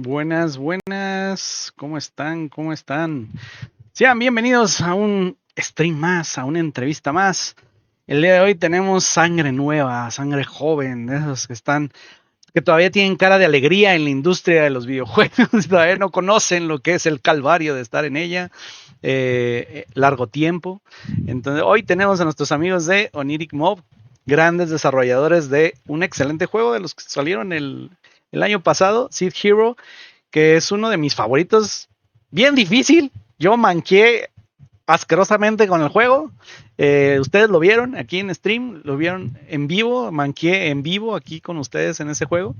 Buenas, buenas. ¿Cómo están? ¿Cómo están? Sean bienvenidos a un stream más, a una entrevista más. El día de hoy tenemos sangre nueva, sangre joven, de esos que todavía tienen cara de alegría en la industria de los videojuegos, todavía no conocen lo que es el calvario de estar en ella largo tiempo. Entonces, hoy tenemos a nuestros amigos de Oniric Mob, grandes desarrolladores de un excelente juego de los que salieron el año pasado, Seed Hero, que es uno de mis favoritos, bien difícil. Yo manqué asquerosamente con el juego. Ustedes lo vieron aquí en stream, lo vieron en vivo, manqué en vivo aquí con ustedes en ese juego.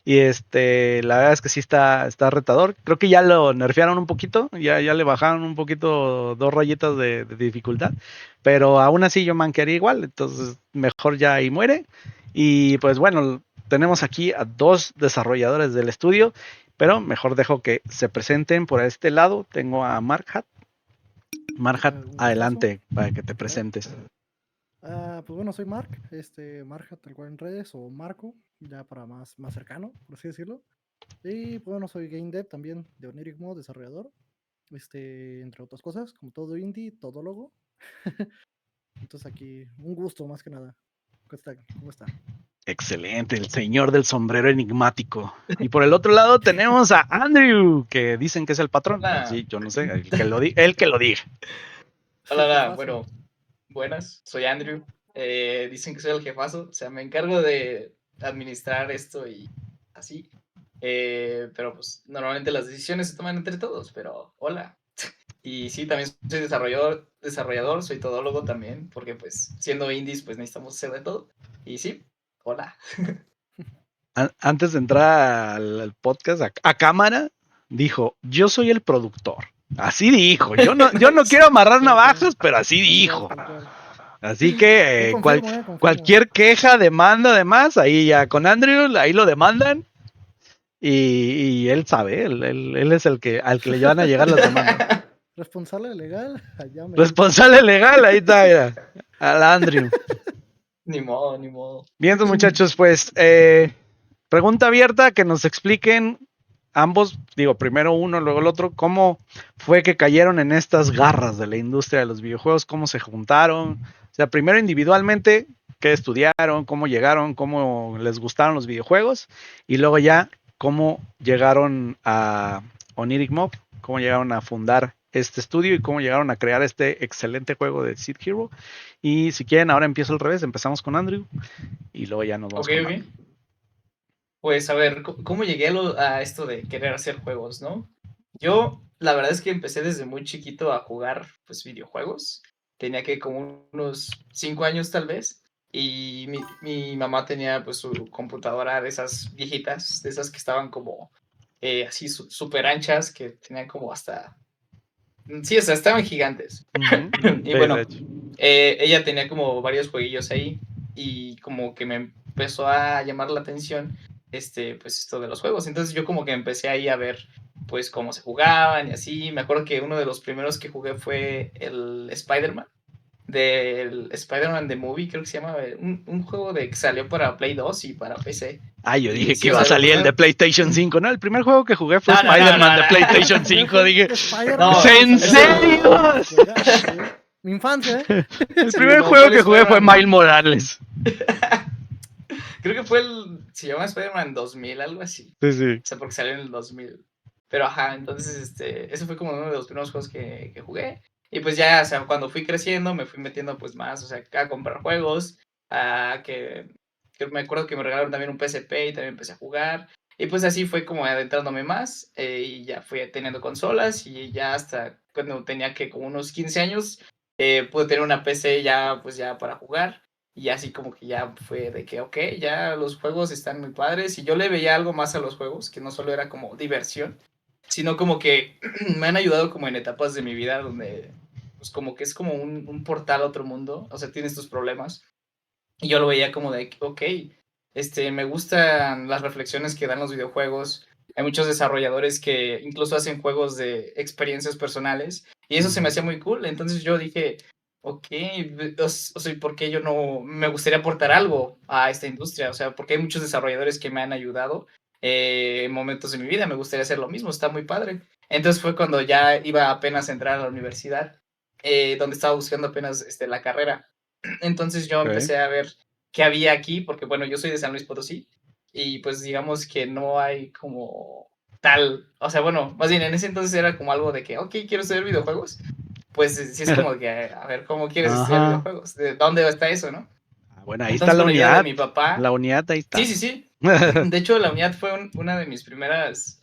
Y la verdad es que sí está retador. Creo que ya lo nerfearon un poquito, ya le bajaron un poquito 2 rayitas de dificultad. Pero aún así yo manquearía igual, entonces mejor ya ahí muere. Y pues bueno, tenemos aquí a 2 desarrolladores del estudio, pero mejor dejo que se presenten por este lado. Tengo a Mark Marhat, Un gustazo. adelante para que te presentes. Pues bueno, soy Mark, Marja tal cual en redes, o Marco, ya para más cercano, por así decirlo. Y pues bueno, soy game dev también de Oniric Mod, desarrollador, entre otras cosas, como todo indie, todo logo. Entonces aquí, un gusto más que nada. ¿Cómo está? Excelente, el señor del sombrero enigmático. Y por el otro lado tenemos a Andrew, que dicen que es el patrón. Hola. Sí, yo no sé, el que lo diga. Hola, bueno, buenas, soy Andrew. Dicen que soy el jefazo, o sea, me encargo de administrar esto y así. Pero pues normalmente las decisiones se toman entre todos, pero hola. Y sí, también soy desarrollador, soy todólogo también, porque pues siendo indies pues necesitamos hacer de todo. Y sí, hola. Antes de entrar al podcast a cámara, dijo, yo soy el productor. Así dijo, yo no quiero amarrar navajas, pero así dijo. Así que confirmo. cualquier queja, demanda, además, ahí ya con Andrew, ahí lo demandan. Y él sabe, él es el que al que le van a llegar las demandas. Responsable legal, allá me. Responsable legal, ahí está, mira, al Andrew. Ni modo. Bien, muchachos, pues pregunta abierta, que nos expliquen ambos, digo, primero uno, luego el otro, cómo fue que cayeron en estas garras de la industria de los videojuegos, cómo se juntaron, o sea, primero individualmente, qué estudiaron, cómo llegaron, cómo les gustaron los videojuegos, y luego ya cómo llegaron a Oniric Mob, cómo llegaron a fundar este estudio y cómo llegaron a crear este excelente juego de Seed Hero. Y si quieren, ahora empiezo al revés, empezamos con Andrew y luego ya nos vamos con Mark. Pues a ver, ¿cómo llegué a esto de querer hacer juegos, no? Yo, la verdad es que empecé desde muy chiquito a jugar, pues, videojuegos. Tenía que como unos 5 años tal vez. Y mi mamá tenía, pues, su computadora de esas viejitas, de esas que estaban como así súper anchas, que tenían como hasta... Sí, o sea, estaban gigantes. Y bueno, ella tenía como varios jueguillos ahí y como que me empezó a llamar la atención pues esto de los juegos. Entonces yo como que empecé ahí a ver pues cómo se jugaban y así. Me acuerdo que uno de los primeros que jugué fue el Spider-Man, del Spider-Man The Movie, creo que se llama, un juego de que salió para Play 2 y para PC. Yo dije sí, que iba a salir el de PlayStation 5, ¿no? El primer juego que jugué fue Spider-Man de PlayStation 5, dije, ¿en serio? Mi infancia, El primer juego que jugué fue Miles Morales. Creo que fue se llama Spider-Man 2000, algo así. Sí. O sea, porque salió en el 2000. Pero ajá, entonces ese fue como uno de los primeros juegos que jugué. Y pues ya, o sea, cuando fui creciendo me fui metiendo pues más, o sea, a comprar juegos, que me acuerdo que me regalaron también un PSP y también empecé a jugar. Y pues así fue como adentrándome más, y ya fui teniendo consolas y ya hasta cuando tenía que como unos 15 años, pude tener una PC ya pues ya para jugar. Y así como que ya fue de que, ok, ya los juegos están muy padres. Y yo le veía algo más a los juegos, que no solo era como diversión, sino como que me han ayudado como en etapas de mi vida donde, pues como que es como un portal a otro mundo. O sea, tienes tus problemas. Y yo lo veía como de, ok, me gustan las reflexiones que dan los videojuegos. Hay muchos desarrolladores que incluso hacen juegos de experiencias personales. Y eso se me hacía muy cool. Entonces yo dije, ok, o sea, ¿por qué yo no me gustaría aportar algo a esta industria? O sea, porque hay muchos desarrolladores que me han ayudado momentos de mi vida, me gustaría hacer lo mismo, está muy padre. Entonces fue cuando ya iba apenas a entrar a la universidad, donde estaba buscando apenas la carrera. Entonces yo Ok. empecé a ver qué había aquí, porque bueno, yo soy de San Luis Potosí, y pues digamos que no hay como tal, o sea, bueno, más bien en ese entonces era como algo de que, ok, quiero estudiar videojuegos, pues sí es como de que, a ver, ¿cómo quieres estudiar Ajá. videojuegos? ¿De dónde está eso, no? Bueno, ahí está Entonces la con ayuda de unidad. mi papá, La unidad ahí sí, está. sí, sí. De hecho, la unidad fue una de mis primeras,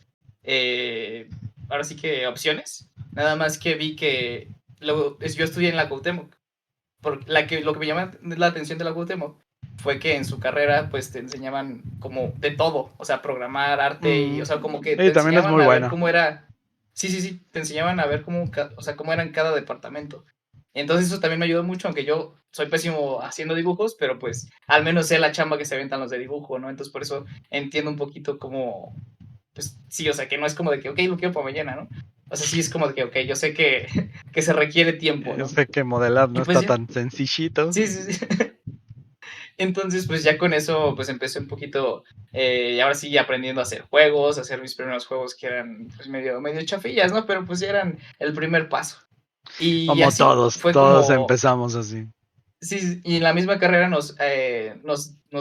ahora sí que opciones. Nada más que vi que luego, yo estudié en la Cuauhtémoc. Lo que me llamó la atención de la Cuauhtémoc fue que en su carrera pues te enseñaban como de todo, o sea, programar, arte y, o sea, como que Y te también es enseñaban muy a ver bueno. cómo era, sí, sí, sí, te enseñaban a ver cómo, o sea, cómo era en cada departamento. Entonces eso también me ayudó mucho, aunque yo soy pésimo haciendo dibujos, pero pues al menos sé la chamba que se aventan los de dibujo, ¿no? Entonces por eso entiendo un poquito cómo, pues sí, o sea, que no es como de que, ok, lo quiero para mañana, ¿no? O sea, sí es como de que, ok, yo sé que, que se requiere tiempo, Yo ¿no? sé que modelar Y no pues está ya, tan sencillito. sí, sí, sí. Entonces, pues ya con eso, pues empecé un poquito, y ahora sí aprendiendo a hacer juegos, a hacer mis primeros juegos que eran pues medio chafillas, ¿no? Pero pues ya eran el primer paso. Y Como así todos, fue todos como, empezamos así. sí, sí, y en la misma carrera nos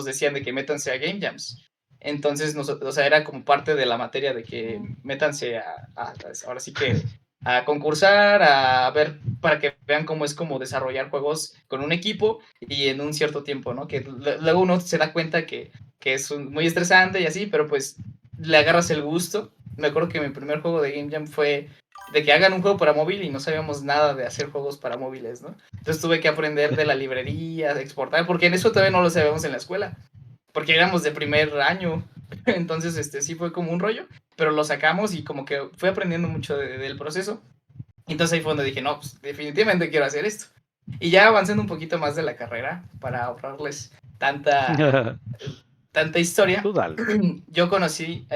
decían de que métanse a Game Jams. Entonces, o sea, era como parte de la materia de que métanse ahora sí que a concursar, a ver, para que vean cómo es como desarrollar juegos con un equipo y en un cierto tiempo, ¿no? Que luego uno se da cuenta que es muy estresante y así, pero pues le agarras el gusto. Me acuerdo que mi primer juego de Game Jam fue de que hagan un juego para móvil y no sabíamos nada de hacer juegos para móviles, ¿no? Entonces tuve que aprender de la librería, de exportar, porque en eso todavía no lo sabíamos en la escuela, porque éramos de primer año. Entonces, sí fue como un rollo, pero lo sacamos y como que fui aprendiendo mucho del proceso. Entonces ahí fue donde dije, no, pues definitivamente quiero hacer esto. Y ya avanzando un poquito más de la carrera, para ahorrarles tanta, tanta historia, Tú dale. yo conocí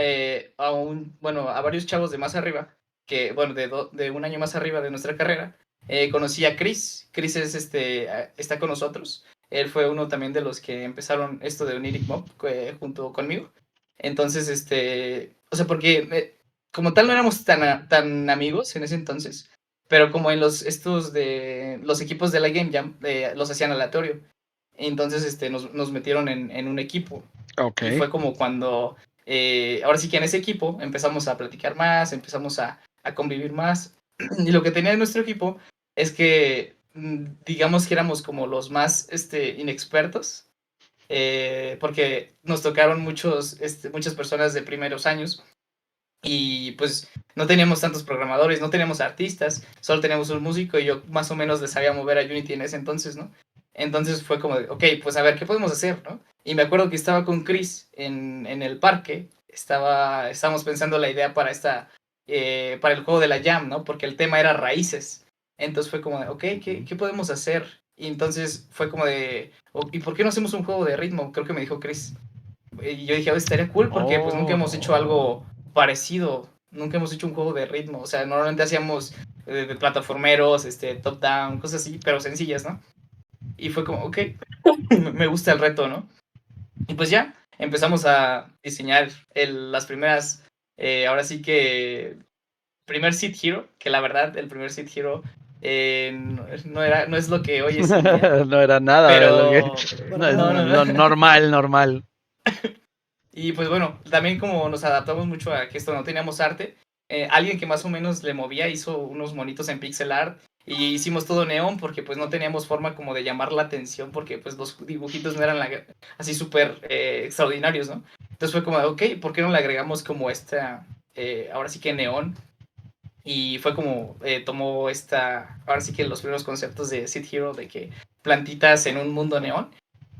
bueno, a varios chavos de más arriba, que, bueno, de un año más arriba de nuestra carrera. Conocí a Chris. Chris es está con nosotros. Él fue uno también de los que empezaron esto de Oniric Mob junto conmigo. Entonces, o sea, porque como tal no éramos tan amigos en ese entonces, pero como en estos de los equipos de la Game Jam los hacían aleatorio. Entonces, nos metieron en un equipo. Ok. Y fue como cuando, ahora sí que en ese equipo empezamos a platicar más, empezamos a convivir más. Y lo que tenía nuestro equipo es que, digamos que éramos como los más inexpertos, porque nos tocaron muchas personas de primeros años y pues no teníamos tantos programadores, no teníamos artistas, solo teníamos un músico y yo más o menos le sabía mover a Unity en ese entonces, ¿no? Entonces fue como de, ok, pues a ver, ¿qué podemos hacer, no? Y me acuerdo que estaba con Chris en el parque, estábamos pensando la idea para el juego de la Jam, ¿no? Porque el tema era raíces. Entonces fue como de, ok, ¿qué podemos hacer? Y entonces fue como de, ¿y por qué no hacemos un juego de ritmo? Creo que me dijo Chris. Y yo dije, estaría cool porque pues nunca hemos hecho algo parecido, nunca hemos hecho un juego de ritmo, o sea, normalmente hacíamos de plataformeros, top down, cosas así, pero sencillas, ¿no? Y fue como, ok, me gusta el reto, ¿no? Y pues ya, empezamos a diseñar las primeras, ahora sí que, primer Seed Hero, que la verdad, el primer Seed Hero no es lo que hoy es en día, No era nada de lo que. pero Para No, no, nada. no, lo no. normal, normal. Y pues bueno, también como nos adaptamos mucho a que esto no teníamos arte, alguien que más o menos le movía hizo unos monitos en pixel art y hicimos todo neón porque pues no teníamos forma como de llamar la atención porque pues los dibujitos no eran así súper extraordinarios, ¿no? Entonces fue como, ok, ¿por qué no le agregamos como ahora sí que neón? Y fue como tomó ahora sí que los primeros conceptos de Seed Hero de que plantitas en un mundo neón.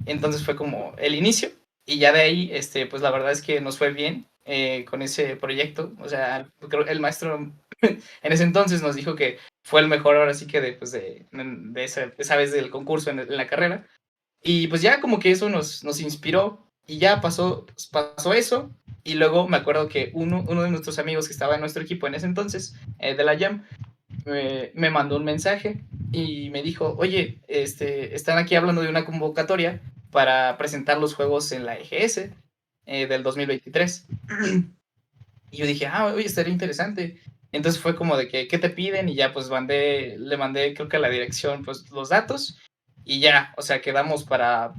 Entonces fue como el inicio y ya de ahí, pues la verdad es que nos fue bien con ese proyecto. O sea, creo el maestro en ese entonces nos dijo que fue el mejor ahora sí que de esa vez del concurso en la carrera. Y pues ya como que eso nos inspiró y ya pasó eso. Y luego me acuerdo que uno de nuestros amigos que estaba en nuestro equipo en ese entonces, de la Jam, me mandó un mensaje y me dijo, oye, están aquí hablando de una convocatoria para presentar los juegos en la EGS. del 2023. Y yo dije, oye, estaría interesante. Entonces fue como de que, ¿qué te piden? Y ya pues le mandé creo que a la dirección pues los datos y ya, o sea, quedamos para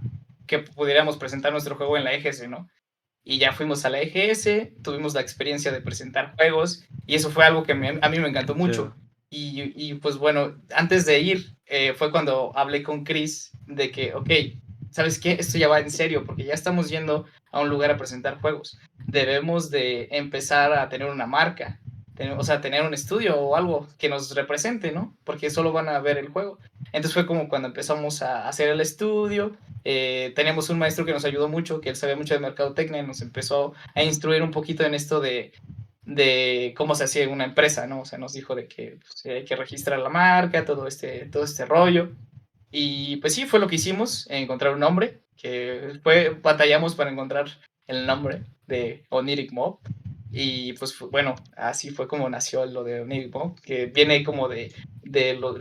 que pudiéramos presentar nuestro juego en la EGS, ¿no? Y ya fuimos a la EGS, tuvimos la experiencia de presentar juegos y eso fue algo que a mí me encantó mucho. Y pues bueno, antes de ir fue cuando hablé con Chris de que, ok, ¿sabes qué? Esto ya va en serio porque ya estamos yendo a un lugar a presentar juegos. Debemos de empezar a tener una marca, o sea, tener un estudio o algo que nos represente, ¿no? Porque solo van a ver el juego. Entonces fue como cuando empezamos a hacer el estudio. Teníamos un maestro que nos ayudó mucho, que él sabía mucho de mercadotecnia, y nos empezó a instruir un poquito en esto de cómo se hacía una empresa, ¿no? O sea, nos dijo de que pues, hay que registrar la marca, todo este rollo. Y pues sí, fue lo que hicimos, encontrar un nombre, batallamos para encontrar el nombre de Oniric Mob. Y pues bueno, así fue como nació lo de Oniric Mob, que viene como del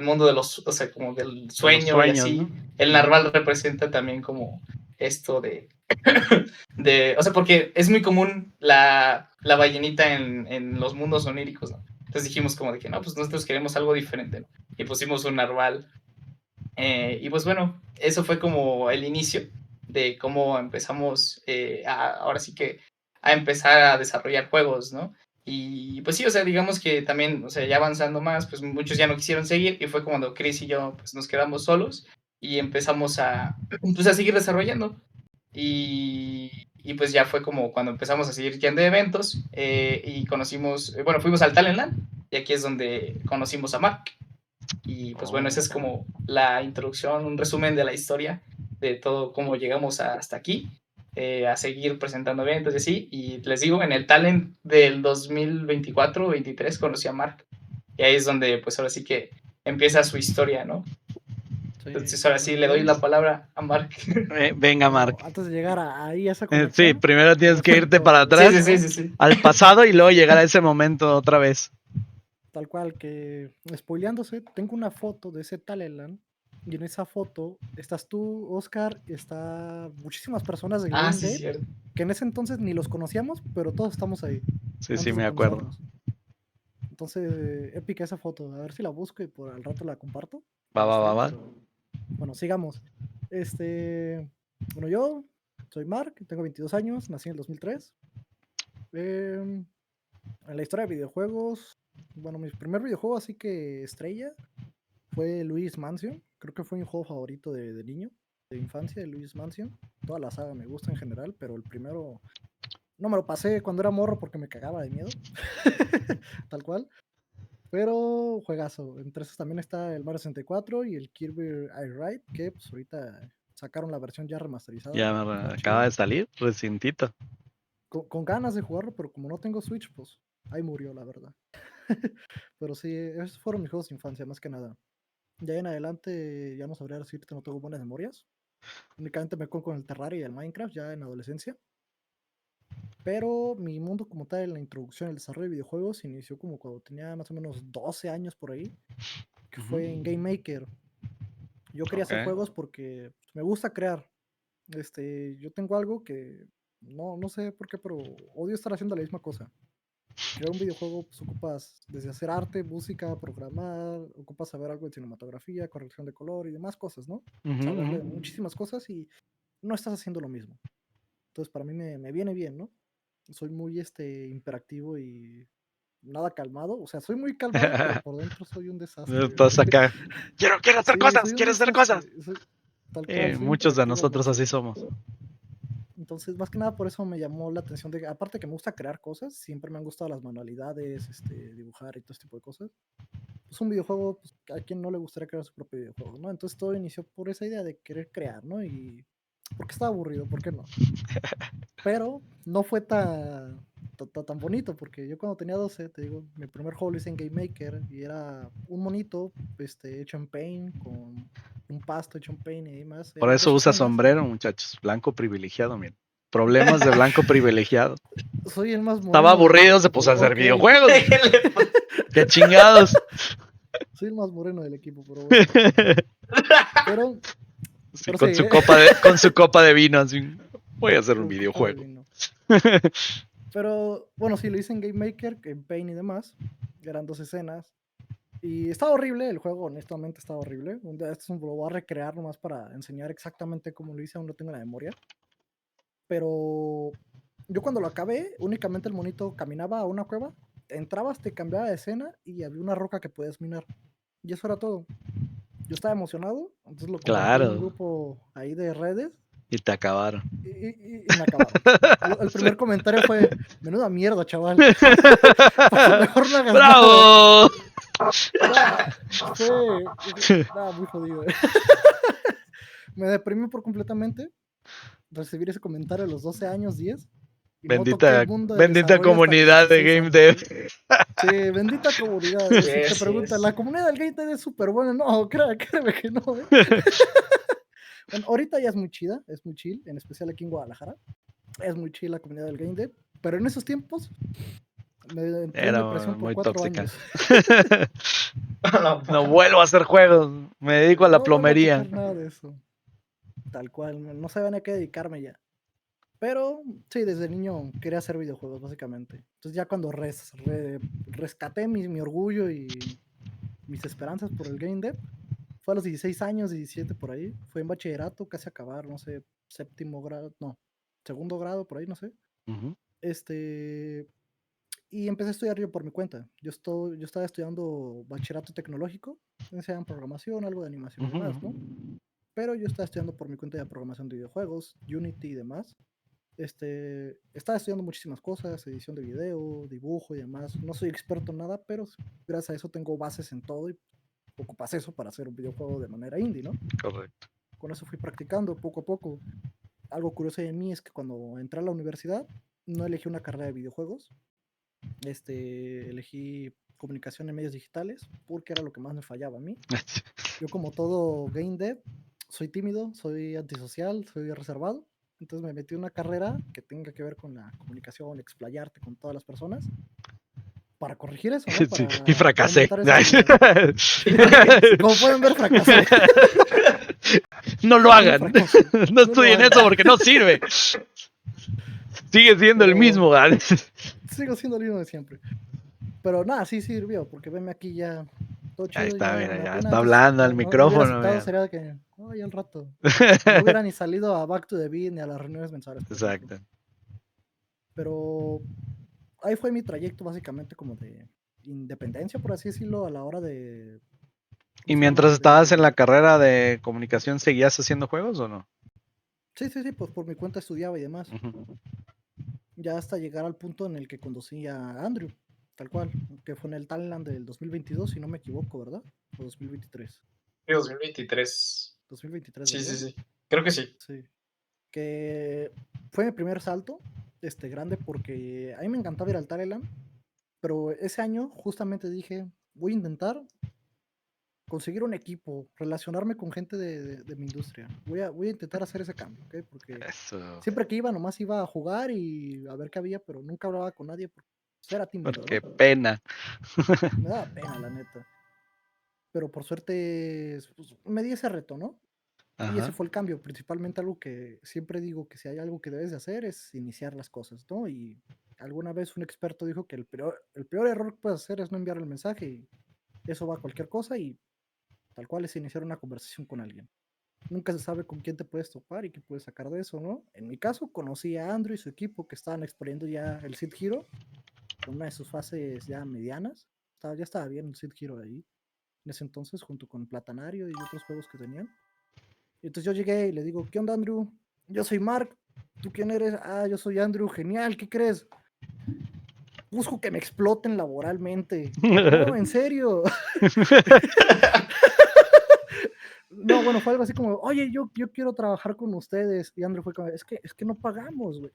mundo de los, o sea, como del sueño sueños, y así. ¿no? El narval representa también como esto o sea, porque es muy común la ballenita en los mundos oníricos, ¿no? Entonces dijimos como de que no, pues nosotros queremos algo diferente, ¿no? Y pusimos un narval. Y pues bueno, eso fue como el inicio de cómo empezamos ahora sí que a empezar a desarrollar juegos, ¿no? Y pues sí, o sea, digamos que también, o sea, ya avanzando más, pues muchos ya no quisieron seguir y fue cuando Chris y yo pues nos quedamos solos y empezamos pues, a seguir desarrollando. Y pues ya fue como cuando empezamos a seguir yendo de eventos y conocimos, bueno, fuimos al Talentland y aquí es donde conocimos a Mark. Y pues bueno, esa es como la introducción, un resumen de la historia de todo cómo llegamos hasta aquí, a seguir presentando eventos y así. Y les digo, en el Talent del 2024-23 conocí a Mark. Y ahí es donde pues ahora sí que empieza su historia, ¿no? Sí, entonces ahora sí le doy la palabra a Mark. Venga, Mark. Antes de llegar ahí a esa conexión. Sí, primero tienes que irte para atrás, sí. al pasado y luego llegar a ese momento otra vez. Tal cual, que spoileándose, tengo una foto de ese Talentland y en esa foto estás tú, Oscar, y está muchísimas personas de Green Dead, cierto. que en ese entonces ni los conocíamos, pero todos estamos ahí. Sí, me acuerdo. Entonces, épica esa foto, a ver si la busco y por al rato la comparto. Va. Pero, bueno, sigamos. Bueno, yo soy Mark, tengo 22 años, nací en el 2003. En la historia de videojuegos, bueno, mi primer videojuego así que estrella fue Luis Mansion. Creo que fue mi juego favorito de niño, de infancia, de Luis Mansion. Toda la saga me gusta en general, pero el primero no me lo pasé cuando era morro porque me cagaba de miedo. Tal cual. Pero juegazo. Entre esos también está el Mario 64 y el Kirby Air Ride, que pues ahorita sacaron la versión ya remasterizada. Ya acaba de salir, recientito. Con ganas de jugarlo, pero como no tengo Switch, pues ahí murió, la verdad. Pero sí, esos fueron mis juegos de infancia, más que nada. Ya en adelante, ya no sabría decirte, no tengo buenas memorias. Únicamente me acuerdo con el Terraria y el Minecraft, ya en adolescencia. Pero mi mundo como tal, en la introducción, el desarrollo de videojuegos, inició como cuando tenía más o menos 12 años por ahí, que fue en Game Maker. Yo quería hacer juegos porque me gusta crear. Yo tengo algo que no sé por qué, pero odio estar haciendo la misma cosa. Crear un videojuego, pues ocupas desde hacer arte, música, programar, ocupas saber algo de cinematografía, corrección de color y demás cosas, ¿no? Saberle muchísimas cosas y no estás haciendo lo mismo. Entonces para mí me viene bien, ¿no? Soy muy hiperactivo y nada calmado. O sea, soy muy calmado, pero por dentro soy un desastre. Estás acá. Quiero hacer cosas, quiero hacer cosas. Tal cual, muchos de nosotros así somos. Entonces, más que nada por eso me llamó la atención de, aparte que me gusta crear cosas, siempre me han gustado las manualidades, dibujar y todo este tipo de cosas. Pues un videojuego, pues, a quien no le gustaría crear su propio videojuego, ¿no? Entonces todo inició por esa idea de querer crear, ¿no? Y porque estaba aburrido, ¿por qué no? Pero no fue tan bonito, porque yo cuando tenía 12, te digo, mi primer juego lo hice en Game Maker y era un monito hecho en Paint, con un pasto hecho en Paint y demás. Por eso usa sombrero, muchachos, blanco privilegiado, miren. Problemas de blanco privilegiado. Soy el más moreno. Estaba aburrido, se puso a hacer videojuegos. ¡Qué chingados! Soy el más moreno del equipo, pero bueno. Sí, con su copa de vino, así. Voy a hacer un videojuego. Pero bueno, sí, lo hice en Game Maker, en Paint y demás. Eran 2 escenas. Y estaba horrible el juego, honestamente estaba horrible. Un día esto lo voy a recrear nomás para enseñar exactamente cómo lo hice, aún no tengo la memoria. Pero yo cuando lo acabé, únicamente el monito caminaba a una cueva, entrabas, te cambiaba de escena y había una roca que podías minar. Y eso era todo. Yo estaba emocionado, entonces lo compartí en un Claro. grupo ahí de redes Y te acabaron. y me acabaron. El primer comentario fue, menuda mierda, chaval. Mejor no hagas nada. ¡Bravo! Fue muy jodido. Me deprimí por completamente recibir ese comentario a los 12 años, 10. Y no toqué el mundo del Bendita desarrollo hasta los comunidad de 16 Game años. Dev. Sí, bendita comunidad. Sí Si te es, sí preguntan, es. la comunidad del Game Dev es súper buena. No, créeme que no. Bueno, ahorita ya es muy chida, es muy chill, en especial aquí en Guadalajara. Es muy chill la comunidad del Game Dev. Pero en esos tiempos me entré en Era depresión por muy 4 tóxica. años. No vuelvo a hacer juegos. Me dedico a la No vuelvo a plomería. tocar nada de eso. Tal cual, no sabía ni a qué dedicarme ya. Pero sí, desde niño quería hacer videojuegos, básicamente. Entonces ya cuando rescaté mi orgullo y mis esperanzas por el Game Dev, fue a los 16 años, 17 por ahí. Fue en bachillerato, casi acabar, no sé, séptimo grado, no, segundo grado por ahí, no sé. Ujú. Y empecé a estudiar yo por mi cuenta. Yo estaba estudiando bachillerato tecnológico, enseñaban programación, algo de animación y Ujú, demás, ¿no? ujú. Pero yo estaba estudiando por mi cuenta de programación de videojuegos, Unity y demás. Estaba estudiando muchísimas cosas, edición de video, dibujo y demás. No soy experto en nada, pero gracias a eso tengo bases en todo y ocupas eso para hacer un videojuego de manera indie, ¿no? Correcto. Con eso fui practicando poco a poco. Algo curioso de mí es que cuando entré a la universidad no elegí una carrera de videojuegos. Elegí comunicación en medios digitales porque era lo que más me fallaba a mí. Yo como todo game dev soy tímido, soy antisocial, soy reservado. Entonces me metí en una carrera que tenga que ver con la comunicación, explayarte con todas las personas, para corregir eso, ¿no? Sí, Para y fracasé. aumentar esa habilidad. Como pueden ver, fracasé. No lo Un hagan. fracaso. No No lo estudien hagan. eso porque no sirve. Sigue siendo el Pero mismo. ¿Vale? sigo siendo el mismo de siempre. Pero nada, sí sirvió, porque venme aquí ya todo Ahí chido, está, ya mira, me da ya pena. está Antes hablando al no hubiera micrófono. aceptado, Mira. sería que, ay, al rato. No hubiera ni salido a Back to the Beat ni a las reuniones mensuales, por ejemplo. Exacto. Pero ahí fue mi trayecto básicamente como de independencia, por así decirlo, a la hora de... ¿Cómo ¿Y se mientras llama? estabas en la carrera de comunicación, seguías haciendo juegos o no? Sí, pues por mi cuenta estudiaba y demás. Ujú. Ya hasta llegar al punto en el que conducí a Andrew, tal cual, que fue en el Talentland del 2022, si no me equivoco, ¿verdad? O 2023. 2023. 2023, Sí, ¿verdad? sí, sí. Creo que sí. Sí. Que fue mi primer salto grande porque a mí me encantaba ir al Talentland, pero ese año justamente dije, voy a intentar conseguir un equipo, relacionarme con gente de mi industria. Voy a intentar hacer ese cambio, ¿ok? Porque Eso. siempre que iba, nomás iba a jugar y a ver qué había, pero nunca hablaba con nadie porque era tímido, Qué ¿no? pena. Me daba pena, la neta. Pero por suerte pues, me di ese reto, ¿no? Y ese Ajá. fue el cambio, principalmente algo que siempre digo que si hay algo que debes de hacer es iniciar las cosas, ¿no? Y alguna vez un experto dijo que el peor error que puedes hacer es no enviar el mensaje y eso va a cualquier cosa y tal cual es iniciar una conversación con alguien. Nunca se sabe con quién te puedes topar y qué puedes sacar de eso, ¿no? En mi caso conocí a Andrew y su equipo que estaban explorando ya el Seed Hero, en una de sus fases ya medianas. Ya estaba bien el Seed Hero ahí, en ese entonces, junto con Platanario y otros juegos que tenían. Y entonces yo llegué y le digo, ¿qué onda, Andrew? Yo soy Mark. ¿Tú quién eres? Ah, yo soy Andrew. Genial, ¿qué crees? Busco que me exploten laboralmente. No, en serio. No, bueno, fue algo así como, oye, yo quiero trabajar con ustedes. Y Andrew fue como, es que no pagamos, güey.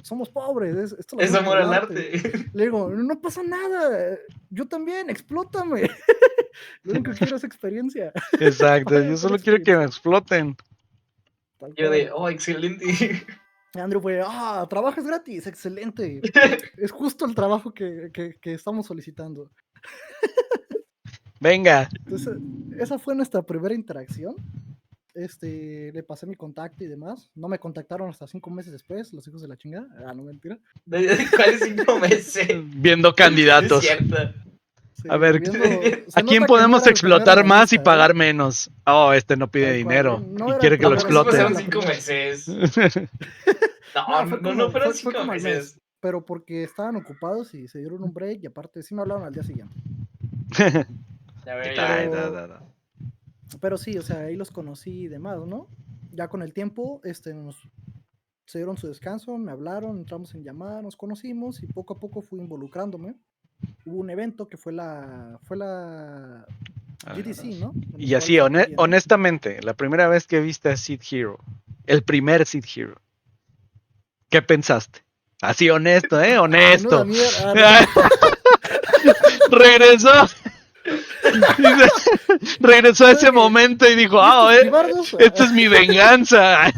Somos pobres, esto lo Es hacemos por amor el al arte. arte. Le digo, no pasa nada. Yo también, explótame. Lo único que quiero es experiencia. Exacto. Yo Págame por solo quiero que me experiencia. exploten. Tal Yo cual. de, oh, excelente. Andrew fue, trabajas gratis, excelente. Es justo el trabajo que estamos solicitando. Venga. Entonces, esa fue nuestra primera interacción. le pasé mi contacto y demás. No me contactaron hasta 5 meses después, los hijos de la chingada. Ah, no, mentira. ¿Cuáles 5 meses? Viendo No es candidatos. cierto. Sí, A ver, se ¿a quién nota que no podemos era el primero explotar en la más y lista, pagar menos? Oh, este no pide Tal cual, dinero no y era quiere el que lo No, pero sí primero, exploten. pasaron la 5 primera. meses. No, no fueron Fue 5 como al mes, meses. pero porque estaban ocupados y se dieron un break y aparte sí me hablaron al día siguiente. A ver, Ay, ya. no. Pero sí, o sea, ahí los conocí y demás, ¿no? Ya con el tiempo, se dieron su descanso, me hablaron, entramos en llamada, nos conocimos y poco a poco fui involucrándome. Hubo un evento que fue la GDC, ¿no? En el Y cual así, saqué bien, ¿no? honestamente, la primera vez que viste a Seed Hero, el primer Seed Hero, ¿qué pensaste? Así honesto, Menuda honesto. mierda. Ah, Regresó. Regresó a ese ¿Sabes qué? momento y dijo, ¿Y estos pibardos? esta es mi venganza.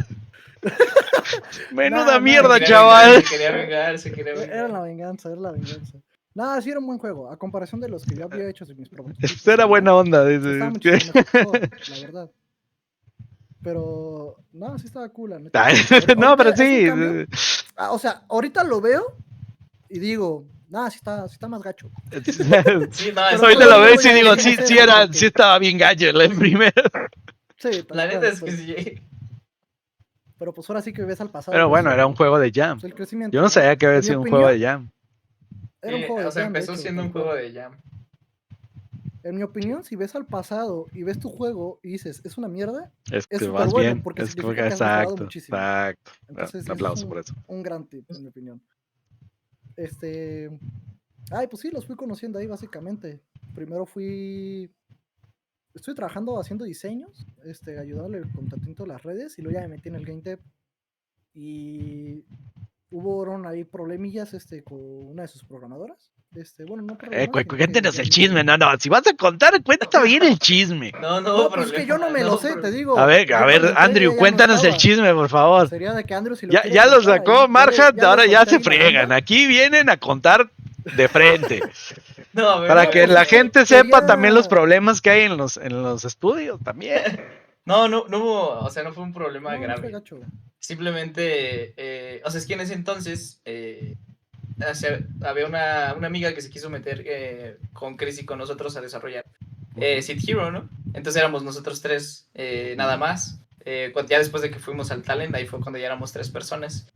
Menuda Nah, mierda, Se chaval. quería vengar, se quería Era la vengar. venganza, era la venganza. Nada, sí era un buen juego. A comparación de los que yo había hecho en mis prototipos. Esto era y buena demás, onda. estaba muchísimo mejor, la verdad. Pero, no, sí estaba cool, la neta. No, Ahorita pero es un sí. cambio. O sea, ahorita lo veo y digo, nada, sí está más gacho. Sí, no, Pero Ahorita todavía lo no ves voy y a digo, decir sí, eso, porque- sí estaba bien gallo el primero. Sí, tal la neta cual, es que sí. pero pues ahora sí que ves al pasado. Pero ves bueno, era un juego de Jam. pues, el crecimiento, Yo no sabía que había En mi sido un juego opinión, de Jam. era un juego de O sea, Jam, de empezó hecho, siendo tal un juego cual. de Jam. En mi opinión, si ves al pasado y ves tu juego y dices, es una mierda, Es es que súper vas bueno bien. porque Es que significa que has mejorado exacto, muchísimo. exacto. Entonces, Un ese es aplauso por eso. un gran tip, en mi opinión. Ay, pues sí, los fui conociendo ahí básicamente. Primero estoy trabajando haciendo diseños, ayudándole con tantito las redes y luego ya me metí en el game dev. Y hubo ahí problemillas, con una de sus programadoras. Bueno, no problemas, sino que Cuéntenos ya el vi que... chisme. No. Si vas a contar, cuenta bien el chisme. No No, pues es problema. que yo no me lo sé, te digo. A Yo ver, cuando entré, Andrew, ella ya no cuéntanos el estaba. chisme, por favor. Sería de que Andrew, si lo quiere Ya lo contar, sacó ahí, Marhat, ahora ya solté se ahí la friegan. bomba. Aquí vienen a contar de frente. No, a ver, Para no, que pues la es que gente sepa quería- también los problemas que hay en los estudios también. no hubo, o sea, no fue un problema No fue grave. gacho. Simplemente, o sea, es que en ese entonces había una amiga que se quiso meter con Chris y con nosotros a desarrollar Seed Hero, ¿no? Entonces éramos nosotros tres, nada más. Ya después de que fuimos al Talent, ahí fue cuando ya éramos 3 personas.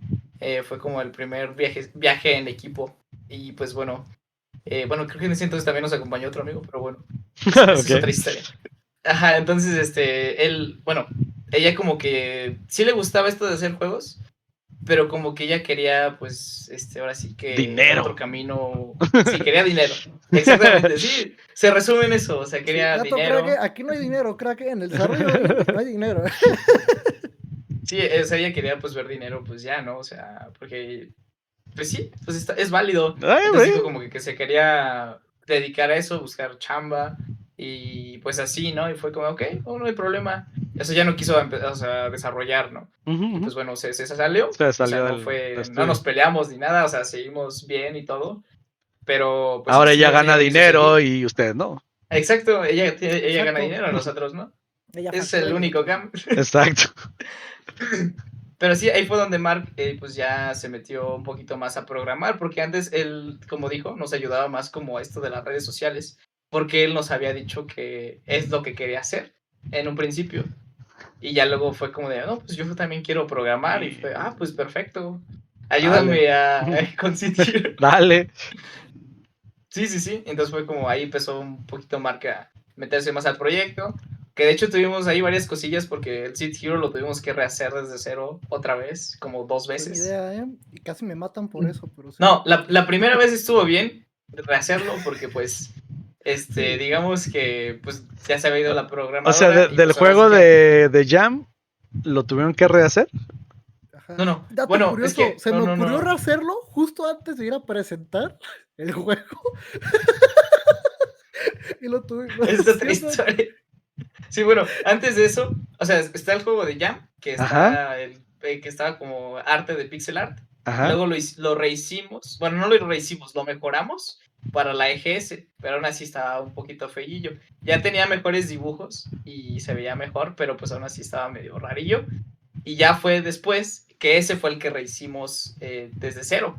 Fue como el primer viaje en equipo. Y pues bueno, creo que en ese entonces también nos acompañó otro amigo, pero bueno, esa es otra historia. Ajá, entonces, ella como que sí le gustaba esto de hacer juegos, pero como que ella quería, pues, ahora sí que Dinero. otro camino. Sí, quería dinero. Exactamente, sí, se resume en eso, o sea, quería Gato, dinero. crack, aquí no hay dinero, crack, en el desarrollo no hay dinero. Sí, o sea, ella quería, pues, ver dinero, pues ya, ¿no? O sea, porque, pues sí, pues es válido. Entonces dijo como que se quería dedicar a eso, buscar chamba, y pues así, ¿no? Y fue como, ok, no hay problema. Eso ya no quiso desarrollar, ¿no? Y pues bueno, se salió. Se salió o sea, no nos peleamos ni nada, o sea, seguimos bien y todo. Pero pues ahora sí, ella gana quiso dinero seguir. y usted no. Exacto, ella Exacto. gana dinero, nosotros no. Ella Es factura el y único nosotros cambio. Exacto. Pero sí, ahí fue donde Mark pues ya se metió un poquito más a programar, porque antes él, como dijo, nos ayudaba más como a esto de las redes sociales, porque él nos había dicho que es lo que quería hacer en un principio. Y ya luego fue como de, no, pues yo también quiero programar, y fue, pues perfecto, ayúdame a conseguir. Dale. Sí, entonces fue como ahí empezó un poquito Mark a meterse más al proyecto. Que de hecho tuvimos ahí varias cosillas porque el Seed Hero lo tuvimos que rehacer desde cero otra vez, como 2 Fue mi veces. idea, y casi me matan por eso, pero sí. No, la primera vez estuvo bien rehacerlo porque pues, Sí. digamos que pues ya se había ido la programadora. O sea, y, del pues, ahora juego sí que... de Jam, ¿lo tuvieron que rehacer? Ajá. No, Dato bueno, curioso, es que... se me ocurrió rehacerlo justo antes de ir a presentar el juego. Y lo tuve. Es otra historia. Sí, bueno, antes de eso, o sea, está el juego de Jam, que está que estaba como arte de pixel art. Ajá. Luego lo rehicimos. Bueno, no lo rehicimos, lo mejoramos para la EGS, pero aún así estaba un poquito feillo. Ya tenía mejores dibujos y se veía mejor, pero pues aún así estaba medio rarillo. Y ya fue después que ese fue el que rehicimos desde cero.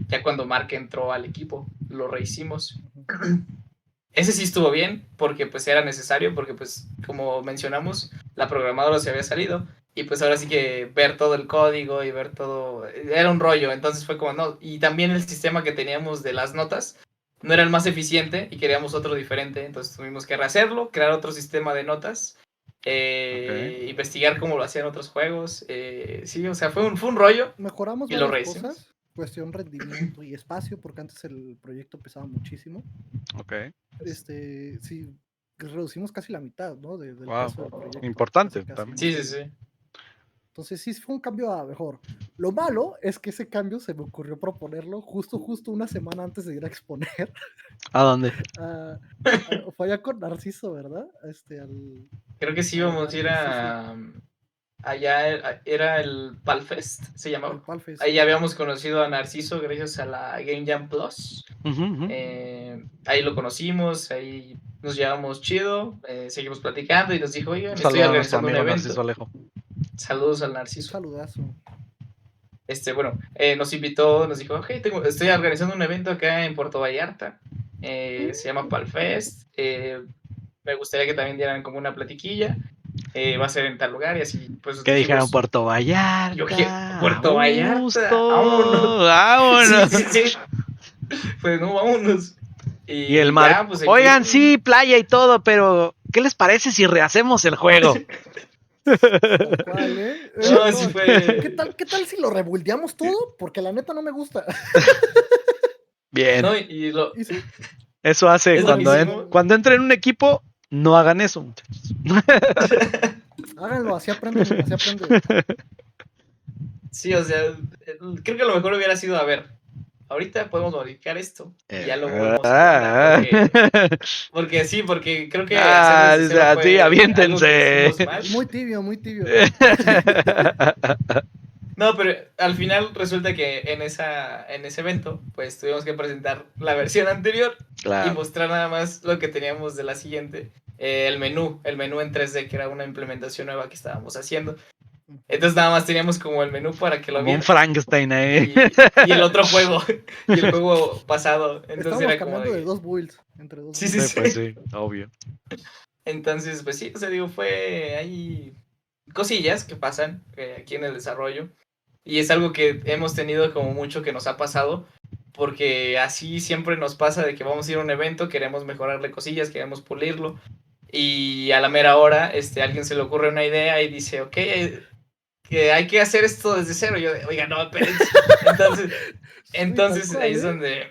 Ya cuando Mark entró al equipo, lo rehicimos. Ese sí estuvo bien, porque pues era necesario, porque pues como mencionamos, la programadora se había salido, y pues ahora sí que ver todo el código y ver todo, era un rollo, entonces fue como no, y también el sistema que teníamos de las notas no era el más eficiente y queríamos otro diferente, entonces tuvimos que rehacerlo, crear otro sistema de notas, investigar cómo lo hacían otros juegos, sí, o sea, fue un rollo, Mejoramos y lo varias rehicimos. cosas, cuestión rendimiento y espacio, porque antes el proyecto pesaba muchísimo. Ok. Sí, reducimos casi la mitad, ¿no? Del Wow. peso del proyecto. Importante Casi, también. Sí, sí, sí. Entonces sí fue un cambio a mejor. Lo malo es que ese cambio se me ocurrió proponerlo justo una semana antes de ir a exponer. ¿A dónde? Fue allá con Narciso, ¿verdad? Creo que sí íbamos a ir a... Allá era el Palfest, se llamaba. El Palfest. Ahí habíamos conocido a Narciso gracias a la Game Jam Plus. Ahí lo conocimos, ahí nos llevamos chido, seguimos platicando y nos dijo, oigan, estoy organizando un evento. Narciso Alejo. Saludos al Narciso. Saludazo. Bueno, nos invitó, nos dijo, ok, estoy organizando un evento acá en Puerto Vallarta, se llama Palfest, me gustaría que también dieran como una platiquilla, va a ser en tal lugar y así, pues. ¿Qué dijeron? Puerto Vallarta. Yo dije, Puerto Vallarta, vámonos. Vámonos. Sí. Pues no, vámonos. Y el mar. Pues, oigan, sí, playa y todo, pero ¿qué les parece si rehacemos el juego? Tal cual, ¿eh? No, sí fue... ¿Qué tal si lo rebuildeamos todo? Porque la neta no me gusta. Bien. No, ¿Y sí? Eso hace cuando entren en un equipo, no hagan eso, muchachos. Háganlo, así aprenden, así aprenden. Sí, o sea, creo que lo mejor hubiera sido, a ver, ahorita podemos modificar esto y ya lo volvemos a hablar, porque sí, porque creo que sí, aviéntense. Muy tibio, muy tibio. No, pero al final resulta que en ese evento, pues tuvimos que presentar la versión anterior y mostrar nada más lo que teníamos de la siguiente, el menú en 3D, que era una implementación nueva que estábamos haciendo. Entonces nada más teníamos como el menú para que lo vieran. Un Frankenstein ahí. Y el otro juego, y el juego pasado. Entonces estamos era cambiando como de dos builds, entre dos sí, builds. Sí, pues sí, obvio. Entonces, pues sí, o sea, digo, fue ahí cosillas que pasan aquí en el desarrollo. Y es algo que hemos tenido como mucho que nos ha pasado, porque así siempre nos pasa de que vamos a ir a un evento, queremos mejorarle cosillas, queremos pulirlo, y a la mera hora alguien se le ocurre una idea y dice, ok, que hay que hacer esto desde cero. Yo, oiga, no, espérense. Entonces ahí es donde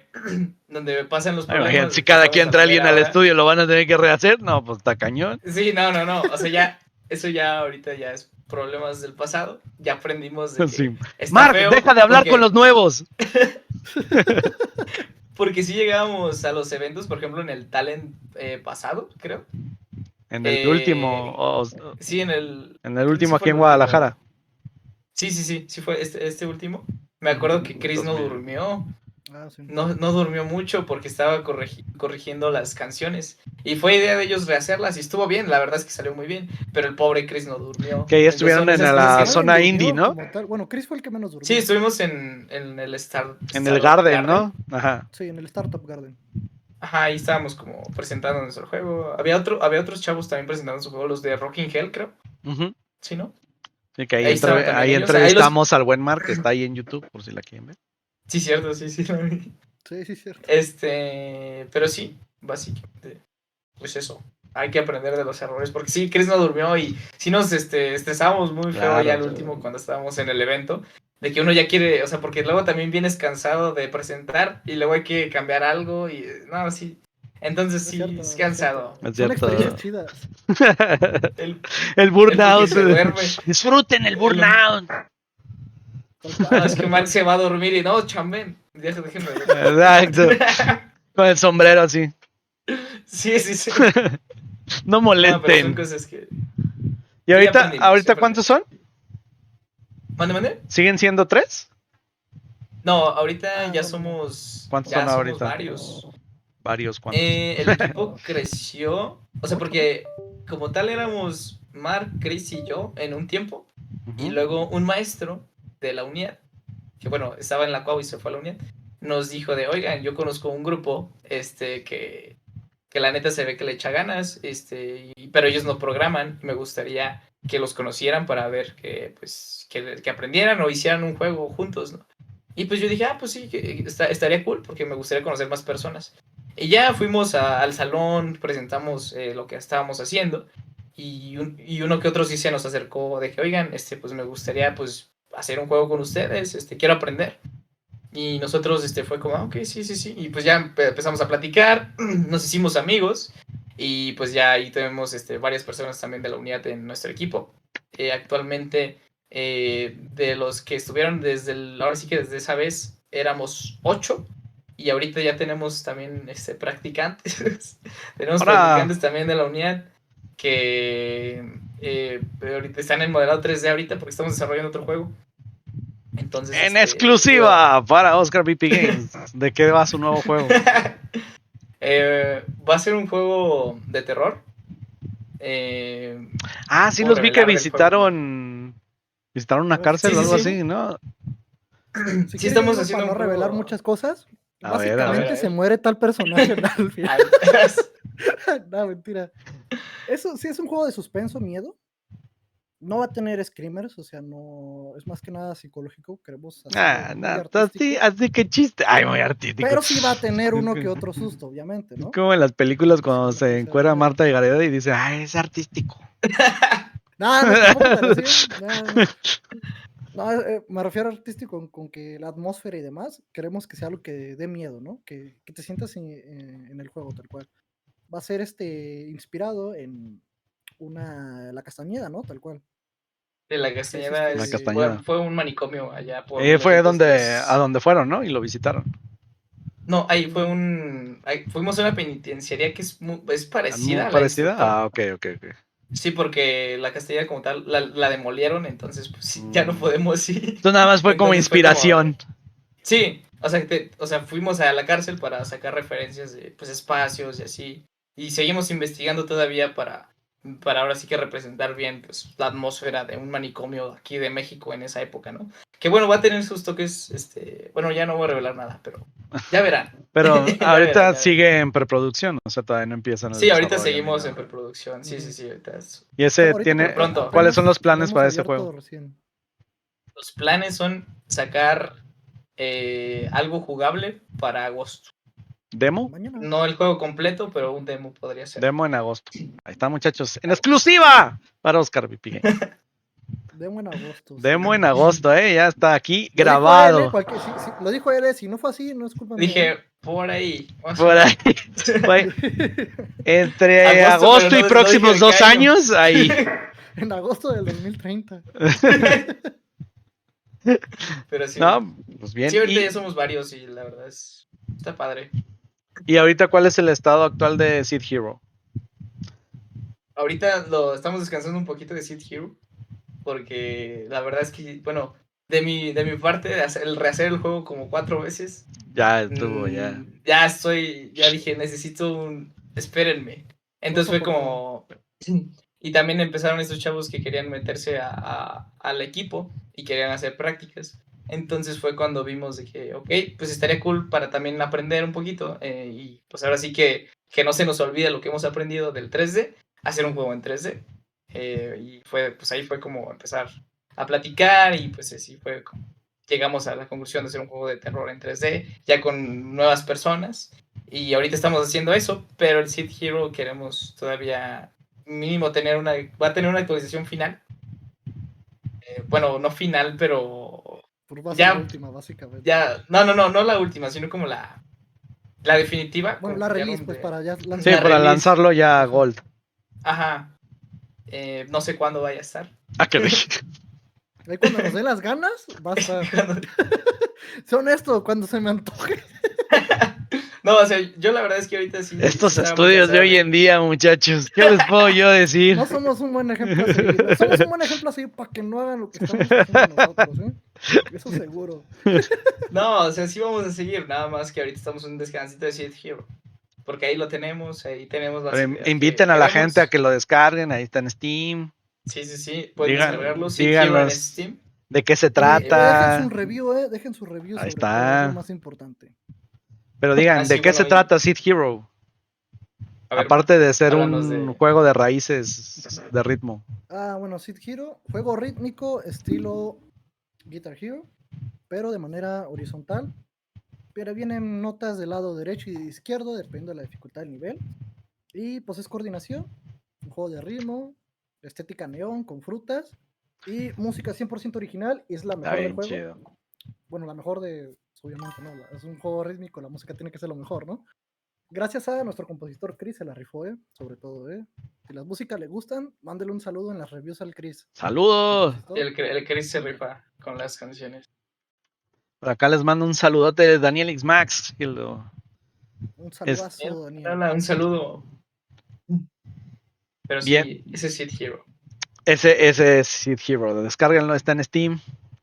me pasan los problemas. Imagínate, si cada que entra alguien al estudio lo van a tener que rehacer, no, pues está cañón. Sí, no, o sea, eso ya ahorita ya es problemas del pasado, ya aprendimos de que sí. Mark, deja de hablar con los nuevos. Porque si llegábamos a los eventos, por ejemplo, en el Talent pasado, creo. En el último. Sí, en el último aquí en Guadalajara. Sí fue este último. Me acuerdo que Chris no durmió. Sí. No durmió mucho porque estaba corrigiendo las canciones. Y fue idea de ellos rehacerlas y estuvo bien, la verdad es que salió muy bien. Pero el pobre Chris no durmió. Que ya estuvieron en la zona indie, ¿no? Bueno, Chris fue el que menos durmió. Sí, estuvimos en el en el Garden, ¿no? Ajá. Sí, en el Startup Garden. Ajá, ahí estábamos como presentando nuestro juego. Había otros chavos también presentando su juego, los de Rocking Hell, creo. ¿Sí, no? Sí, que ahí entrevistamos al buen Mark, que está ahí en YouTube, por si la quieren ver. Sí, cierto, sí. Sí, cierto. Pero sí, básicamente, pues eso. Hay que aprender de los errores, porque sí, Chris no durmió y sí nos estresábamos muy feo ya al último cuando estábamos en el evento, de que uno ya quiere, o sea, porque luego también vienes cansado de presentar y luego hay que cambiar algo y no, sí. Entonces sí, es cansado. Son experiencias chidas. El burnout. Disfruten el burnout. No, es que Mark se va a dormir y no, chamben. Déjenme ver. Exacto. Con el sombrero así. Sí. No molesten. Pero son cosas que... ¿Y ahorita cuántos son? ¿Mande? ¿Siguen siendo 3? No, ahorita ya somos... ¿Cuántos son ahorita? Somos varios. Varios, ¿cuántos? El equipo creció, o sea, porque como tal éramos Mark, Chris y yo en un tiempo, y Ujú. luego un maestro de la UNIAD, que bueno, estaba en la CUAU y se fue a la UNIAD, nos dijo de, oigan, yo conozco un grupo, que la neta se ve que le echa ganas, pero ellos no programan, y me gustaría que los conocieran para ver que aprendieran o hicieran un juego juntos, ¿no? Y pues yo dije, pues sí, que estaría cool porque me gustaría conocer más personas. Y ya fuimos al salón, presentamos lo que estábamos haciendo y uno que otro sí se nos acercó de que, oigan, pues me gustaría pues hacer un juego con ustedes, quiero aprender. Y nosotros fue como, ok, sí, sí, sí. Y pues ya empezamos a platicar, nos hicimos amigos y pues ya ahí tenemos varias personas también de la unidad en nuestro equipo. Actualmente, de los que estuvieron ahora sí que desde esa vez éramos 8 y ahorita ya tenemos también practicantes. Tenemos Ahora, practicantes también de la unidad que ahorita están en modelado 3D ahorita porque estamos desarrollando otro juego. Entonces, en exclusiva para Oscar VP Games, ¿de qué va su nuevo juego? Va a ser un juego de terror. Sí, puedo los vi que revelar del juego. visitaron una cárcel o Sí, algo sí. así, ¿no? Si Sí, quieres, estamos yo digo, haciendo para no un juego. revelar muchas cosas, A ver, básicamente a ver. se muere tal personaje al final. Al- No, mentira. Eso sí es un juego de suspenso, miedo. No va a tener screamers, o sea, no es más que nada psicológico. Queremos hacerlo muy artístico. Así que chiste. Ay, muy artístico. Pero sí va a tener uno que otro susto, obviamente, ¿no? Como en las películas cuando Sí, lo se que encuera sea. Marta de Gareda y dice, es artístico. No, tampoco tan así. No, me refiero a artístico con que la atmósfera y demás, queremos que sea algo que dé miedo, ¿no? Que te sientas en el juego tal cual. Va a ser inspirado en la Castañeda, ¿no? Tal cual. De la Castañeda La Castañeda. fue un manicomio allá por Fue 1903. a donde fueron, ¿no? Y lo visitaron. No, ahí fuimos a una penitenciaría que es parecida ¿Muy a la parecida? instructora. Ok. Sí, porque la Castañeda como tal la demolieron, entonces pues ya no podemos ir. Esto nada más fue como Entonces inspiración. Sí, o sea, fuimos a la cárcel para sacar referencias de pues espacios y así. Y seguimos investigando todavía para ahora sí que representar bien pues la atmósfera de un manicomio aquí de México en esa época, ¿no? Que bueno, va a tener sus toques, bueno, ya no voy a revelar nada, pero ya verán. Pero Ya ahorita verán. sigue en preproducción, o sea, todavía no empiezan el Sí, ahorita desarrollo ni seguimos nada. en preproducción. Sí, sí, sí, ahorita Y ese Ahorita tiene, porque pronto. ¿cuáles son los apenas planes hemos para ese abierto juego? recién. Los planes son sacar algo jugable para agosto. ¿Demo? Mañana. No el juego completo, pero un demo podría ser. Demo en agosto. Ahí está, muchachos. En exclusiva para Oscar VP Games. Demo en agosto. Demo sí. en agosto, ya está aquí Lo grabado. Dijo él, lo dijo él, si no fue así, no es culpa mía. Dije, por ahí. Por ahí. Entre agosto y no próximos dije 2 qué año. años, ahí. En agosto del 2030. Pero sí. No, pues bien. Sí, ahorita ya somos varios y la verdad está padre. ¿Y ahorita cuál es el estado actual de Seed Hero? Ahorita estamos descansando un poquito de Seed Hero. Porque la verdad es que, bueno, de mi parte, rehacer el juego como 4 veces. Ya estuvo, ya. Ya dije, necesito espérenme. Entonces fue como... Y también empezaron estos chavos que querían meterse al equipo y querían hacer prácticas. Entonces fue cuando vimos de que, ok, pues estaría cool para también aprender un poquito. Y pues ahora sí que no se nos olvide lo que hemos aprendido del 3D, hacer un juego en 3D. Y pues ahí fue como empezar a platicar y pues así fue como llegamos a la conclusión de hacer un juego de terror en 3D, ya con nuevas personas. Y ahorita estamos haciendo eso, pero el Seed Hero queremos todavía mínimo va a tener una actualización final. Bueno, no final, pero Va a ser la última, básicamente. Ya, no la última, sino como la definitiva. Bueno, la release, pues para ya lanzarlo. Sí, para lanzarlo ya a Gold. Ajá. No sé cuándo vaya a estar. Qué Ahí cuando nos den las ganas, va a estar. Sé honesto, cuando se me antoje. No, o sea, yo la verdad es que ahorita sí. Estos estudios de hoy en día, muchachos, ¿qué les puedo yo decir? No somos un buen ejemplo a seguir. Somos un buen ejemplo a seguir para que no hagan lo que estamos haciendo nosotros, ¿eh? Eso seguro. No, o sea, sí vamos a seguir, nada más que ahorita estamos en un descansito de Seed Hero. porque ahí lo tenemos, ahí tenemos las Pero ideas inviten que a la queremos. gente a que lo descarguen, ahí está en Steam. Sí, pueden descargarlo, Seed Hero en Díganos Steam. de qué se Y dejen trata. su review, dejen su review Ahí sobre todo, es lo está. más importante. Pero digan, Así, ¿de qué se bueno, trata Seed Hero? a ver, Aparte de ser háblanos un de... juego de raíces de ritmo. Bueno, Seed Hero, juego rítmico estilo Guitar Hero, pero de manera horizontal. Pero vienen notas del lado derecho y izquierdo, dependiendo de la dificultad del nivel. Y pues es coordinación, un juego de ritmo, estética neón con frutas y música 100% original. Y es la Está mejor del bien juego. chido. Bueno, la mejor de, obviamente, ¿no? Es un juego rítmico, la música tiene que ser lo mejor, ¿no? Gracias a nuestro compositor Chris, se la rifó, sobre todo, Si las músicas le gustan, mándele un saludo en las reviews al Chris. ¡Saludos! El Chris se rifa con las canciones. Por acá les mando un saludote de Daniel X Max. Un saludazo, Daniel. Hola, un saludo. Pero Bien. sí, ese es Seed Hero. Ese es Seed Hero. Descárguenlo, está en Steam.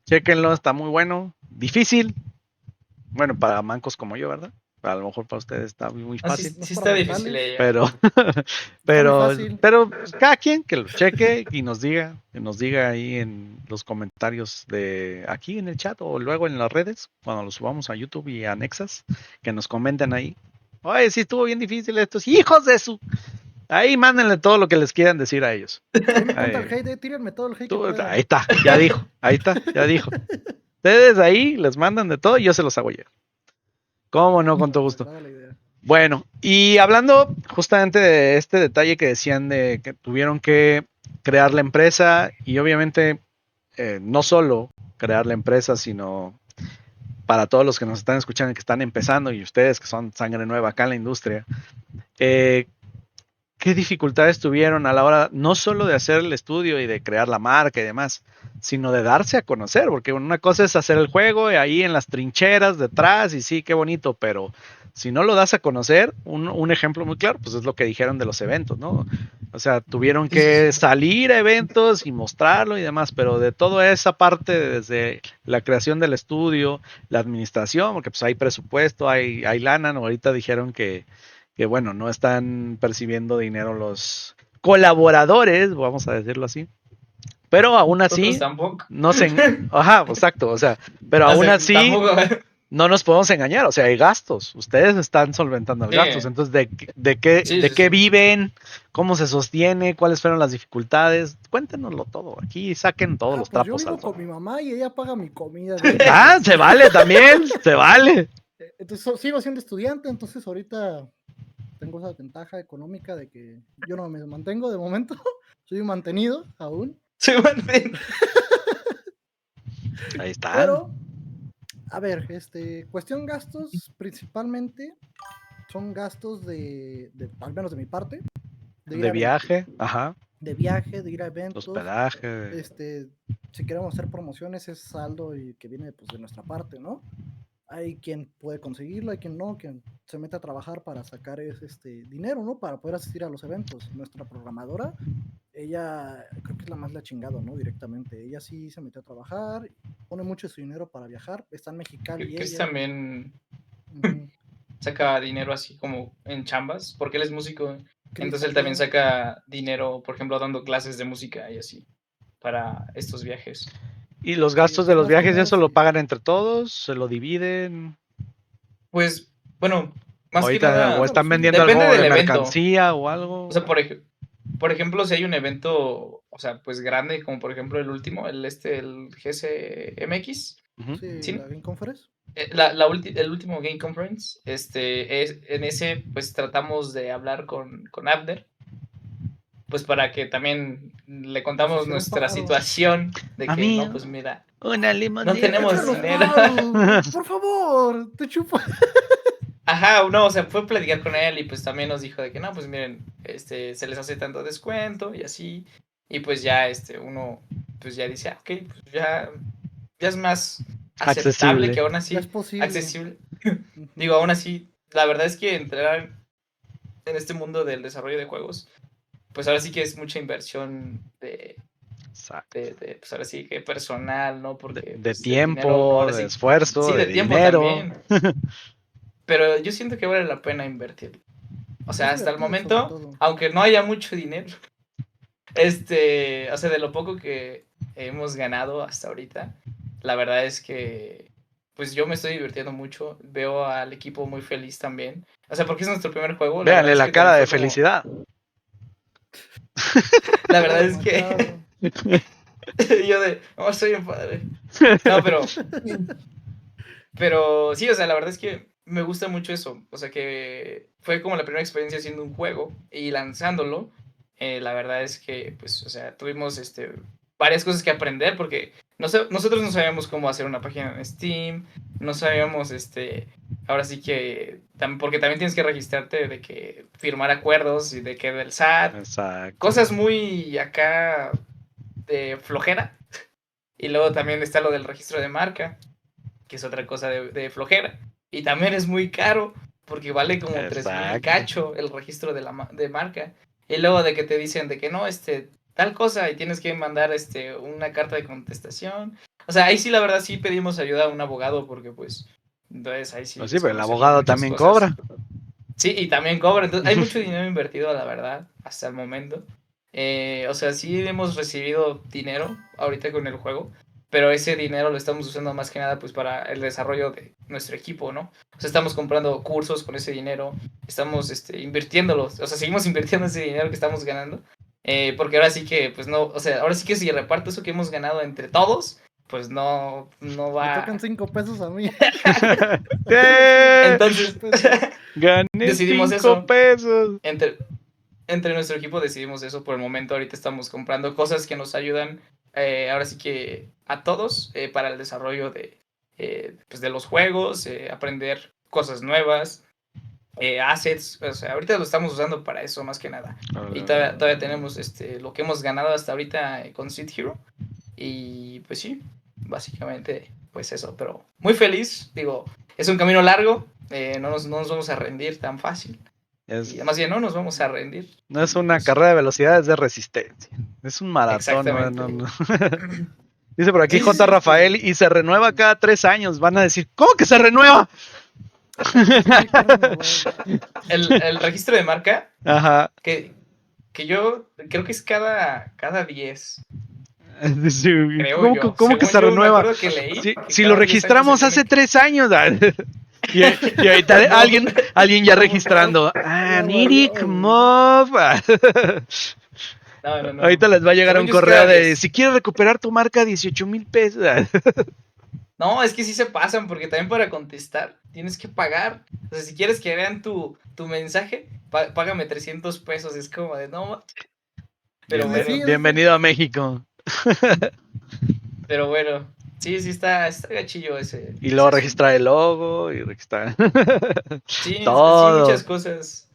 Chequenlo, está muy bueno. Difícil. Bueno, para mancos como yo, ¿verdad? A lo mejor para ustedes está muy Ah, sí, fácil. No es sí para está mortales. difícil. Pero, muy fácil. pero cada quien que lo cheque y nos diga ahí en los comentarios de aquí en el chat o luego en las redes, cuando lo subamos a YouTube y a Nexas, que nos comenten ahí. Oye, sí estuvo bien difícil estos hijos de su. Ahí mándenle todo lo que les quieran decir a ellos. Ahí me cuenta el hate, tírenme todo el hate que puedan. Ahí está, ya dijo, ya dijo. Ustedes ahí les mandan de todo y yo se los hago llegar. ¿Cómo no? Con todo gusto. Bueno, y hablando justamente de este detalle que decían de que tuvieron que crear la empresa y obviamente no solo crear la empresa, sino para todos los que nos están escuchando y que están empezando y ustedes que son sangre nueva acá en la industria, ¿qué dificultades tuvieron a la hora no solo de hacer el estudio y de crear la marca y demás, sino de darse a conocer? Porque una cosa es hacer el juego y ahí en las trincheras detrás y sí, qué bonito, pero si no lo das a conocer, un ejemplo muy claro, pues es lo que dijeron de los eventos, ¿no? O sea, tuvieron que salir a eventos y mostrarlo y demás, pero de toda esa parte, desde la creación del estudio, la administración, porque pues hay presupuesto, hay lana, ¿no? Ahorita dijeron que bueno, no están percibiendo dinero los colaboradores, vamos a decirlo así. Pero aún así, no se, ajá, exacto, o sea, pero aún así no nos podemos engañar, o sea, hay gastos, ustedes están solventando los gastos, entonces de qué viven, cómo se sostiene, cuáles fueron las dificultades, cuéntenoslo todo, aquí saquen todos los trapos. Yo vivo con mi mamá y ella paga mi comida. Se vale también, se vale. Entonces sigo siendo estudiante, entonces ahorita tengo esa ventaja económica de que yo no me mantengo de momento, soy un mantenido aún. Ahí está. Pero, a ver, cuestión gastos, principalmente son gastos de al menos de mi parte. De viaje, ajá. De viaje, de ir a eventos. Hospedaje. Si queremos hacer promociones es saldo y que viene pues de nuestra parte, ¿no? Hay quien puede conseguirlo, hay quien no, quien se mete a trabajar para sacar dinero, ¿no? Para poder asistir a los eventos. Nuestra programadora, ella creo que es la más la chingado, ¿no? Directamente. Ella sí se metió a trabajar, pone mucho su dinero para viajar, está en Mexicali. Chris también saca dinero así como en chambas, porque él es músico. Entonces él también saca dinero, por ejemplo, dando clases de música y así, para estos viajes. ¿Y los gastos de los viajes eso lo pagan entre todos? ¿Se lo dividen? Pues, bueno, más ahorita, que nada... ¿o están vendiendo algo de mercancía o algo? O sea, por ejemplo, si hay un evento, o sea, pues grande, como por ejemplo el último, el GCMX. Sí, la Game Conference. El último Game Conference, en ese pues tratamos de hablar con Abner, pues para que también le contamos nuestra situación de que no, pues mira, no tenemos dinero. Por favor, te chupo. Ajá, no, o sea, fue platicar con él y pues también nos dijo de que no, pues miren, se les hace tanto descuento y así, y pues ya uno pues ya dice, ok, pues ya es más aceptable, que aún así es posible. accesible. Digo, aún así, la verdad es que entrar en este mundo del desarrollo de juegos, pues ahora sí que es mucha inversión de pues ahora sí que personal, ¿no? Porque de tiempo, de esfuerzo, sí, de tiempo dinero. también. Pero yo siento que vale la pena invertir. O sea, Es hasta el divertido, sobre momento, todo. aunque no haya mucho dinero, o sea, de lo poco que hemos ganado hasta ahorita, la verdad es que, pues yo me estoy divirtiendo mucho, veo al equipo muy feliz también. O sea, porque es nuestro primer juego, la verdad Véanle es la que cara también de fue como, felicidad. la Todo verdad es que demachado. yo de, oh, soy un padre. No, pero sí, o sea, la verdad es que me gusta mucho eso. O sea, que fue como la primera experiencia haciendo un juego y lanzándolo. La verdad es que, pues, o sea, tuvimos varias cosas que aprender porque nosotros no sabíamos cómo hacer una página en Steam, no sabíamos, ahora sí que, porque también tienes que registrarte de que firmar acuerdos y de que del SAT, Exacto. cosas muy acá de flojera. Y luego también está lo del registro de marca, que es otra cosa de flojera. Y también es muy caro, porque vale como 3,000 Exacto. cacho el registro de marca. Y luego de que te dicen de que no, tal cosa, y tienes que mandar una carta de contestación. O sea, ahí sí, la verdad, sí pedimos ayuda a un abogado, porque pues, entonces ahí sí Pues sí, pero el desconocemos abogado muchas también cosas. cobra. Sí, y también cobra. Entonces, hay mucho dinero invertido, la verdad, hasta el momento. O sea, sí hemos recibido dinero ahorita con el juego, pero ese dinero lo estamos usando más que nada pues para el desarrollo de nuestro equipo, ¿no? O sea, estamos comprando cursos con ese dinero, estamos invirtiéndolo, o sea, seguimos invirtiendo ese dinero que estamos ganando, porque ahora sí que, pues no, o sea, ahora sí que si reparto eso que hemos ganado entre todos, pues no Me va. tocan 5 pesos a mí. ¡Eh! Entonces, Gané decidimos 5 eso. pesos. Entre nuestro equipo decidimos eso por el momento. Ahorita estamos comprando cosas que nos ayudan, ahora sí que a todos, para el desarrollo pues de los juegos, aprender cosas nuevas, assets. O sea, ahorita lo estamos usando para eso más que nada. Y todavía tenemos lo que hemos ganado hasta ahorita con Seed Hero. Y pues sí, básicamente pues eso. Pero muy feliz, digo, es un camino largo, no nos vamos a rendir tan fácil. Y más bien no nos vamos a rendir. No es Y, una pues, carrera de velocidad, es de resistencia. Es un maratón. exactamente. Dice por aquí Sí, sí, J. sí. Rafael y se renueva cada 3 años. Van a decir, ¿cómo que se renueva? El registro de marca, Ajá. que yo creo que es cada 10. Sí, Creo yo. ¿Cómo que Según se yo me renueva? acuerdo que leí que Si lo cada 10 años registramos se hace tiene que... 3 años. Y ahorita No. alguien ya Ya registrando. Nirik valió. Mob. No. Ahorita les va a llegar Según un yo es correo cada de 10. si quieres recuperar tu marca, 18,000 pesos. No, es que sí se pasan, porque también para contestar tienes que pagar. O sea, si quieres que vean tu mensaje, págame 300 pesos. Es como de no. Pero bueno. Bienvenido a México. Pero bueno. Sí, está gachillo ese. Y ese luego asunto. registrar el logo y registrar Sí, todo. muchas cosas.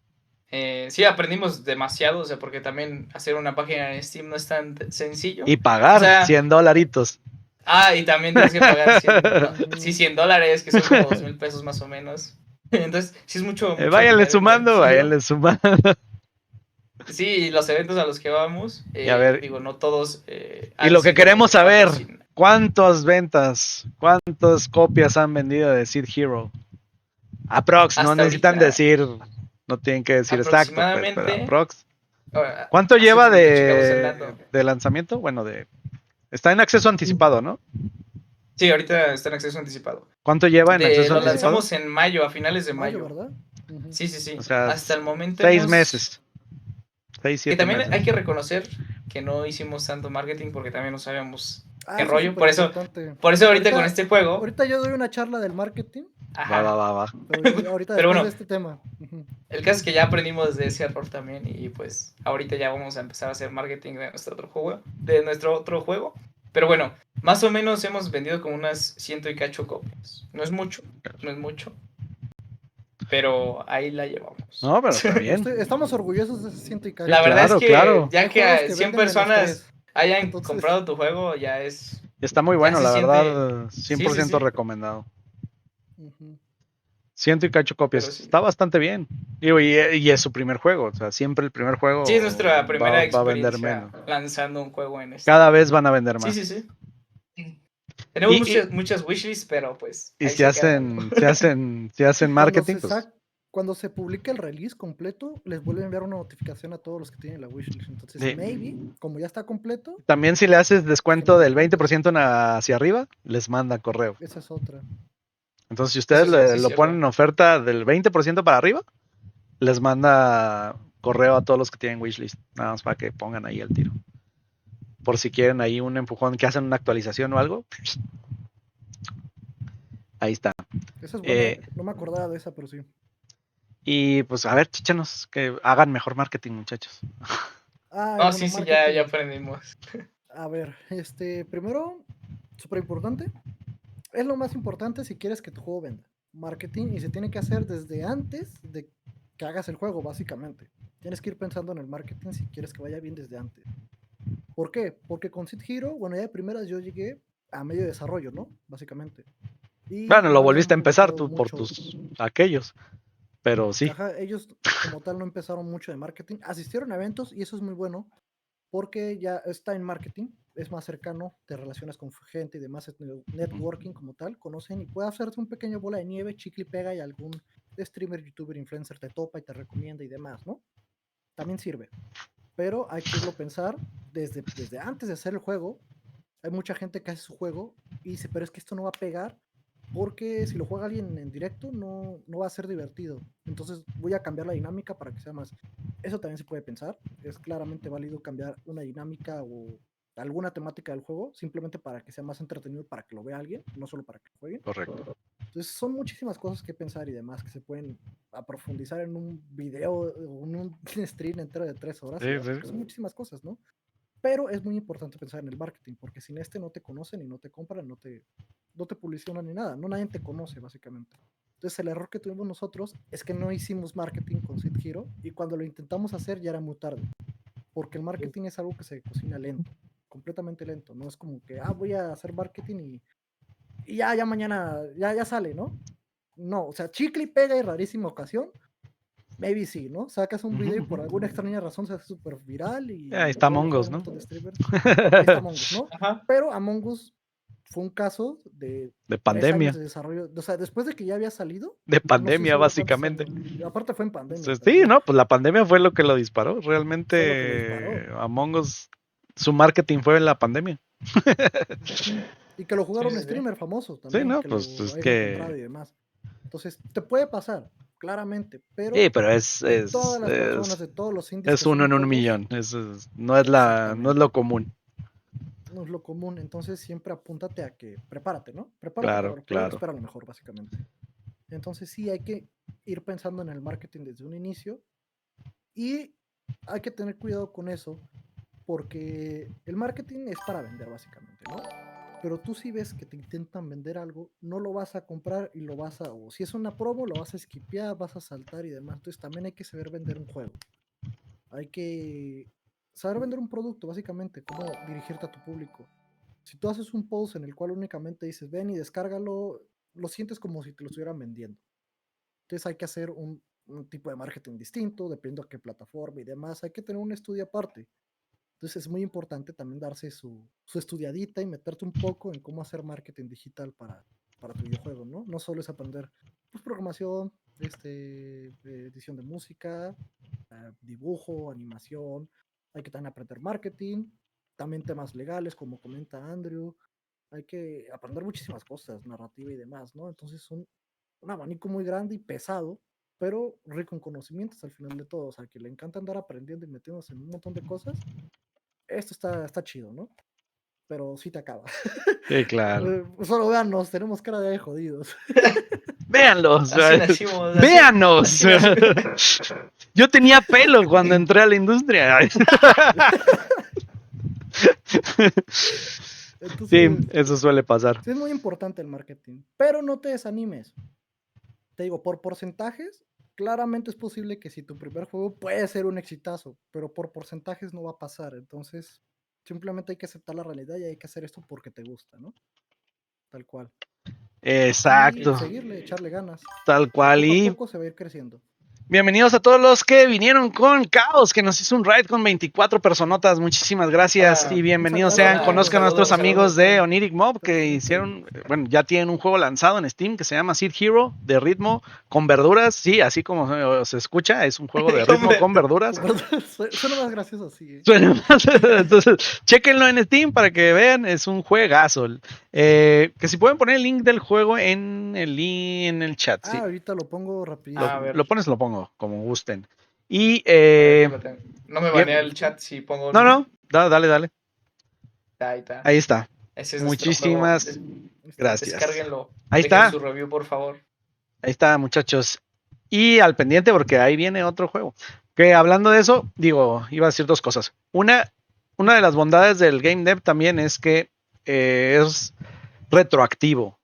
Sí, aprendimos demasiado, o sea, porque también hacer una página en Steam no es tan sencillo. Y O pagar sea, $100. y también tienes que pagar $100, que son como 2,000 pesos más o menos. Entonces, sí es mucho Váyanle dinero sumando, invertido. váyanle sumando. Sí, y los eventos a los que vamos, Y a ver, digo, no todos. y lo que queremos saber, patrocinados. ¿cuántas ventas, cuántas copias han vendido de Seed Hero? Aprox, no Hasta necesitan ahorita, decir, no tienen que decir exacto, pues, pero aproximadamente. aprox. ¿Cuánto Hace lleva poquito checamos el dato. de lanzamiento? Bueno, está en acceso anticipado, ¿no? Sí, ahorita está en acceso anticipado. ¿Cuánto lleva en acceso Lo anticipado? lanzamos en mayo, a finales de mayo. ¿Verdad? Sí. O sea, hasta el momento 6 meses. 6, 7 que también meses. hay que reconocer que no hicimos tanto marketing porque también no sabíamos qué Eso rollo. es Por eso ahorita con este juego. Ahorita yo doy una charla del marketing. Ajá. Va. Pero ahorita Pero después bueno, de este tema. el caso es que ya aprendimos de ese error también y pues ahorita ya vamos a empezar a hacer marketing de nuestro otro juego. Pero bueno, más o menos hemos vendido como unas 100 y cacho copias. No es mucho. Pero ahí la llevamos. No, pero está bien. Estamos orgullosos de ese 100 y cacho. La verdad es que ya Hay que juegos que 100 venden menos personas hayan Entonces- comprado tu juego, ya es... Está muy bueno, se la siente- verdad. 100% Sí. recomendado. Ujú. 100 y cacho copias. Pero sí. Está bastante bien. Digo, y es su primer juego. O sea, siempre el primer juego Sí, es nuestra primera va a vender experiencia menos. lanzando un juego en este. Cada vez van a vender más. Sí. Tenemos Y- muchas wishlists, pero pues. Y ahí si se quedan. hacen marketing, Cuando pues se cuando se publique el release completo, les vuelve a enviar una notificación a todos los que tienen la wishlist. Entonces, Sí. maybe, como ya está completo, También si le haces descuento gente del lo compre. 20% hacia arriba, les manda correo. Esa es otra. Entonces, si ustedes Eso sí, sí, lo cierto. ponen en oferta del 20% para arriba, les manda correo a todos los que tienen wishlist. Nada más para que pongan ahí el tiro. Por si quieren ahí un empujón, que hacen una actualización o algo. Ahí está. Esa es buena, Eh, No me acordaba de esa, pero sí. y pues a ver, chichanos, que hagan mejor marketing, muchachos. Ay, No, bueno, sí, ya marketing. aprendimos. A ver, primero, súper importante. Es lo más importante si quieres que tu juego venda. Marketing, y se tiene que hacer desde antes de que hagas el juego, básicamente. Tienes que ir pensando en el marketing si quieres que vaya bien desde antes. ¿Por qué? Porque con Seed Hero, bueno, ya de primeras yo llegué a medio desarrollo, ¿no? Básicamente. Y Bueno, lo no habían volviste a empezar publicado tú por mucho. tus aquellos, pero sí. Ajá, ellos como tal no empezaron mucho de marketing. Asistieron a eventos y eso es muy bueno porque ya está en marketing, es más cercano, te relacionas con gente y demás, es networking como tal, conocen y puede hacerse un pequeño bola de nieve, chicle y pega y algún streamer, youtuber, influencer te topa y te recomienda y demás, ¿no? También sirve, pero hay que irlo a pensar desde antes de hacer el juego. Hay mucha gente que hace su juego y dice, pero es que esto no va a pegar porque si lo juega alguien en directo no va a ser divertido. Entonces voy a cambiar la dinámica para que sea más. Eso también se puede pensar. Es claramente válido cambiar una dinámica o alguna temática del juego simplemente para que sea más entretenido para que lo vea alguien, no solo para que lo jueguen. Correcto. Entonces son muchísimas cosas que pensar y demás que se pueden profundizar en un video o en un stream entero de 3 horas. Sí, Porque son muchísimas cosas, ¿no? Pero es muy importante pensar en el marketing, porque sin este no te conocen y no te compran, no te publicitan ni nada, no nadie te conoce básicamente. Entonces el error que tuvimos nosotros es que no hicimos marketing con Seed Hero y cuando lo intentamos hacer ya era muy tarde, porque el marketing es algo que se cocina lento, completamente lento, no es como que, voy a hacer marketing y ya mañana, ya sale, ¿no? No, o sea, chicle y pega y rarísima ocasión, maybe sí, ¿no? Sacas un video y por alguna extraña razón se hace súper viral y Ahí está lo pueden Among jugar Us, un ¿no? montón de streamers. Ahí está Among Us, ¿no? Ajá. Pero Among Us fue un caso de De 3 años pandemia. de desarrollo. O sea, después de que ya había salido, De no sé si pandemia, hubo cuántas básicamente. semanas. Aparte fue en pandemia Entonces, sí, también. ¿no? Pues la pandemia fue lo que lo disparó. Fue lo que lo Realmente disparó. Among Us, su marketing fue en la pandemia. Ujú. Y que lo Sí, jugaron sí, sí. streamer famoso Sí, también, ¿no? que Pues lo es hayan comprado que... y demás. Entonces, te puede pasar, claramente, Sí, pero pero de todas las personas, de todos los indies que es uno suben en un juegos, millón. No es no es lo exactamente. común. No es lo común, entonces siempre apúntate a que prepárate, ¿no? Prepárate para Claro, lo peor, claro. espera lo mejor, básicamente. Entonces sí hay que ir pensando en el marketing desde un inicio y hay que tener cuidado con eso porque el marketing es para vender, básicamente, ¿no? Pero tú si ves que te intentan vender algo, no lo vas a comprar y o si es una promo, lo vas a skipear, vas a saltar y demás. Entonces también hay que saber vender un juego. Hay que saber vender un producto, básicamente, cómo dirigirte a tu público. Si tú haces un post en el cual únicamente dices, ven y descárgalo, lo sientes como si te lo estuvieran vendiendo. Entonces hay que hacer un tipo de marketing distinto, dependiendo a qué plataforma y demás. Hay que tener un estudio aparte. Entonces es muy importante también darse su estudiadita y meterte un poco en cómo hacer marketing digital para tu videojuego, ¿no? No solo es aprender pues, programación, edición de música, dibujo, animación. Hay que también aprender marketing, también temas legales, como comenta Andrew. Hay que aprender muchísimas cosas, narrativa y demás, ¿no? Entonces es un abanico muy grande y pesado, pero rico en conocimientos al final de todo. O sea, que le encanta andar aprendiendo y metiéndose en un montón de cosas. Esto está chido, ¿no? Pero sí te acaba. Sí, claro. Solo véannos, tenemos cara de jodidos. Véanlos. Así nacimos. Véanos. Así nacimos. Yo tenía pelo cuando entré a la industria. Sí, Entonces, eso suele pasar. sí es muy importante el marketing, pero no te desanimes. Te digo, por porcentajes, claramente es posible que si tu primer juego puede ser un exitazo, pero por porcentajes no va a pasar. Entonces, simplemente hay que aceptar la realidad y hay que hacer esto porque te gusta, ¿no? Tal cual. Y Exacto. seguirle, echarle ganas. Tal O sea, cual. poco a Y poco se va a ir creciendo. Bienvenidos a todos los que vinieron con Caos, que nos hizo un raid con 24 personotas. Muchísimas gracias Hola. y bienvenidos Muchas sean. gracias. Conozcan a Un nuestros saludo, amigos de saludos. Oniric Mob que hicieron, bueno, ya tienen un juego lanzado en Steam que se llama Seed Hero de ritmo con verduras. Sí, así como se escucha, es un juego de ritmo con verduras. Suena más gracioso así. Suena más. Entonces, chéquenlo en Steam para que vean, es un juegazo. Que si pueden poner el link del juego en el chat. Sí. Ahorita lo pongo rapidito. A ver. Lo pones, lo pongo, como gusten. Y A ver, aquí lo tengo. No me bien. banea el chat si pongo. No, dale. Ahí está. Ahí está. Ese es Muchísimas nuestro juego. gracias. Descárguenlo. Ahí Dejen está. su review, por favor. Ahí está, muchachos. Y al pendiente porque ahí viene otro juego. Que hablando de eso, digo, iba a decir dos cosas. Una de las bondades del Game Dev también es que es retroactivo.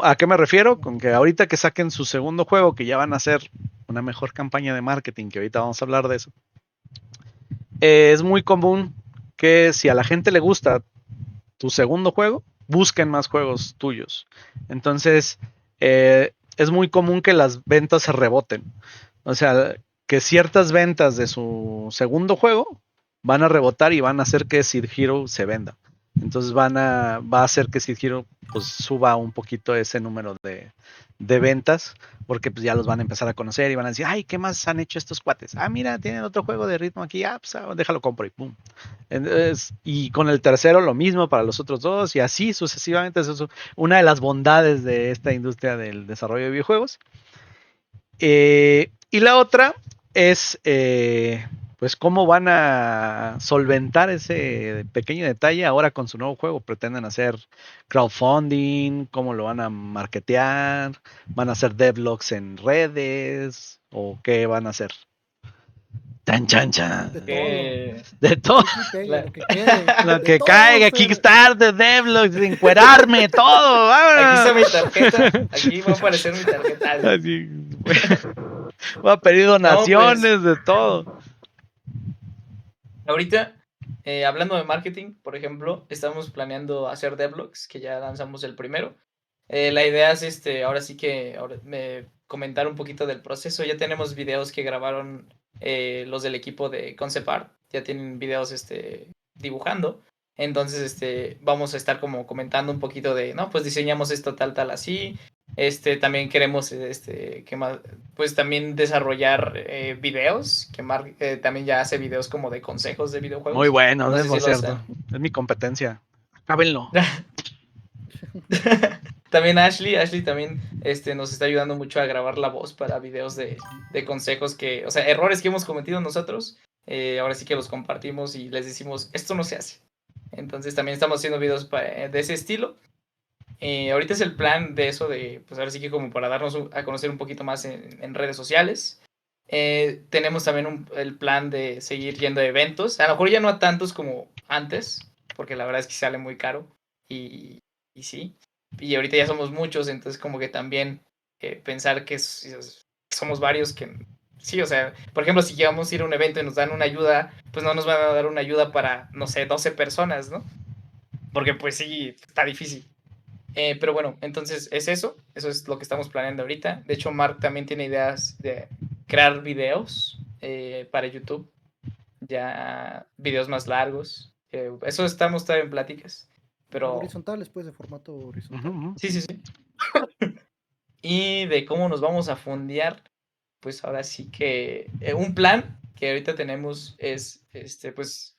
¿A qué me refiero? Con que ahorita que saquen su segundo juego, que ya van a hacer una mejor campaña de marketing, que ahorita vamos a hablar de eso, es muy común que si a la gente le gusta tu segundo juego, busquen más juegos tuyos. Entonces, es muy común que las ventas se reboten. O sea, que ciertas ventas de su segundo juego van a rebotar y van a hacer que Seed Hero se venda. Entonces va a hacer que Seed Hero pues suba un poquito ese número de ventas, porque pues ya los van a empezar a conocer y van a decir, ay, ¿qué más han hecho estos cuates? Ah, mira, tienen otro juego de ritmo aquí, pues déjalo compro y pum. Entonces, y con el tercero lo mismo para los otros dos y así sucesivamente. Eso es una de las bondades de esta industria del desarrollo de videojuegos. Y la otra es pues cómo van a solventar ese pequeño detalle ahora con su nuevo juego. Pretenden hacer crowdfunding, cómo lo van a marketear, van a hacer devlogs en redes o qué van a hacer. Tan chan chan. De todo. De todo. Lo que quede. Lo que caiga, Kickstarter, devlogs, encuerarme, todo. Aquí está mi tarjeta. Aquí va a aparecer mi tarjeta. Así, va a pedir donaciones de todo. Ahorita, hablando de marketing, por ejemplo, estamos planeando hacer devlogs, que ya lanzamos el primero. La idea es ahora sí que comentar un poquito del proceso. Ya tenemos videos que grabaron los del equipo de Concept Art. Ya tienen videos dibujando. Entonces, vamos a estar como comentando un poquito de, no, pues diseñamos esto tal, así. También queremos, que más, pues también desarrollar videos, que Mark también ya hace videos como de consejos de videojuegos. Muy bueno, No sé es si cierto. Es mi competencia. Acábenlo. También Ashley también nos está ayudando mucho a grabar la voz para videos de consejos que, o sea, errores que hemos cometido nosotros. Ahora sí que los compartimos y les decimos, esto no se hace. Entonces también estamos haciendo videos de ese estilo. Ahorita es el plan de eso, de pues ahora sí que como para darnos a conocer un poquito más en redes sociales. Tenemos también el plan de seguir yendo a eventos. A lo mejor ya no a tantos como antes, porque la verdad es que sale muy caro. Y sí. Y ahorita ya somos muchos, entonces como que también pensar que somos varios que... Sí, o sea, por ejemplo, si llegamos a ir a un evento y nos dan una ayuda, pues no nos van a dar una ayuda para, no sé, 12 personas, ¿no? Porque pues sí, está difícil. Pero bueno, entonces eso es lo que estamos planeando ahorita. De hecho, Mark también tiene ideas de crear videos para YouTube, ya videos más largos. Eso estamos todavía en pláticas. Pero... horizontales, pues, de formato horizontal. Sí. Y de cómo nos vamos a fondear, pues ahora sí que un plan que ahorita tenemos es, pues,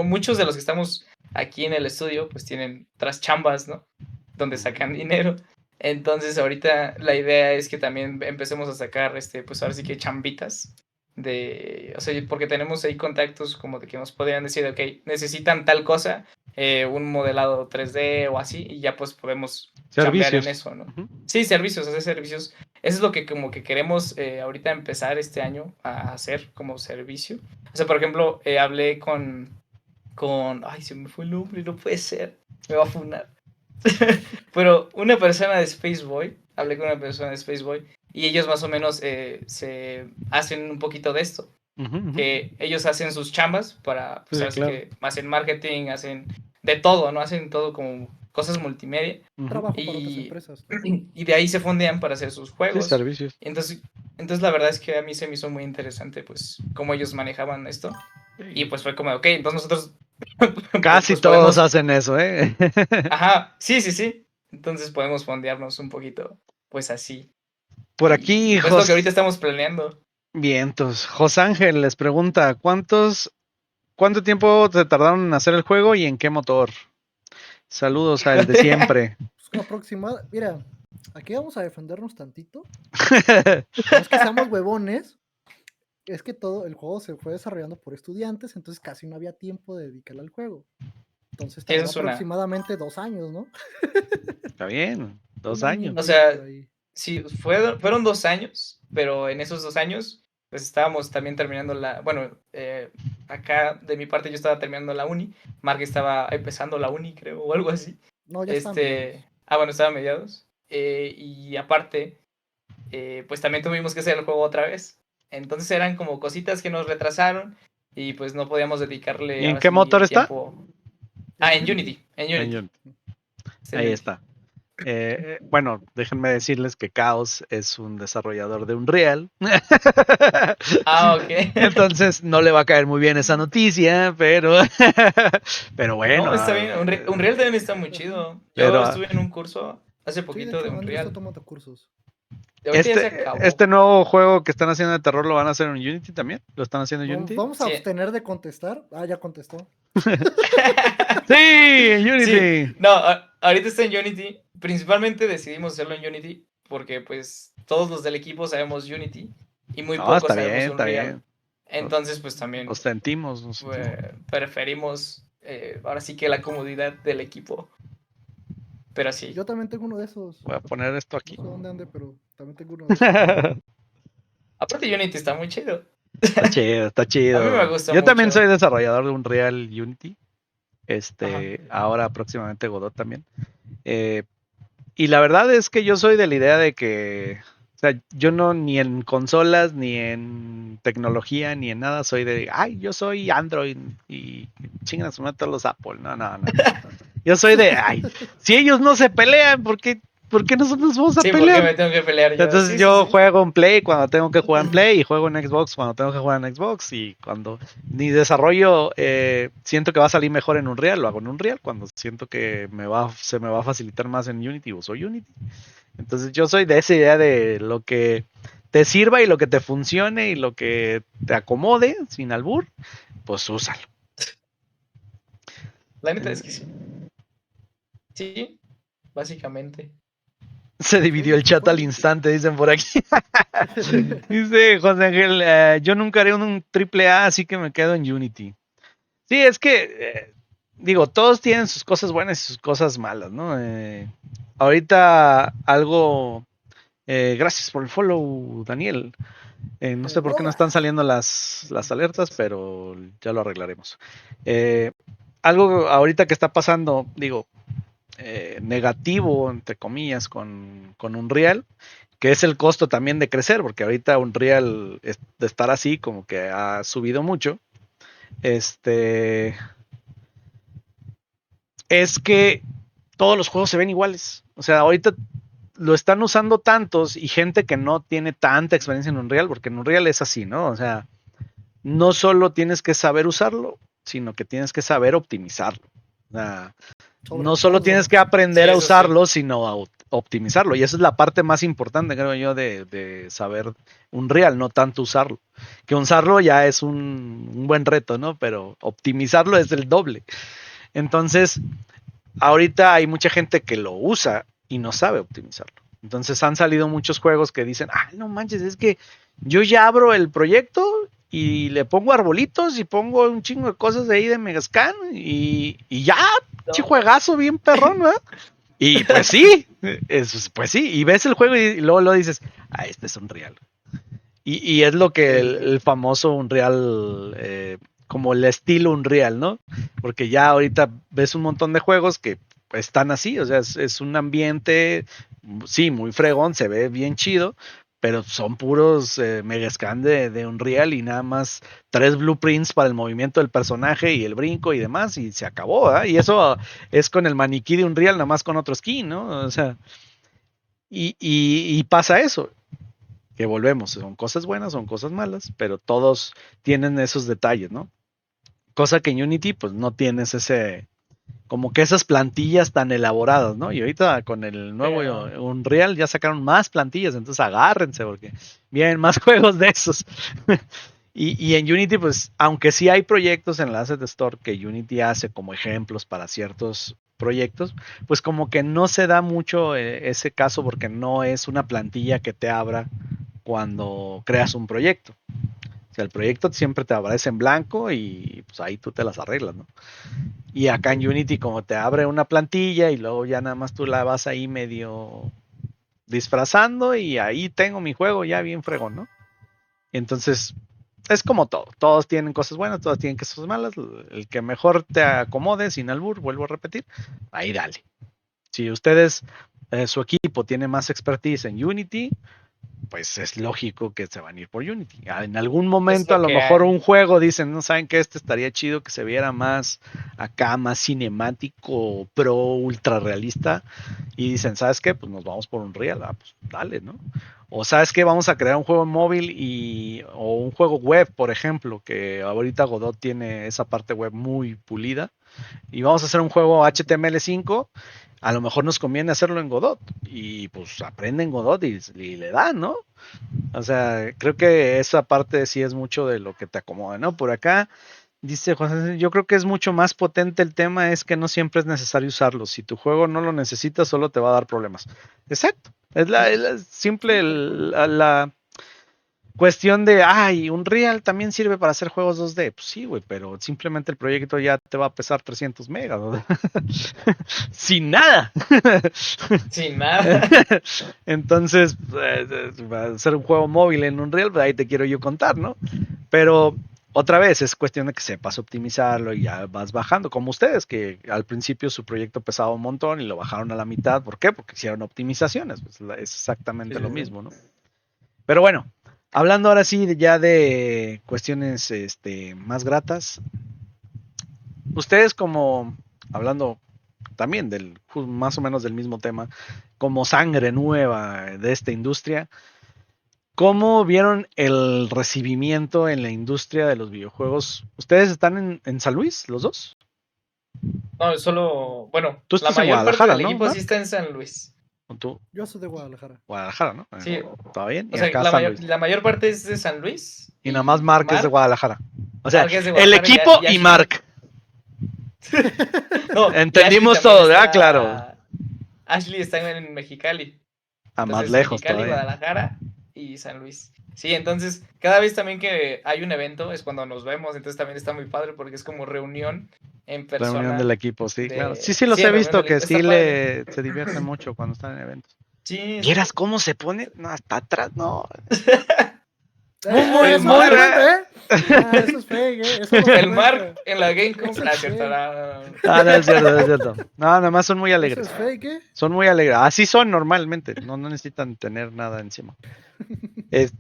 muchos de los que estamos aquí en el estudio, pues tienen otras chambas, ¿no? Donde sacan dinero. Entonces ahorita la idea es que también empecemos a sacar, pues ahora sí que chambitas o sea, porque tenemos ahí contactos como de que nos podrían decir, ok, necesitan tal cosa, un modelado 3D o así, y ya pues podemos chambear en eso, ¿no? Sí, servicios, hacer servicios. Eso es lo que como que queremos ahorita empezar este año a hacer como servicio. O sea, por ejemplo, hablé con... Ay, se me fue el nombre, no puede ser. Me va a funar. Pero una persona de Spaceboy, hablé con una persona de Spaceboy, y ellos más o menos se hacen un poquito de esto. Que ellos hacen sus chambas para, pues, Sí, claro. que hacen marketing, hacen de todo, ¿no? Hacen todo como cosas multimedia. Trabajo para otras Y, empresas. y de ahí se fondean para hacer sus Sí, juegos. servicios. Entonces la verdad es que a mí se me hizo muy interesante, pues, cómo ellos manejaban esto. Y pues fue como, ok, entonces nosotros Casi pues, todos podemos... hacen eso, ¿eh? Ajá, sí. Entonces podemos fondearnos un poquito, pues así. Por Y aquí, pues lo que ahorita estamos planeando. Vientos. José Ángel les pregunta, ¿cuánto tiempo te tardaron en hacer el juego y en qué motor? Saludos a el de siempre. Pues aproximada, mira, aquí vamos a defendernos tantito. No es que seamos huevones, es que todo el juego se fue desarrollando por estudiantes, entonces casi no había tiempo de dedicarle al juego. Entonces Sí, eso tardó es una... aproximadamente 2 años, ¿no? Está bien, 2 Un año y años. O medio por sea, ahí. sí, fueron 2 años, pero en esos 2 años, pues estábamos también terminando bueno, acá de mi parte yo estaba terminando la uni, Mark estaba empezando la uni, creo, o algo así. No, ya está. Mediados. Bueno, estaba a mediados. Y aparte, pues también tuvimos que hacer el juego otra vez. Entonces eran como cositas que nos retrasaron y pues no podíamos dedicarle ¿Y en ahora qué sí motor el está? tiempo. En Unity. Está en Ahí Unity. está. Bueno, déjenme decirles que Chaos es un desarrollador de Unreal. Ok. Entonces no le va a caer muy bien esa noticia, pero bueno. No, está bien. Unreal también está muy chido. Yo Pero estuve en un curso hace Sí, de poquito de hecho, Andrés está Unreal. tomando cursos. Ahorita ya se acabó. este nuevo juego que están haciendo de terror lo van a hacer en Unity también. ¿Lo están haciendo en Unity? Vamos a Sí. abstener de contestar. Ah, ya contestó. Sí, en Unity. Sí. No, ahorita está en Unity. Principalmente decidimos hacerlo en Unity porque pues todos los del equipo sabemos Unity y muy No, pocos está sabemos bien, está Unreal. bien. Entonces pues también Nos sentimos. preferimos ahora sí que la comodidad del equipo. Pero sí. Yo también tengo uno de esos. Voy a poner esto aquí. No sé dónde ande, pero también tengo uno de esos. Aparte Unity está muy chido. Está chido, está chido. A mí me gusta Yo también mucho. soy desarrollador de Unreal Unity. Ajá. Ahora próximamente Godot también. Y la verdad es que yo soy de la idea de que, o sea, yo no ni en consolas, ni en tecnología, ni en nada soy de, ay, yo soy Android y chingan a su madre todos los Apple. No. Yo soy de, ay, si ellos no se pelean, ¿por qué nosotros vamos a Sí, porque pelear? me tengo que pelear yo. Entonces Sí, yo sí. juego en Play cuando tengo que jugar en Play y juego en Xbox cuando tengo que jugar en Xbox y cuando ni desarrollo siento que va a salir mejor en Unreal, lo hago en Unreal, cuando siento que se me va a facilitar más en Unity, uso Unity. Entonces yo soy de esa idea de lo que te sirva y lo que te funcione y lo que te acomode sin albur, pues úsalo. La neta es que sí. Sí, básicamente. Se dividió el chat al instante, dicen por aquí. Dice José Ángel, yo nunca haré un triple A, así que me quedo en Unity. Sí, es que, digo, todos tienen sus cosas buenas y sus cosas malas, ¿no? Ahorita algo, gracias por el follow, Daniel. No sé por qué no están saliendo las alertas, pero ya lo arreglaremos. Algo ahorita que está pasando, digo, negativo, entre comillas, con Unreal, que es el costo también de crecer, porque ahorita Unreal de estar así como que ha subido mucho. Es que todos los juegos se ven iguales. O sea, ahorita lo están usando tantos y gente que no tiene tanta experiencia en Unreal, porque en Unreal es así, ¿no? O sea, no solo tienes que saber usarlo, sino que tienes que saber optimizarlo. O sea, no solo tienes que aprender a usarlo, sino a optimizarlo. Y esa es la parte más importante, creo yo, de saber Unreal, no tanto usarlo. Que usarlo ya es un buen reto, ¿no? Pero optimizarlo es el doble. Entonces, ahorita hay mucha gente que lo usa y no sabe optimizarlo. Entonces han salido muchos juegos que dicen, no manches, es que yo ya abro el proyecto y le pongo arbolitos y pongo un chingo de cosas de ahí de Megascan y ya, juegazo bien perrón, ¿verdad? Y pues sí, y ves el juego y luego lo dices, este es Unreal. Y es lo que el famoso Unreal, como el estilo Unreal, ¿no? Porque ya ahorita ves un montón de juegos que están así, o sea, es un ambiente, sí, muy fregón, se ve bien chido, pero son puros megascan de Unreal y nada más 3 blueprints para el movimiento del personaje y el brinco y demás, y se acabó, ¿eh? Y eso es con el maniquí de Unreal, nada más con otro skin, ¿no? O sea, y pasa eso, que volvemos, son cosas buenas, son cosas malas, pero todos tienen esos detalles, ¿no? Cosa que en Unity, pues no tienes ese, como que esas plantillas tan elaboradas, ¿no? Y ahorita con el nuevo Unreal ya sacaron más plantillas, entonces agárrense porque vienen más juegos de esos. y en Unity, pues, aunque sí hay proyectos en la Asset Store que Unity hace como ejemplos para ciertos proyectos, pues como que no se da mucho ese caso porque no es una plantilla que te abra cuando creas un proyecto. O sea, el proyecto siempre te aparece en blanco y pues ahí tú te las arreglas, ¿no? Y acá en Unity como te abre una plantilla y luego ya nada más tú la vas ahí medio disfrazando y ahí tengo mi juego ya bien fregón, ¿no? Entonces, es como todo. Todos tienen cosas buenas, todos tienen cosas malas. El que mejor te acomode sin albur, vuelvo a repetir, ahí dale. Si ustedes, su equipo tiene más expertise en Unity, pues es lógico que se van a ir por Unity. En algún momento, a lo mejor un juego dicen, no saben que estaría chido que se viera más acá, más cinemático, pro, ultra realista. Y dicen, ¿sabes qué? Pues nos vamos por Unreal. Pues dale, ¿no? O ¿sabes qué? Vamos a crear un juego móvil o un juego web, por ejemplo, que ahorita Godot tiene esa parte web muy pulida. Y vamos a hacer un juego HTML5, a lo mejor nos conviene hacerlo en Godot. Y pues aprenden Godot y le dan, ¿no? O sea, creo que esa parte sí es mucho de lo que te acomoda, ¿no? Por acá dice José, yo creo que es mucho más potente el tema, es que no siempre es necesario usarlo. Si tu juego no lo necesita, solo te va a dar problemas. Exacto. Es la simple la cuestión de, ay, Unreal también sirve para hacer juegos 2D. Pues sí, güey, pero simplemente el proyecto ya te va a pesar 300 megas, ¿no? Sin nada. Sin nada. Entonces, hacer un juego móvil en Unreal, pues ahí te quiero yo contar, ¿no? Pero otra vez es cuestión de que sepas optimizarlo y ya vas bajando, como ustedes, que al principio su proyecto pesaba un montón y lo bajaron a la mitad. ¿Por qué? Porque hicieron optimizaciones. Pues es exactamente lo mismo, ¿no? Pero bueno, hablando ahora sí ya de cuestiones más gratas, ustedes como, hablando también del más o menos del mismo tema, como sangre nueva de esta industria, ¿cómo vieron el recibimiento en la industria de los videojuegos? ¿Ustedes están en San Luis, los dos? No, solo, bueno, Tú la estás en mayor parte Guadalajara, del ¿no, equipo sí Mark? está en San Luis. ¿O tú? Yo soy de Guadalajara. Guadalajara, ¿no? Sí, ¿Está bien? o Y sea, acá San Luis. la mayor parte es de San Luis Y nada más y Mark es de Guadalajara. O sea, Mark es de el Guadalajara equipo y Ashley Mark. no, y Ashley Entendimos también todo, ¿verdad? Claro. está. Ashley está en Mexicali. A más Entonces, lejos Mexicali, todavía. Guadalajara y San Luis. Sí, entonces, cada vez también que hay un evento es cuando nos vemos. Entonces, también está muy padre porque es como reunión en Reunión del persona. equipo, sí, claro. Sí, los Sí, he reunión visto del que equipo. sí Está padre. se divierten mucho cuando están en eventos. Sí, sí. ¿Vieras cómo se pone? No, hasta atrás, no. El Eso no Mark. cuenta, ¿eh? Eso es fake, ¿eh? Eso no se El cuenta. Mark en la GameCube. Eso No, es es cierto. fake. No es cierto, no es cierto. No, nada más son muy Eso alegres. es fake, ¿eh? Son muy alegres. Así son normalmente. No necesitan tener nada encima.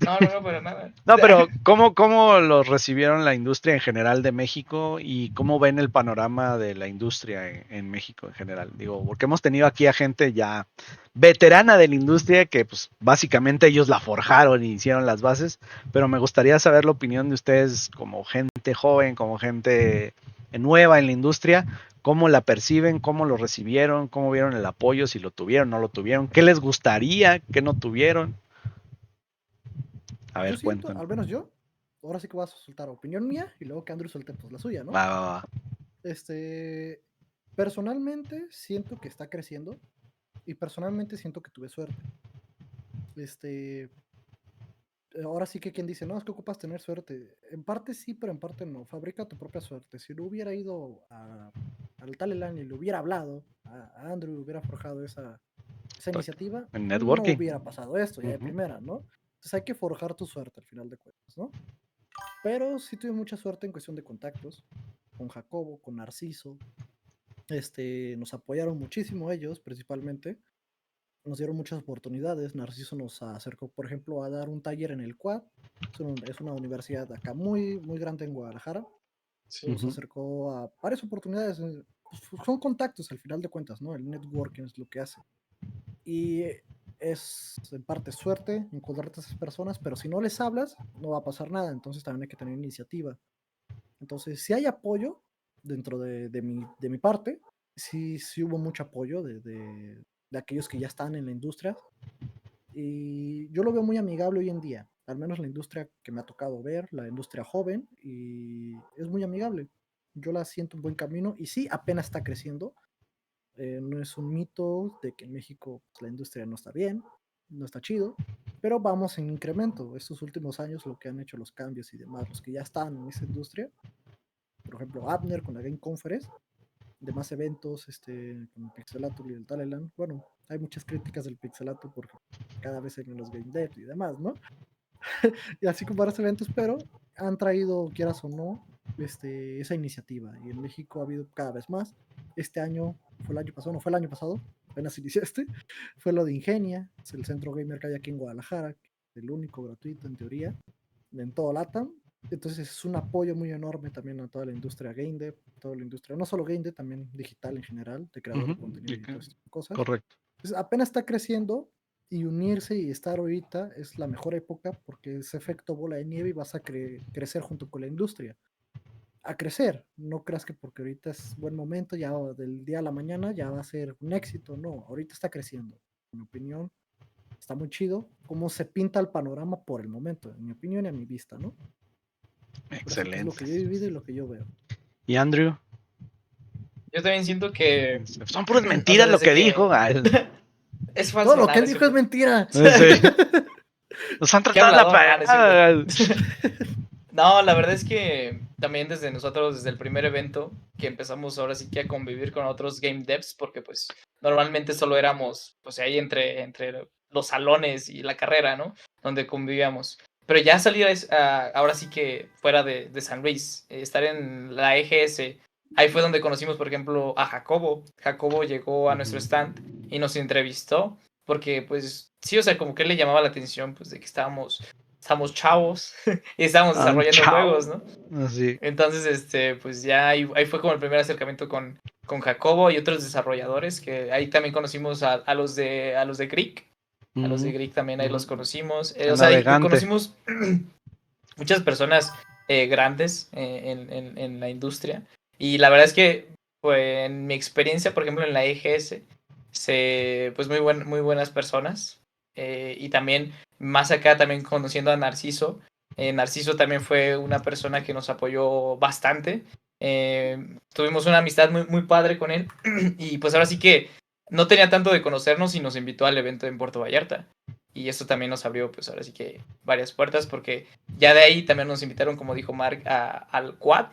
No, pero nada. No, pero ¿cómo los recibieron la industria en general de México y cómo ven el panorama de la industria en México en general? Digo, porque hemos tenido aquí a gente ya veterana de la industria que pues básicamente ellos la forjaron y hicieron las bases, pero me gustaría saber la opinión de ustedes como gente joven, como gente nueva en la industria, cómo la perciben, cómo lo recibieron, cómo vieron el apoyo, si lo tuvieron, no lo tuvieron, qué les gustaría que no tuvieron. A Yo ver, siento, cuéntanos. al menos yo, ahora sí que vas a soltar opinión mía y luego que Andrew suelte pues la suya, ¿no? Va. Personalmente siento que está creciendo y personalmente siento que tuve suerte. Ahora sí que quien dice, no, es que ocupas tener suerte. En parte sí, pero en parte no. Fabrica tu propia suerte. Si no hubiera ido al Taleland y le hubiera hablado a Andrew, hubiera forjado esa iniciativa, En no networking. hubiera pasado esto ya de primera, ¿no? Entonces hay que forjar tu suerte al final de cuentas, ¿no? Pero sí tuve mucha suerte en cuestión de contactos, con Jacobo, con Narciso. Nos apoyaron muchísimo ellos, principalmente. nos dieron muchas oportunidades. Narciso nos acercó, por ejemplo, a dar un taller en el Quad. Es una universidad acá muy grande en Guadalajara. Nos Ujú. acercó a varias oportunidades. Pues, son contactos al final de cuentas, ¿no? El networking es lo que hace. Y es en parte suerte encontrarte a esas personas, pero si no les hablas, no va a pasar nada. Entonces también hay que tener iniciativa. Entonces, si hay apoyo dentro de mi parte, sí hubo mucho apoyo de aquellos que ya están en la industria. Y yo lo veo muy amigable hoy en día, al menos la industria que me ha tocado ver, la industria joven, y es muy amigable. Yo la siento un buen camino y sí, apenas está creciendo. No es un mito de que en México pues, la industria no está bien, no está chido, pero vamos en incremento. Estos últimos años lo que han hecho los cambios y demás, los que ya están en esa industria, por ejemplo, Abner con la Game Conference, demás eventos, con el Pixelato y el Taleland. Bueno, hay muchas críticas del Pixelato porque cada vez hay menos game dev y demás, ¿no? Y así como varios eventos, pero han traído, quieras o no, esa iniciativa. Y en México ha habido cada vez más. Este año, fue el año pasado, no fue el año pasado, apenas inició fue lo de Ingenia, es el centro gamer que hay aquí en Guadalajara, el único gratuito en teoría, en todo LATAM. Entonces es un apoyo muy enorme también a toda la industria game dev, toda la industria, no solo game dev, también digital en general, de creador de Ujú. contenido y todas estas cosas. Correcto. Entonces, apenas está creciendo y unirse y estar ahorita es la mejor época porque ese efecto bola de nieve y vas a crecer junto con la industria. A crecer, no creas que porque ahorita es buen momento, ya del día a la mañana ya va a ser un éxito, no, ahorita está creciendo. En mi opinión, está muy chido cómo se pinta el panorama por el momento, en mi opinión y a mi vista, ¿no? Ahora sí que es lo Excelente. que yo he vivido y lo que yo veo. ¿Y Andrew? Yo también siento que, Son puras o sea, mentiras lo desde que dijo. que Ay, es Todo falso, lo que nada, él es dijo es cierto. mentira. sí. Nos han Qué tratado la hablador, nada, es cierto. pagada. No, la verdad es que también desde nosotros, desde el primer evento, que empezamos ahora sí que a convivir con otros game devs, porque pues normalmente solo éramos, pues ahí entre los salones y la carrera, ¿no? Donde convivíamos. Pero ya salir ahora sí que fuera de San Luis, estar en la EGS, ahí fue donde conocimos, por ejemplo, a Jacobo. Jacobo llegó a nuestro stand y nos entrevistó, porque pues sí, o sea, como que le llamaba la atención, pues de que estábamos chavos y estábamos desarrollando juegos, Chao. ¿no? Así. Entonces, pues ya ahí fue como el primer acercamiento con Jacobo y otros desarrolladores, que ahí también conocimos a los de Greek. A los de Greek también ahí los conocimos. O El sea, y navegante. conocimos muchas personas grandes en la industria. Y la verdad es que, pues, en mi experiencia, por ejemplo, en la EGS, pues muy buenas personas. Y también, más acá, también conociendo a Narciso. Narciso también fue una persona que nos apoyó bastante. Tuvimos una amistad muy padre con él. Y pues ahora sí que no tenía tanto de conocernos y nos invitó al evento en Puerto Vallarta. Y esto también nos abrió, pues ahora sí que varias puertas, porque ya de ahí también nos invitaron, como dijo Mark, al Quad,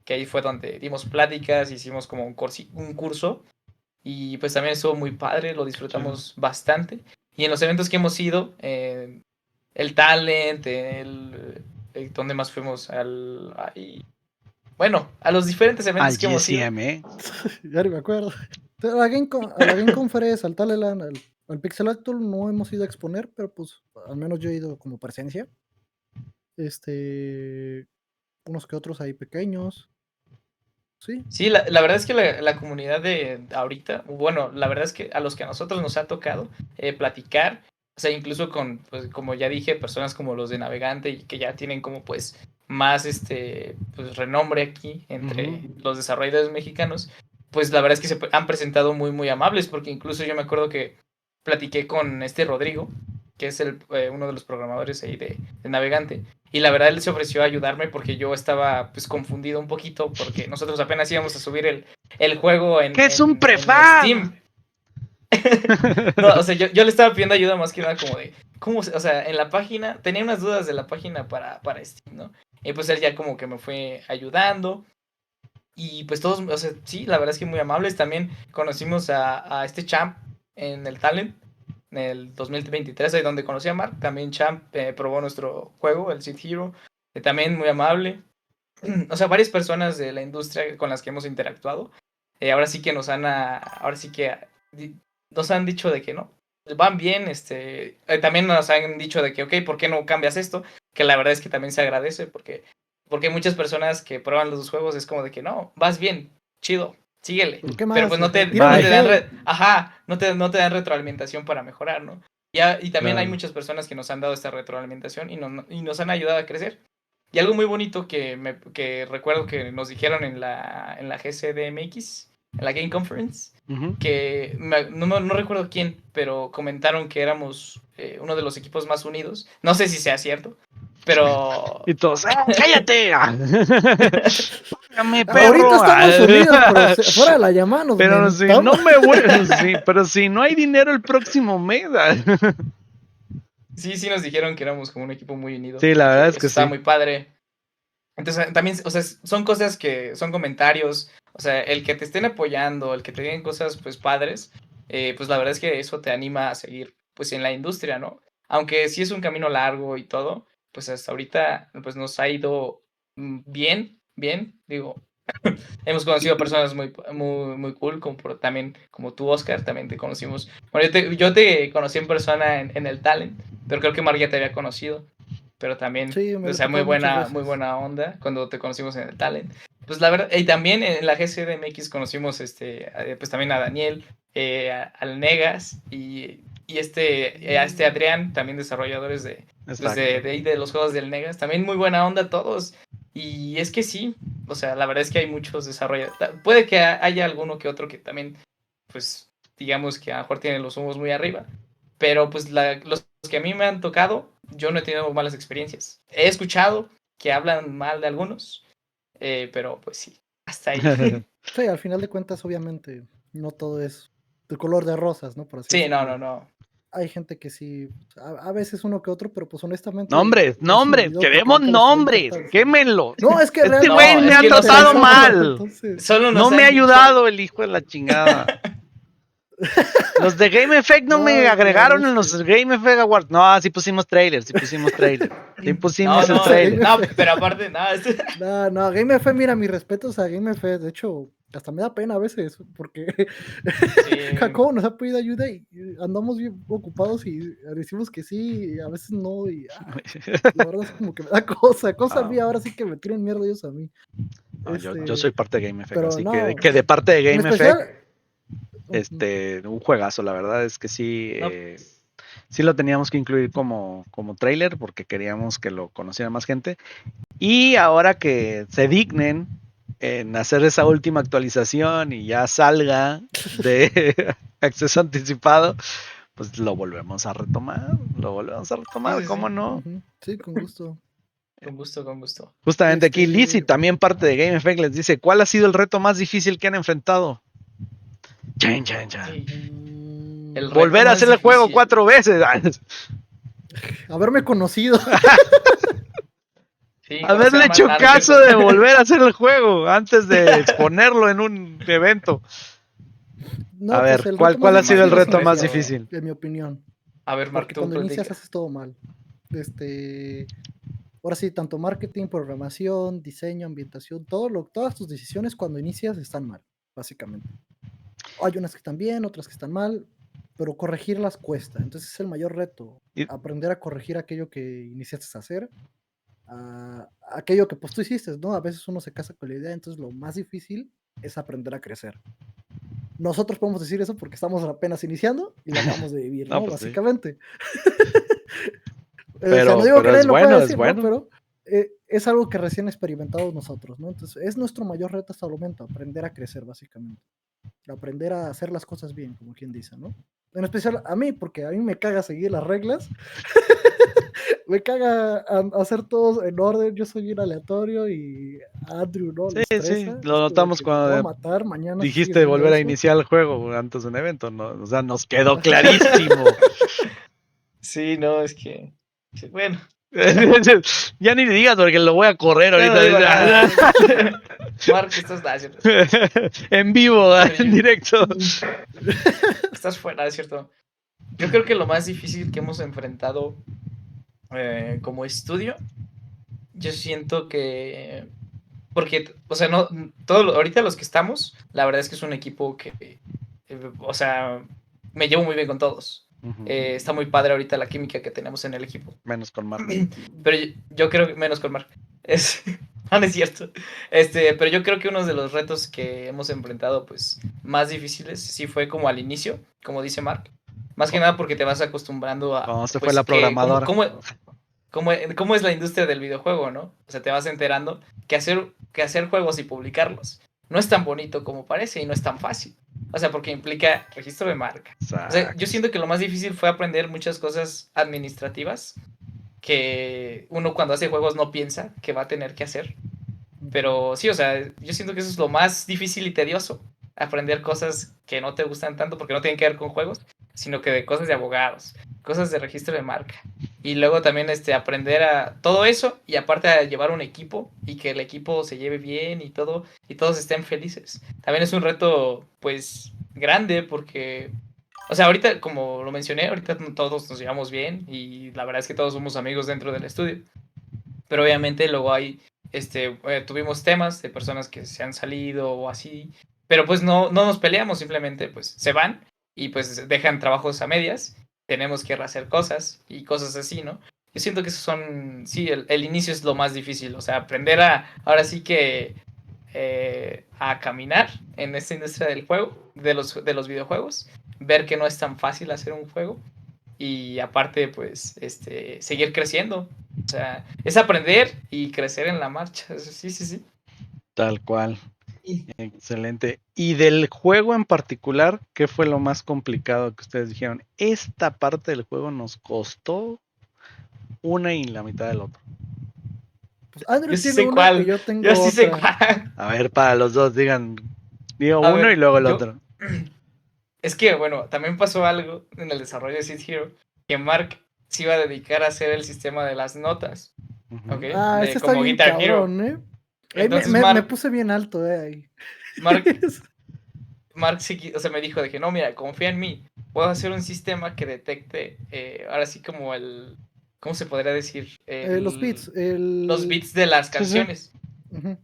que ahí fue donde dimos pláticas, hicimos como un curso, y pues también estuvo muy padre, lo disfrutamos bastante. Y en los eventos que hemos ido, el Talent, ¿dónde más fuimos? Bueno, a los diferentes Al eventos que hemos ido. GCM, ¿eh? Ya ni me acuerdo. A la Game Conference, al Taleland, al Pixelator no hemos ido a exponer, pero pues al menos yo he ido como presencia. Unos que otros ahí pequeños. Sí, Sí, la verdad es que la comunidad de ahorita, bueno, la verdad es que a los que a nosotros nos ha tocado platicar, o sea, incluso con, pues, como ya dije, personas como los de Navegante y que ya tienen como pues más pues renombre aquí entre los desarrolladores mexicanos, pues la verdad es que se han presentado muy amables, porque incluso yo me acuerdo que platiqué con Rodrigo, que es uno de los programadores ahí de Navegante, y la verdad él se ofreció a ayudarme porque yo estaba pues confundido un poquito porque nosotros apenas íbamos a subir el juego ¿Qué es un en prefab? Steam. No, o sea, yo le estaba pidiendo ayuda más que nada como de, ¿cómo? O sea, en la página, tenía unas dudas de la página para Steam, ¿no? Y pues él ya como que me fue ayudando. Y pues todos, o sea, sí, la verdad es que muy amables. También conocimos a este Champ en el Talent, en el 2023, ahí donde conocí a Mark. También Champ probó nuestro juego, el Seed Hero. También muy amable. O sea, varias personas de la industria con las que hemos interactuado. Ahora sí que nos han dicho de que no, van bien, también nos han dicho de que, ok, ¿por qué no cambias esto? Que la verdad es que también se agradece, porque hay muchas personas que prueban los dos juegos, es como de que, no, vas bien, chido, síguele. ¿Qué Pero más? pues no te Tírame dan, hate. no te dan retroalimentación para mejorar, ¿no? Y también hay Claro. muchas personas que nos han dado esta retroalimentación y nos han ayudado a crecer. Y algo muy bonito que recuerdo que nos dijeron en la GCDMX, en la Game Conference, Ujú. que no recuerdo quién, pero comentaron que éramos uno de los equipos más unidos. No sé si sea cierto, pero Y todos, ¡cállate! ¡Págame, perro! Ahorita estamos unidos, pero fuera de la llamada nos Pero si mentamos. no me voy, sí, pero si no hay dinero el próximo mes. sí nos dijeron que éramos como un equipo muy unido. Sí, la verdad es Eso que estaba sí. muy padre. Entonces, también, o sea, son cosas que son comentarios, o sea, el que te estén apoyando, el que te digan cosas, pues, padres, pues, la verdad es que eso te anima a seguir, pues, en la industria, ¿no? Aunque sí es un camino largo y todo, pues, hasta ahorita, pues, nos ha ido bien, digo, hemos conocido personas muy cool, también, como tú, Oscar, también te conocimos. Bueno, yo te conocí en persona en el Talent, pero creo que Mar ya te había conocido. Pero también, Sí, me o había sea, muy tocado muchas veces. buena onda cuando te conocimos en el Talent. Pues la verdad, y también en la GCDMX conocimos pues también a Daniel, al Negas y a este Adrián, también desarrolladores pues Exacto. de los juegos del Negas. También muy buena onda todos. Y es que sí, o sea, la verdad es que hay muchos desarrolladores. Puede que haya alguno que otro que también, pues, digamos que a lo mejor tienen los humos muy arriba. Pero pues los que a mí me han tocado, yo no he tenido malas experiencias. He escuchado que hablan mal de algunos, pero pues sí, hasta ahí. Sí, al final de cuentas, obviamente, no todo es de color de rosas, ¿no? Por así Sí, decirlo. no. Hay gente que sí, a veces uno que otro, pero pues honestamente Nombres, ya se me nombres, olvidó porque queremos nunca les di nombres, importancia. quémenlo. No, es que Este realmente güey No, me es ha que nos tratado han mal. entonces, solo No nos me ha han dicho. ayudado el hijo de la chingada. Los de Game Effect no me no, la agregaron verdad en es los que Game Effect Awards. No, sí pusimos trailer, sí pusimos trailer. Sí pusimos el No, trailer. no, pero aparte, no, no, Game F, mira, mis respetos a Game F, de hecho, hasta me da pena a veces, porque sí. Jacobo nos ha pedido ayuda y andamos bien ocupados y decimos que sí, y a veces no, y la verdad es como que me da cosa Ah, mía, ahora sí que me tiren mierda ellos a mí. no, yo soy parte de Game Effect, Pero así que no, de parte de en Game Effect, especial, un juegazo, la verdad es que sí, No, sí lo teníamos que incluir como trailer porque queríamos que lo conociera más gente. Y ahora que se dignen en hacer esa última actualización y ya salga de acceso anticipado, pues lo volvemos a retomar, ¿cómo no? sí, con gusto. con gusto. Justamente aquí Lizzy, también parte de Game Effect, les dice, ¿cuál ha sido el reto más difícil que han enfrentado? Chan. El reto Volver a más hacer el juego difícil. 4 veces. Haberme conocido. Sí, Haberle hecho caso de volver a hacer el juego antes de exponerlo en un evento. No, A ver, pues el ¿cuál ha sido el reto más difícil? En mi opinión. A ver, Mark, porque tú cuando inicias platica. haces todo mal. Ahora sí, tanto marketing, programación, diseño, ambientación, todas tus decisiones cuando inicias están mal, básicamente. Hay unas que están bien, otras que están mal, pero corregirlas cuesta. Entonces es el mayor reto, aprender a corregir aquello que iniciaste a hacer, aquello que pues tú hiciste, ¿no? A veces uno se casa con la idea, entonces lo más difícil es aprender a crecer. Nosotros podemos decir eso porque estamos apenas iniciando y lo acabamos de vivir, ¿no? Pues básicamente. Sí. Pero, no digo que nadie lo pueda decir, bueno. ¿no? Pero es algo que recién experimentamos nosotros, ¿no? Entonces, es nuestro mayor reto hasta el momento, aprender a crecer, básicamente. Aprender a hacer las cosas bien, como quien dice, ¿no? En especial a mí, porque a mí me caga seguir las reglas. Me caga hacer todo en orden. Yo soy bien aleatorio y a Andrew no le estresa. Sí, lo notamos cuando te voy a matar, mañana dijiste volver a iniciar el juego antes de un evento, ¿no? O sea, nos quedó clarísimo. Sí, no, es que bueno. Ya ni digas porque lo voy a correr ahorita. Mark, estás cierto. En vivo, en directo. Estás fuera, es cierto. Yo creo que lo más difícil que hemos enfrentado como estudio, yo siento que porque, o sea, no ahorita los que estamos, la verdad es que es un equipo que, o sea, me llevo muy bien con todos. Está muy padre ahorita la química que tenemos en el equipo. Menos con Marco. Pero yo creo que menos con Mark. No es cierto. Pero yo creo que uno de los retos que hemos enfrentado, pues, más difíciles, sí fue como al inicio, como dice Mark. Más que nada porque te vas acostumbrando a. Cuando se pues, fue la programadora. ¿Cómo es la industria del videojuego, no? O sea, te vas enterando que hacer juegos y publicarlos no es tan bonito como parece y no es tan fácil. O sea, porque implica registro de marca. O sea, yo siento que lo más difícil fue aprender muchas cosas administrativas que uno cuando hace juegos no piensa que va a tener que hacer. Pero sí, o sea, yo siento que eso es lo más difícil y tedioso. Aprender cosas que no te gustan tanto porque no tienen que ver con juegos, sino que de cosas de abogados, cosas de registro de marca. Y luego también aprender a todo eso y aparte a llevar un equipo y que el equipo se lleve bien y todo y todos estén felices. También es un reto pues grande porque, o sea, ahorita como lo mencioné, ahorita todos nos llevamos bien y la verdad es que todos somos amigos dentro del estudio. Pero obviamente luego hay, tuvimos temas de personas que se han salido o así, pero pues no nos peleamos, simplemente pues se van y pues dejan trabajos a medias, tenemos que rehacer cosas y cosas así, ¿no? Yo siento que eso son, sí, el inicio es lo más difícil, o sea, aprender ahora sí que a caminar en esta industria del juego, de los videojuegos, ver que no es tan fácil hacer un juego y aparte pues seguir creciendo. O sea, es aprender y crecer en la marcha. Sí. Tal cual. Excelente. Y del juego en particular, ¿qué fue lo más complicado que ustedes dijeron? Esta parte del juego nos costó una y la mitad del otro. Pues Andrew Yo sí tiene sé una cuál. que yo tengo Yo sí sé otra. cuál. A ver, para los dos, digo A uno ver, y luego el otro. Es que, bueno, también pasó algo en el desarrollo de Seed Hero, que Mark se iba a dedicar a hacer el sistema de las notas, ¿ok? Ese está Como bien Guitar Hero. cabrón, ¿eh? Entonces Me puse bien alto, ahí. Mark sí, o sea, me dijo de que no, mira, confía en mí. Puedo hacer un sistema que detecte, ahora sí como ¿cómo se podría decir? Los beats. Los beats de las canciones. Uh-huh.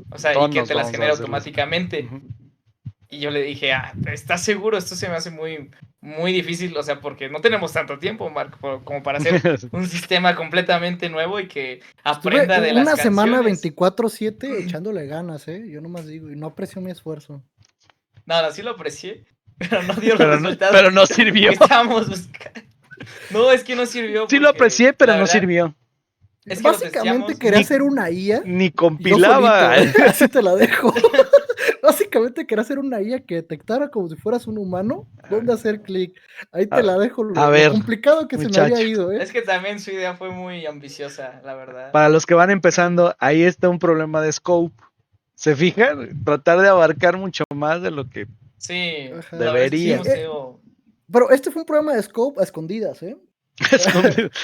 O sea, y que te las genere automáticamente. Uh-huh. Y yo le dije, ¿estás seguro? Esto se me hace muy, muy difícil, o sea, porque no tenemos tanto tiempo, Mark, como para hacer un sistema completamente nuevo y que aprenda de las canciones. Una semana 24/7 echándole ganas, yo nomás digo, y no aprecio mi esfuerzo. No, sí lo aprecié, pero no dio los resultados. Pero no sirvió. Estábamos buscando. No, es que no sirvió. Sí lo aprecié, pero no sirvió. Es que básicamente quería hacer una IA. Ni compilaba. Así te la dejo. Básicamente quería hacer una IA que detectara como si fueras un humano dónde hacer clic. Ahí te la dejo. Lo complicado que muchacho. Se me había ido. Es que también su idea fue muy ambiciosa, la verdad. Para los que van empezando, ahí está un problema de scope. ¿Se fijan? Tratar de abarcar mucho más de lo que debería. Pero este fue un problema de scope a escondidas,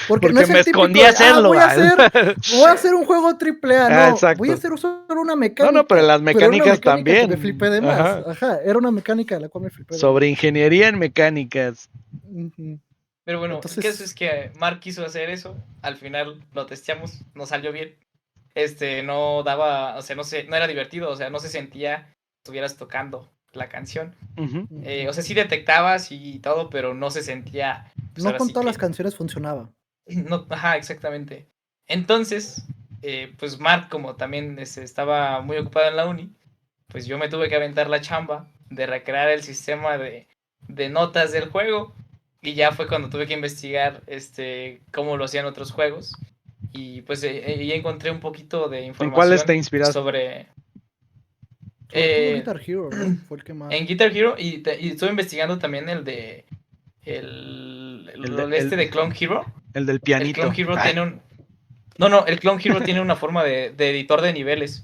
Porque no es me escondí a hacerlo. Voy a hacer un juego AAA, no. Voy a hacer solo una mecánica. No, pero las mecánicas también. Me flipé de más. Era una mecánica de la cual me flipé. Sobre ingeniería en mecánicas. Pero bueno, entonces, ¿qué es que Mark quiso hacer eso? Al final lo testeamos, nos salió bien. No daba, o sea, no era divertido, o sea, no se sentía que estuvieras tocando la canción. O sea, sí detectabas y todo, pero no se sentía. Pues, no con todas las canciones funcionaba. No, exactamente. Entonces, pues Mark, como también estaba muy ocupado en la uni, pues yo me tuve que aventar la chamba de recrear el sistema de notas del juego. Y ya fue cuando tuve que investigar cómo lo hacían otros juegos. Y pues ya encontré un poquito de información. ¿En cuáles te inspiraste? Sobre Guitar Hero, ¿no? Fue el que más. En Guitar Hero y estuve investigando también el de de Clone Hero. El del pianito. El Clone Hero tiene un... No, el Clone Hero tiene una forma de editor de niveles.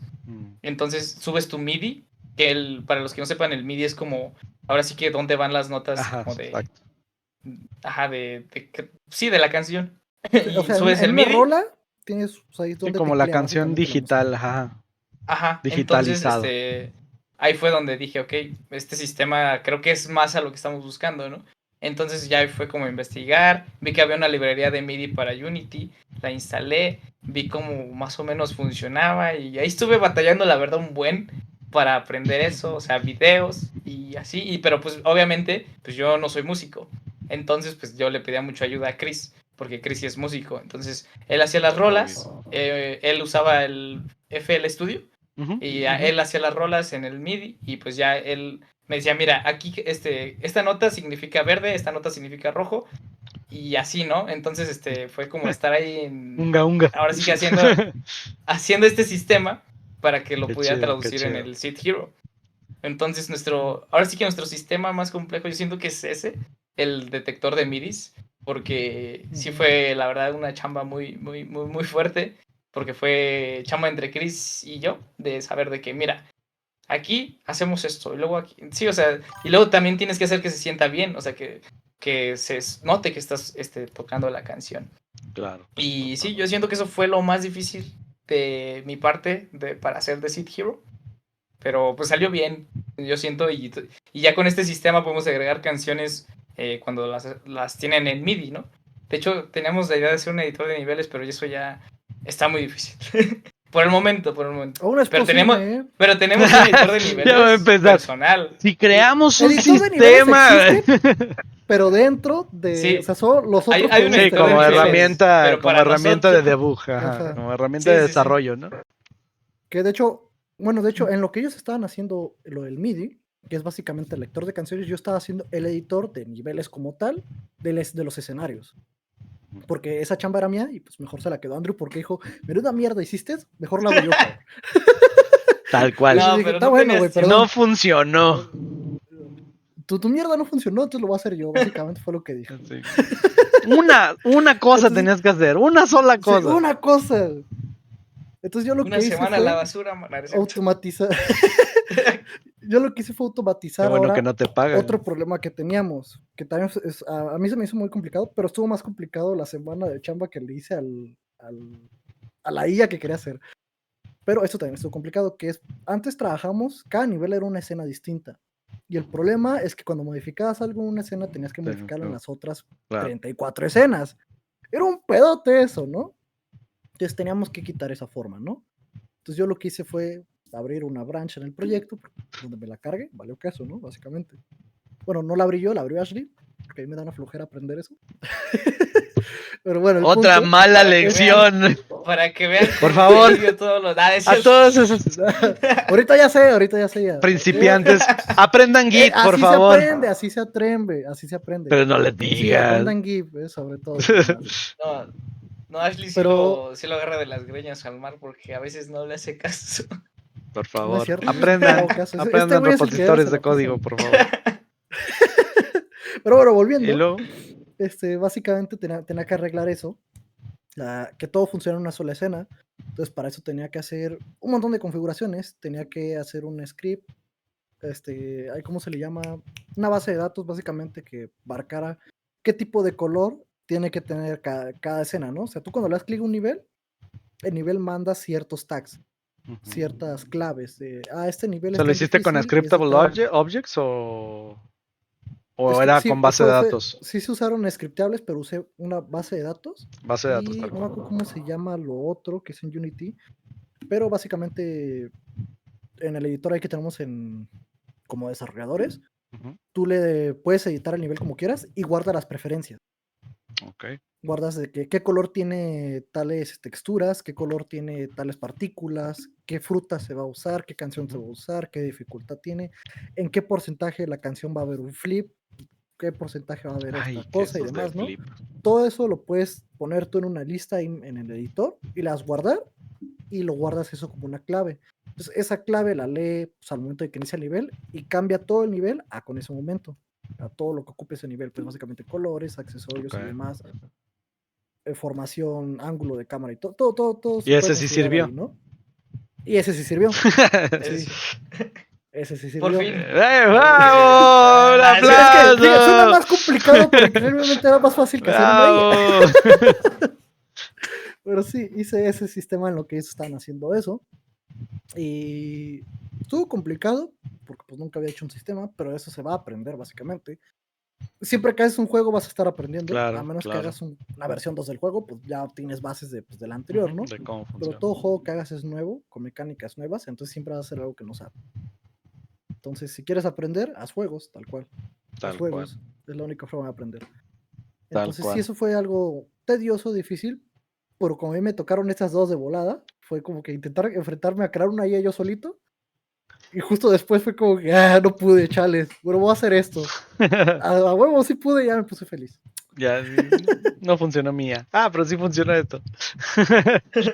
Entonces subes tu MIDI, que para los que no sepan, el MIDI es como, ahora sí que dónde van las notas como de... Exacto. Sí, de la canción. Y o sea, subes el MIDI. Rola, tienes ahí donde como la canción digital, digitalizado. Entonces, ahí fue donde dije, ok, este sistema creo que es más a lo que estamos buscando, ¿no? Entonces ya fue como investigar, vi que había una librería de MIDI para Unity, la instalé, vi cómo más o menos funcionaba y ahí estuve batallando, la verdad, un buen para aprender eso, o sea, videos y así, pero pues obviamente pues yo no soy músico. Entonces, pues yo le pedía mucha ayuda a Chris, porque Chris sí es músico. Entonces, él hacía las rolas, él usaba el FL Studio y él hacía las rolas en el MIDI y pues ya él me decía, mira, aquí esta nota significa verde, esta nota significa rojo y así, ¿no? Entonces, fue como estar ahí Unga. ahora sí que haciendo este sistema para que lo Qué pudiera chido, qué traducir en chido. el Seed Hero. Entonces, ahora sí que nuestro sistema más complejo, yo siento que es ese, el detector de MIDIs, porque sí fue, la verdad, una chamba muy, muy, muy, muy fuerte, porque fue chamba entre Chris y yo, de saber de que, mira, aquí hacemos esto, y luego aquí, sí, o sea, y luego también tienes que hacer que se sienta bien, o sea, que se note que estás tocando la canción. Claro. Y sí, yo siento que eso fue lo más difícil de mi parte para hacer The Seed Hero. Pero pues salió bien, yo siento, y ya con este sistema podemos agregar canciones cuando las tienen en MIDI, ¿no? De hecho, teníamos la idea de hacer un editor de niveles, pero eso ya está muy difícil. Por el momento. Aún es Pero posible, tenemos un editor de Ya va a niveles empezar. personal. Si creamos un Editor de niveles sistema. existe, pero dentro de, Sí. o sea, son los otros Hay un podemos Sí, editor de tener como niveles, herramienta, pero como para herramienta de nosotros- debug, ajá, Ajá. como herramienta Sí, de sí, sí. desarrollo, ¿no? Que de hecho, en lo que ellos estaban haciendo lo del MIDI, que es básicamente el lector de canciones, yo estaba haciendo el editor de niveles como tal de los escenarios. Porque esa chamba era mía y pues mejor se la quedó Andrew porque dijo, menuda mierda hiciste, mejor la hago yo, cabrón. Tal cual. Y yo No, dije, pero está no bueno, tenías güey, tiempo. perdón. No funcionó. Tu mierda no funcionó, entonces lo voy a hacer yo, básicamente fue lo que dijo. Sí. Una cosa Entonces, tenías que hacer, una sola sí, cosa. una cosa. Entonces yo lo Una que hice semana a la fue basura, man. automatizar. Yo lo que hice fue Qué automatizar bueno ahora que no te pagan. otro problema que teníamos, que también a mí se me hizo muy complicado, pero estuvo más complicado la semana de chamba que le hice a la IA que quería hacer. Pero esto también estuvo complicado, que es, antes trabajamos, cada nivel era una escena distinta. Y el problema es que cuando modificabas algo en una escena, tenías que modificarlo en las otras 34 escenas. Era un pedote eso, ¿no? Entonces teníamos que quitar esa forma, ¿no? Entonces yo lo que hice fue abrir una branch en el proyecto, donde me la cargue, valió queso, ¿no? Básicamente. Bueno, no la abrí yo, la abrió Ashley, porque a mí me da una flojera aprender eso. Pero bueno, el Otra punto, mala para que lección. Para que vean Por que favor. Emilio todo lo da. A todos esos ahorita ya sé ya. principiantes, aprendan Git, por así favor. así se aprende. Pero no le Sí, digas. aprendan Git, sobre todo. No, Ashley Pero- sí lo agarra de las greñas al mar porque a veces no le hace caso. Por No es favor, cierto, yo sí aprendan, hago caso. Este aprendan güey es el que repositorios se de la pasa. código, por favor. Pero bueno, Y volviendo, luego, básicamente tenía que arreglar eso, que todo funcione en una sola escena. Entonces para eso tenía que hacer un montón de configuraciones, tenía que hacer un script, ¿cómo se le llama? Una base de datos básicamente que marcara qué tipo de color tiene que tener cada escena, ¿no? O sea, tú cuando le das clic a un nivel, el nivel manda ciertos tags, ciertas claves. Este nivel ¿se es lo tan hiciste con difícil y es de scriptable tal. objects o era Sí, con base de datos? sí se usaron scriptables, pero usé una base de datos. Base de datos, Y tal no me cual. acuerdo cómo se llama lo otro, que es en Unity. Pero básicamente en el editor ahí que tenemos como desarrolladores, tú le puedes editar el nivel como quieras y guarda las preferencias. Ok. Guardas de qué color tiene tales texturas, qué color tiene tales partículas, qué fruta se va a usar, qué canción se va a usar, qué dificultad tiene, en qué porcentaje de la canción va a haber un flip, qué porcentaje va a haber Ay, esta que cosa y esos de demás, ¿no? flip. Todo eso lo puedes poner tú en una lista ahí en el editor y las guardar y lo guardas eso como una clave. Entonces esa clave la lee pues, al momento de que inicia el nivel y cambia todo el nivel con ese momento, a todo lo que ocupe ese nivel, pues básicamente colores, accesorios y demás, formación, ángulo de cámara y todo ¿Y se puede ese sí configurar sirvió? ahí, ¿no? Y ese sí sirvió. Sí. Ese sí sirvió. Por fin. ¡Bravo! ¡Un Ah, sí, es Es que aplauso! suena más complicado, pero que realmente era más fácil que hacer una IA. ¡Bravo! Pero sí, hice ese sistema en lo que ellos estaban haciendo eso. Y estuvo complicado, porque pues nunca había hecho un sistema, pero eso se va a aprender básicamente. Siempre que haces un juego vas a estar aprendiendo, a Claro, menos que claro. hagas una versión 2 del juego, pues ya tienes bases del anterior, ¿no? De cómo Pero funciona. todo juego que hagas es nuevo, con mecánicas nuevas, entonces siempre vas a hacer algo que no sabes. Entonces, si quieres aprender, haz juegos, tal cual. Haz Tal juegos. cual. Es la única forma de aprender. Tal Entonces cual. sí, eso fue algo tedioso, difícil, pero como a mí me tocaron estas dos de volada, fue como que intentar enfrentarme a crear una IA yo solito, y justo después fue como que, no pude, chales, pero voy a hacer esto. A huevo sí pude, ya me puse feliz. Ya, no funcionó mía. Pero sí funciona esto.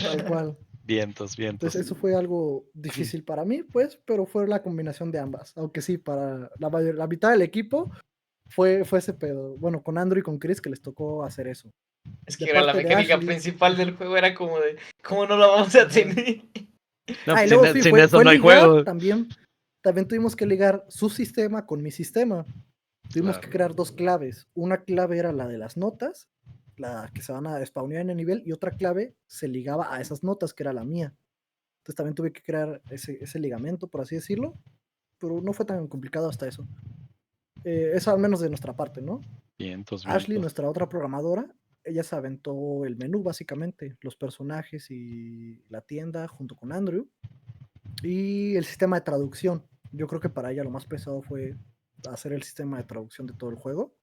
Tal cual. Vientos. Entonces eso fue algo difícil para mí, pues, pero fue la combinación de ambas. Aunque sí, para la mitad del equipo fue ese pedo. Bueno, con Andrew y con Chris que les tocó hacer eso. Es De que era la parte de mecánica Ashley. principal del juego, era como de, ¿cómo no la vamos a tener? No, Y pues luego sí, sin eso fue no hay ligar juego. también. También tuvimos que ligar su sistema con mi sistema. Tuvimos que Claro. crear dos claves. Una clave era la de las notas, la que se van a spawnear en el nivel, y otra clave se ligaba a esas notas, que era la mía. Entonces también tuve que crear ese ligamento, por así decirlo, pero no fue tan complicado hasta eso. Eso al menos de nuestra parte, ¿no? Vientos. Ashley, nuestra otra programadora, ella se aventó el menú básicamente, los personajes y la tienda junto con Andrew, y el sistema de traducción. Yo creo que para ella lo más pesado fue hacer el sistema de traducción de todo el juego.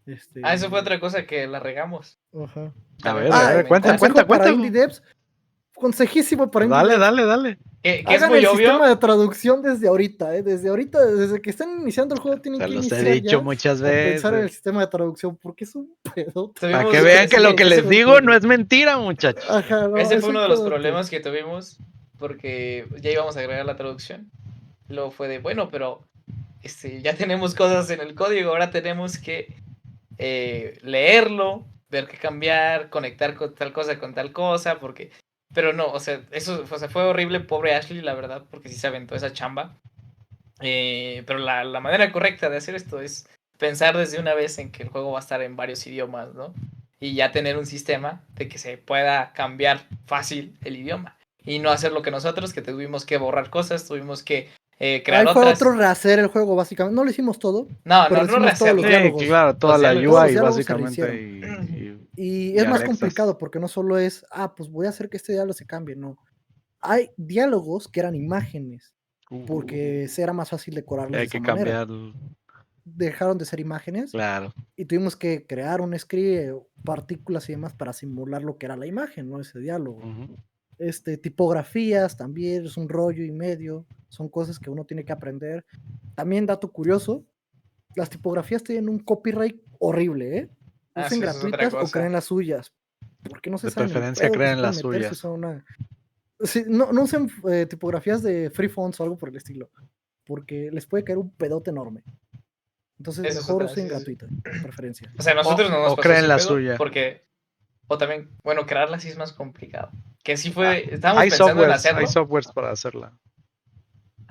Eso fue otra cosa que la regamos. Ajá. A También ver, para cuenta. comentar. Para indie devs, consejísimo para indie devs. Dale. Que es Hagan muy el obvio. sistema de traducción desde ahorita, desde que están iniciando el juego tienen Te que los he iniciar dicho ya muchas a pensar en el veces. sistema de traducción porque es un pedo. Para Tuvimos que vean que lo que les ese digo no es mentira, muchachos. Ajá, no, Ese es fue un uno de los pedote. problemas que tuvimos porque ya íbamos a agregar la traducción. Luego fue de, bueno, pero ya tenemos cosas en el código, ahora tenemos que leerlo, ver qué cambiar, conectar con tal cosa, porque... Pero no, o sea, eso fue horrible, pobre Ashley, la verdad, porque sí se aventó esa chamba. Pero la manera correcta de hacer esto es pensar desde una vez en que el juego va a estar en varios idiomas, ¿no? Y ya tener un sistema de que se pueda cambiar fácil el idioma. Y no hacer lo que nosotros, que tuvimos que borrar cosas, tuvimos que crear Ahí fue otras. otro rehacer el juego, básicamente. No lo hicimos todo, No, pero no hicimos todos los rehacerlo. diálogos. Claro, toda Los la diálogos. Todos los UI diálogos se básicamente rehicieron. Y y es más anexas. complicado porque no solo es, pues voy a hacer que este diálogo se cambie, no. Hay diálogos que eran imágenes, porque era más fácil decorarlos de Hay esa que manera. cambiar. Dejaron de ser imágenes Claro. y tuvimos que crear un script, partículas y demás para simular lo que era la imagen, ¿no? Ese diálogo. Tipografías también es un rollo y medio, son cosas que uno tiene que aprender. También, dato curioso, las tipografías tienen un copyright horrible, ¿eh? Usen Sí, eso es otra gratuitas o cosa. creen las suyas, porque no se De saben el preferencia pedo que se creen pueden las meter si suyas. son una... Sí, no usen tipografías de free fonts o algo por el estilo, porque les puede caer un pedote enorme. Entonces, Eso es mejor otra, usen sí. gratuita, de preferencia. O sea, nosotros no nos O pasó creen ese la pedo suya. porque... O también, bueno, crearla sí es más complicado. Que sí fue... Estábamos Hay pensando en hay hacerlo. softwares para hacerla.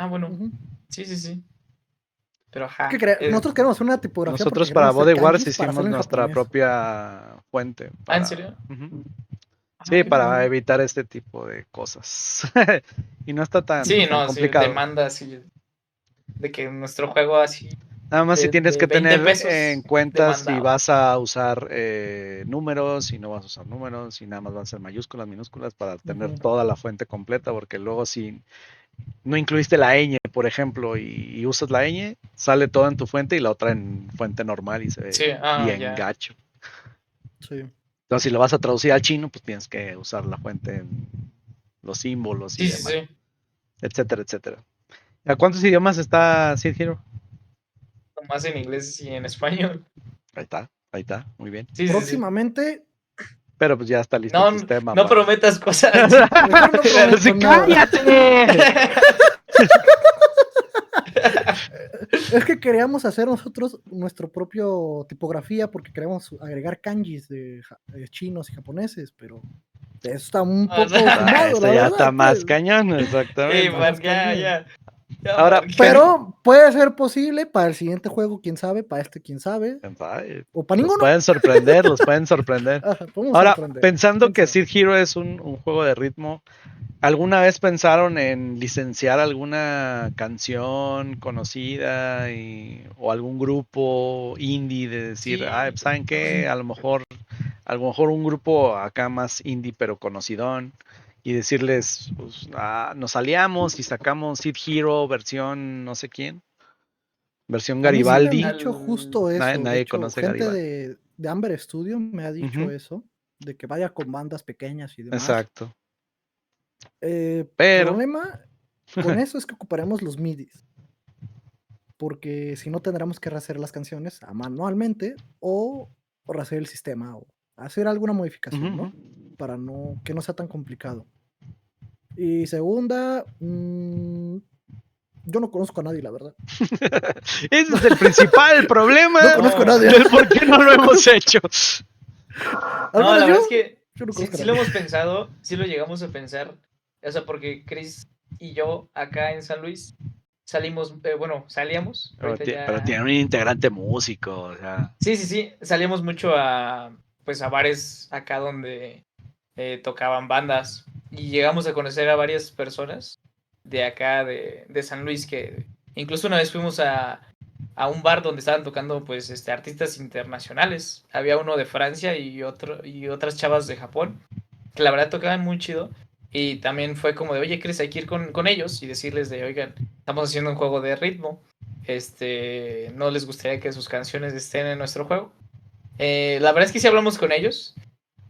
Bueno. Ujú. Sí. Pero ajá. Nosotros queremos una tipografía Nosotros porque para queremos hacer Body Wars kanjis para hicimos hacerlo en nuestra japonés. propia fuente. ¿En serio? Sí, Ok. para evitar este tipo de cosas. Y no está tan complicado. Demanda así de que nuestro juego así Nada más si tienes de que 20 tener pesos en cuenta si demandaba. vas a usar números, si no vas a usar números, si nada más van a ser mayúsculas, minúsculas, para tener toda la fuente completa, porque luego si no incluiste la ñ, por ejemplo, y usas la ñ, sale todo en tu fuente y la otra en fuente normal y se ve bien gacho. Sí. Entonces, si lo vas a traducir al chino, pues tienes que usar la fuente en los símbolos y demás, etcétera, etcétera. ¿A cuántos idiomas está Seed Hero? Más en inglés y en español. Ahí está, muy bien. Sí. Próximamente. Pero pues ya está listo el sistema. No prometas cosas. Mejor no prometo nada. ¡Cállate! Es que queríamos hacer nosotros nuestro propio tipografía porque queremos agregar kanjis de chinos y japoneses, pero eso está un poco fumado, la ya verdad. está más cañón, exactamente. Ya. Ahora, pero puede ser posible para el siguiente juego, quién sabe, para este, quién sabe. O para ninguno. Los pueden sorprender. Ahora, pensando que Seed Hero es un juego de ritmo, ¿alguna vez pensaron en licenciar alguna canción conocida o algún grupo indie de decir, ¿saben qué? A lo mejor un grupo acá más indie pero conocidón y decirles, pues, nos aliamos y sacamos Seed Hero versión no sé quién? versión A mí sí me Garibaldi. han dicho justo eso. Nadie De hecho, conoce gente Garibaldi. de Amber Studio me ha dicho Ujú. eso, de que vaya con bandas pequeñas y demás. Exacto. Pero Problema con eso es que ocuparemos los MIDIs, porque si no tendremos que rehacer las canciones manualmente o rehacer el sistema o hacer alguna modificación, ¿no? ujú. Para que no sea tan complicado. Y segunda, yo no conozco a nadie, la verdad. Ese es el principal problema No conozco a nadie. del por qué no lo hemos hecho. Al No, menos la yo, verdad es que yo no sí, conozco a sí lo nadie. hemos pensado, sí lo llegamos a pensar. O sea, porque Chris y yo acá en San Luis salimos, salíamos. Ahorita Pero tiene ya. un integrante músico, o sea. Sí, salíamos mucho pues a bares acá donde tocaban bandas y llegamos a conocer a varias personas de acá de San Luis que incluso una vez fuimos a un bar donde estaban tocando pues artistas internacionales. Había uno de Francia y otras chavas de Japón que la verdad tocaban muy chido. Y también fue como de, oye, Chris, hay que ir con ellos y decirles de, oigan, estamos haciendo un juego de ritmo. ¿No les gustaría que sus canciones estén en nuestro juego? La verdad es que sí hablamos con ellos,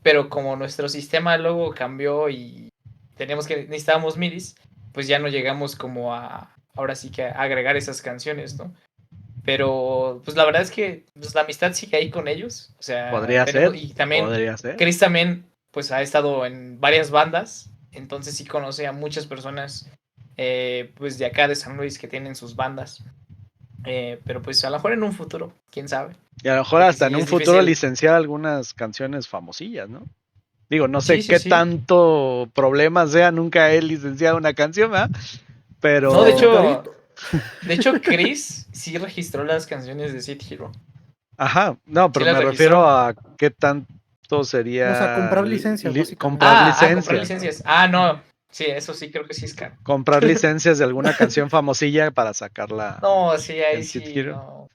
pero como nuestro sistema luego cambió y necesitábamos midis, pues ya no llegamos como ahora sí que a agregar esas canciones, ¿no? Pero pues la verdad es que pues, la amistad sigue ahí con ellos, o sea, Podría ser. y también Podría ser. Chris también pues ha estado en varias bandas, entonces sí conoce a muchas personas pues de acá de San Luis que tienen sus bandas. Pero pues a lo mejor en un futuro, quién sabe. Y a lo mejor Porque hasta sí, en un es futuro difícil. licenciar algunas canciones famosillas, ¿no? Digo, no sé Sí, qué sí. tanto problema sea, nunca he licenciado una canción, ¿verdad? Pero. No, Garito. de hecho, Chris sí registró las canciones de Seed Hero. Ajá, no, Sí pero las me registró. refiero a qué tanto sería. O sea, comprar licencias, básicamente. Comprar licencias. Comprar licencias. Ah, no. Sí, eso sí creo que sí es caro. Comprar licencias de alguna canción famosilla para sacarla No, sí, ahí en Seed sí, Hero. no.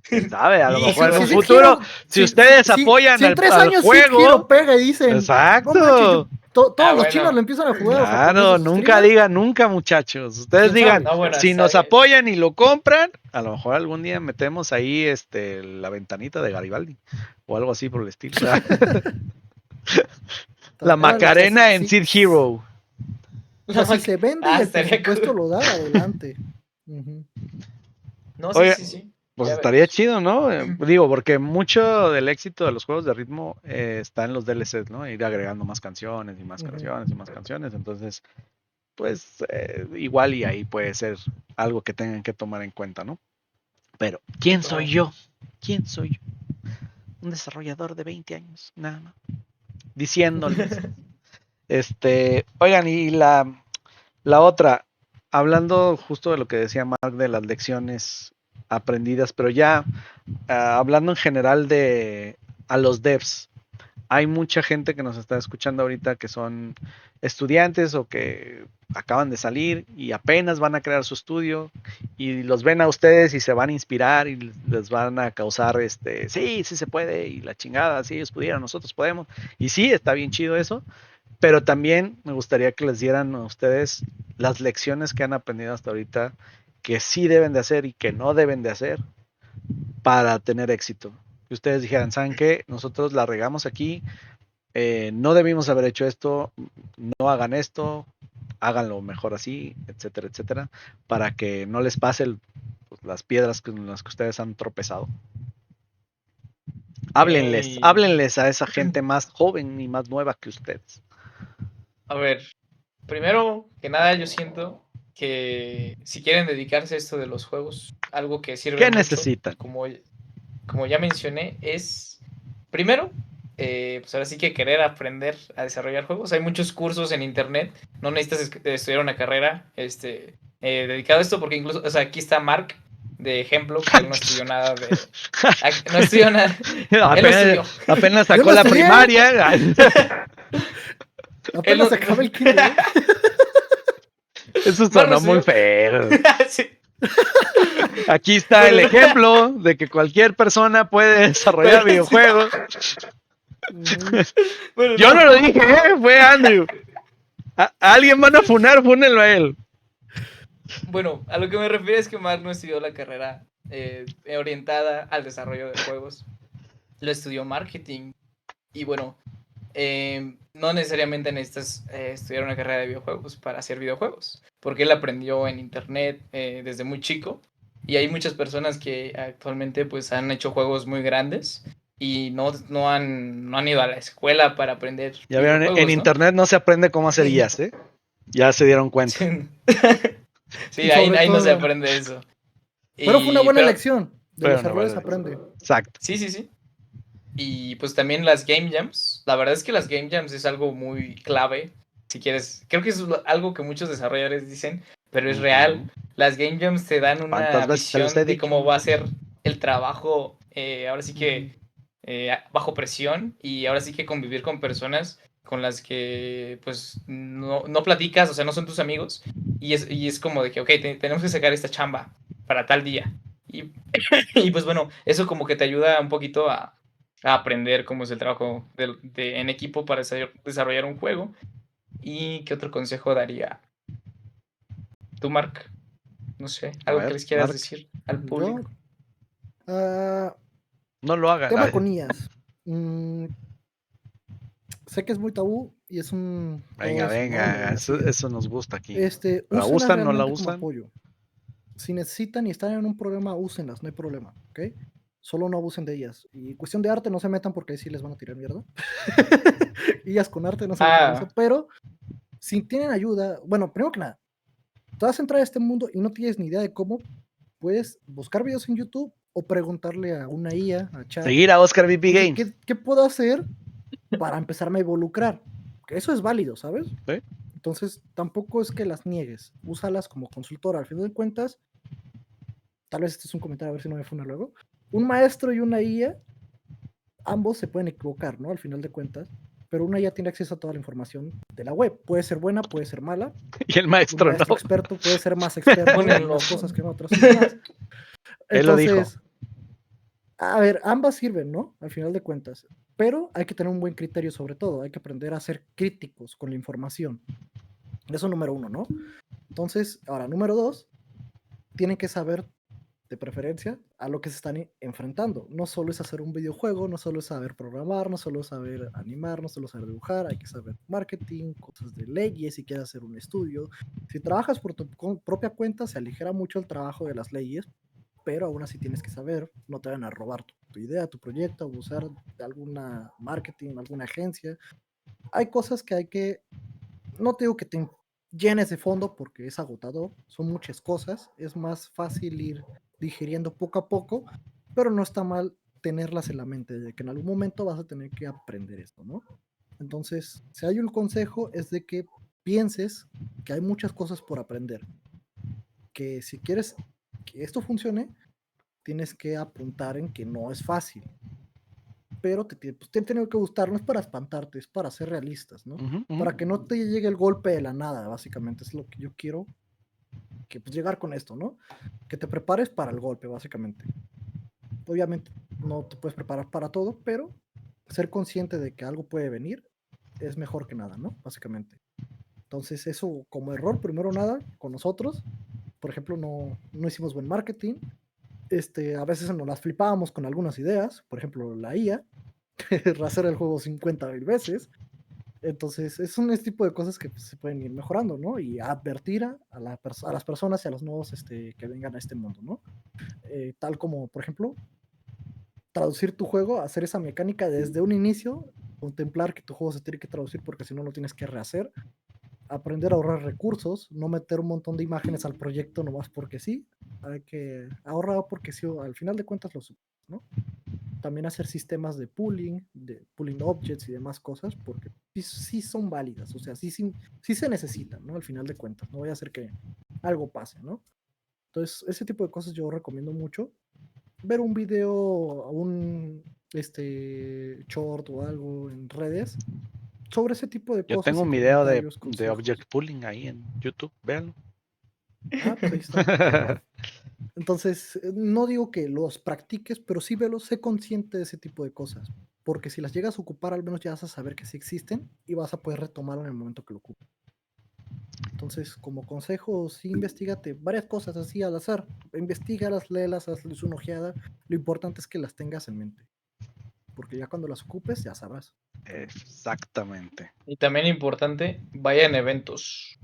¿Quién sabe? A lo Hijo, mejor en no un sé. futuro, si ustedes apoyan si en 3 al años juego. Seed Hero pega y dicen, Exacto. no manches, todos los bueno. chinos lo empiezan a jugar, los Claro, japoneses, nunca streamers. digan nunca, muchachos. Ustedes ¿Quién digan, sabe? No, bueno, si está nos bien. apoyan y lo compran, a lo mejor algún día metemos ahí la ventanita de Garibaldi o algo así por el estilo. La Macarena en Seed Hero. O sea, si se vende y el estaría presupuesto cool. lo da, adelante. Ujú. No, Oye, sí. pues Ya estaría veremos. chido, ¿no? Digo, porque mucho del éxito de los juegos de ritmo está en los DLCs, ¿no? Ir agregando más canciones y más canciones y más canciones. Entonces, pues igual y ahí puede ser algo que tengan que tomar en cuenta, ¿no? Pero, ¿quién soy yo? ¿Quién soy yo? Un desarrollador de 20 años, nada más. Diciéndoles. Oigan, y la otra, hablando justo de lo que decía Mark de las lecciones aprendidas, pero ya hablando en general a los devs, hay mucha gente que nos está escuchando ahorita que son estudiantes o que acaban de salir y apenas van a crear su estudio y los ven a ustedes y se van a inspirar y les van a causar sí se puede y la chingada, si ellos pudieran, nosotros podemos. Y sí, está bien chido eso, pero también me gustaría que les dieran a ustedes las lecciones que han aprendido hasta ahorita que sí deben de hacer y que no deben de hacer para tener éxito. Que ustedes dijeran, ¿saben qué? Nosotros la regamos aquí, no debimos haber hecho esto, no hagan esto, háganlo mejor así, etcétera, etcétera, para que no les pase las piedras con las que ustedes han tropezado. Háblenles a esa gente más joven y más nueva que ustedes. A ver, primero que nada yo siento que si quieren dedicarse a esto de los juegos, algo que sirve ¿Qué mucho, necesitan? Como ya mencioné, es primero, pues ahora sí que querer aprender a desarrollar juegos. Hay muchos cursos en internet, no necesitas estudiar una carrera dedicada a esto, porque incluso, o sea, aquí está Mark de ejemplo, que él no estudió nada de... No estudió nada. Apenas sacó la primaria. Apenas acaba el kinder. Eso sonó muy feo. Sí. Aquí está el ejemplo de que cualquier persona puede desarrollar videojuegos. Yo no lo dije, fue Andrew. A alguien van a funar, fúnenlo a él. Bueno, a lo que me refiero es que Mark no estudió la carrera orientada al desarrollo de juegos. Lo estudió marketing. Y bueno, no necesariamente necesitas estudiar una carrera de videojuegos para hacer videojuegos, porque él aprendió en internet desde muy chico. Y hay muchas personas que actualmente pues han hecho juegos muy grandes y no han ido a la escuela para aprender Ya vieron, en videojuegos, ¿no? internet no se aprende cómo hacer guías, ¿eh? Ya se dieron cuenta. Sí, Sobre ahí no se todo. aprende eso. Pero fue una buena Pero elección. De Pero los no errores vale. aprende. Exacto. sí. Y pues también las game jams. La verdad es que las game jams es algo muy clave. Si quieres, creo que es algo que muchos desarrolladores dicen, pero es real. Ujú. Las game jams te dan una ¿Cuántas veces te los he visión de dicho? cómo va a ser el trabajo, ahora sí que Ujú. bajo presión y ahora sí que convivir con personas con las que pues no platicas, o sea, no son tus amigos. Y es como de que, ok, tenemos que sacar esta chamba para tal día. Y, y pues bueno, eso como que te ayuda un poquito a aprender cómo es el trabajo en equipo para desarrollar un juego. ¿Y qué otro consejo daría tú, Mark? No sé, A algo que ver, les quieras Mark, decir al Yo, público. ah, no lo hagan. tema Ay, con IAs. Sé que es muy tabú y es venga, todos, ¿no? venga. Así Eso nos gusta aquí. ¿La Úsenlas usan, no la realmente como usan? apoyo. Si necesitan y están en un problema, úsenlas, no hay problema, ¿ok? Solo no abusen de ellas. Y cuestión de arte, no se metan porque ahí sí les van a tirar mierda. Ellas con arte no se metan en eso, Ah, pero si tienen ayuda, bueno, primero que nada, te vas a entrar a este mundo y no tienes ni idea de cómo, puedes buscar videos en YouTube o preguntarle a una IA, a chat, Seguir a Oscar VP oye, Games. ¿qué puedo hacer para empezarme a involucrar? Que eso es válido, ¿sabes? ¿Sí? Entonces, tampoco es que las niegues, úsalas como consultora. Al final de cuentas, tal vez este es un comentario, a ver si no me funa luego. Un maestro y una IA, ambos se pueden equivocar, ¿no? Al final de cuentas, pero una IA tiene acceso a toda la información de la web. Puede ser buena, puede ser mala. Y el Un maestro no. maestro experto puede ser más experto en pónganlo. unas cosas que en otras y demás. Él lo dijo. Entonces, a ver, ambas sirven, ¿no? Al final de cuentas. Pero hay que tener un buen criterio sobre todo. Hay que aprender a ser críticos con la información. Eso número uno, ¿no? Entonces, ahora, número dos, tienen que saber de preferencia a lo que se están enfrentando. No solo es hacer un videojuego, no solo es saber programar, no solo es saber animar, no solo es saber dibujar, hay que saber marketing, cosas de leyes, si quieres hacer un estudio. Si trabajas por tu propia cuenta, se aligera mucho el trabajo de las leyes, pero aún así tienes que saber, no te van a robar tu idea, tu proyecto, abusar de alguna marketing, alguna agencia. Hay cosas que hay que, no te digo que te llenes de fondo porque es agotador, son muchas cosas, es más fácil ir digiriendo poco a poco, pero no está mal tenerlas en la mente, de que en algún momento vas a tener que aprender esto, ¿no? Entonces, si hay un consejo es de que pienses que hay muchas cosas por aprender, que si quieres que esto funcione, tienes que apuntar en que no es fácil, pero pues, te tiene que gustar, no es para espantarte, es para ser realistas, ¿no? Ujú, ujú. Para que no te llegue el golpe de la nada, básicamente, es lo que yo quiero que pues llegar con esto, ¿no? Que te prepares para el golpe, básicamente. Obviamente no te puedes preparar para todo, pero ser consciente de que algo puede venir es mejor que nada, ¿no? Básicamente. Entonces eso como error, primero nada, con nosotros, por ejemplo, no hicimos buen marketing, a veces nos las flipábamos con algunas ideas, por ejemplo, la IA, hacer el juego 50,000 veces. Entonces, es un tipo de cosas que pues, se pueden ir mejorando, ¿no? Y advertir a las personas y a los nuevos que vengan a este mundo, ¿no? Tal como, por ejemplo, traducir tu juego, hacer esa mecánica desde un inicio, contemplar que tu juego se tiene que traducir porque si no lo tienes que rehacer, aprender a ahorrar recursos, no meter un montón de imágenes al proyecto nomás porque sí, hay que ahorrar porque sí, al final de cuentas lo subes, ¿no? También hacer sistemas de pooling objects y demás cosas, porque sí son válidas, o sea, sí se necesitan, ¿no? Al final de cuentas, no voy a hacer que algo pase, ¿no? Entonces, ese tipo de cosas yo recomiendo mucho. Ver un video, short o algo en redes sobre ese tipo de Yo tengo cosas y un video comentarios, de consejos. Object Pooling ahí en YouTube, véanlo. Ah, pues ahí está. Entonces, no digo que los practiques, pero sí velos, sé consciente de ese tipo de cosas. Porque si las llegas a ocupar, al menos ya vas a saber que sí existen y vas a poder retomarlo en el momento que lo ocupes. Entonces, como consejo, sí investigate varias cosas así al azar. Investígalas, léelas, hazles una ojeada. Lo importante es que las tengas en mente. Porque ya cuando las ocupes, ya sabrás. Exactamente. Y también importante, vayan a eventos.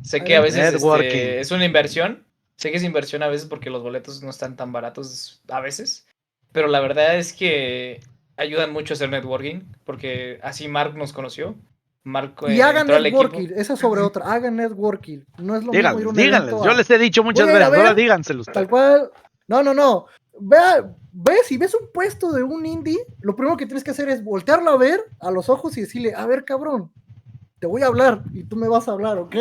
Sé que a Eventos. veces Networking. es una inversión. Sé que es inversión a veces porque los boletos no están tan baratos a veces. Pero la verdad es que ayudan mucho a hacer networking. Porque así Mark nos conoció. Mark Y hagan entró al equipo. networking, esa sobre otra, hagan networking. No es lo mismo ir a Díganles, un díganles. evento Yo a, les he dicho voy muchas a ir a veces, ahora ver, díganselo tal ustedes. cual. No. Ve, si ves un puesto de un indie, lo primero que tienes que hacer es voltearlo a ver a los ojos y decirle, a ver, cabrón, te voy a hablar y tú me vas a hablar, ¿ok?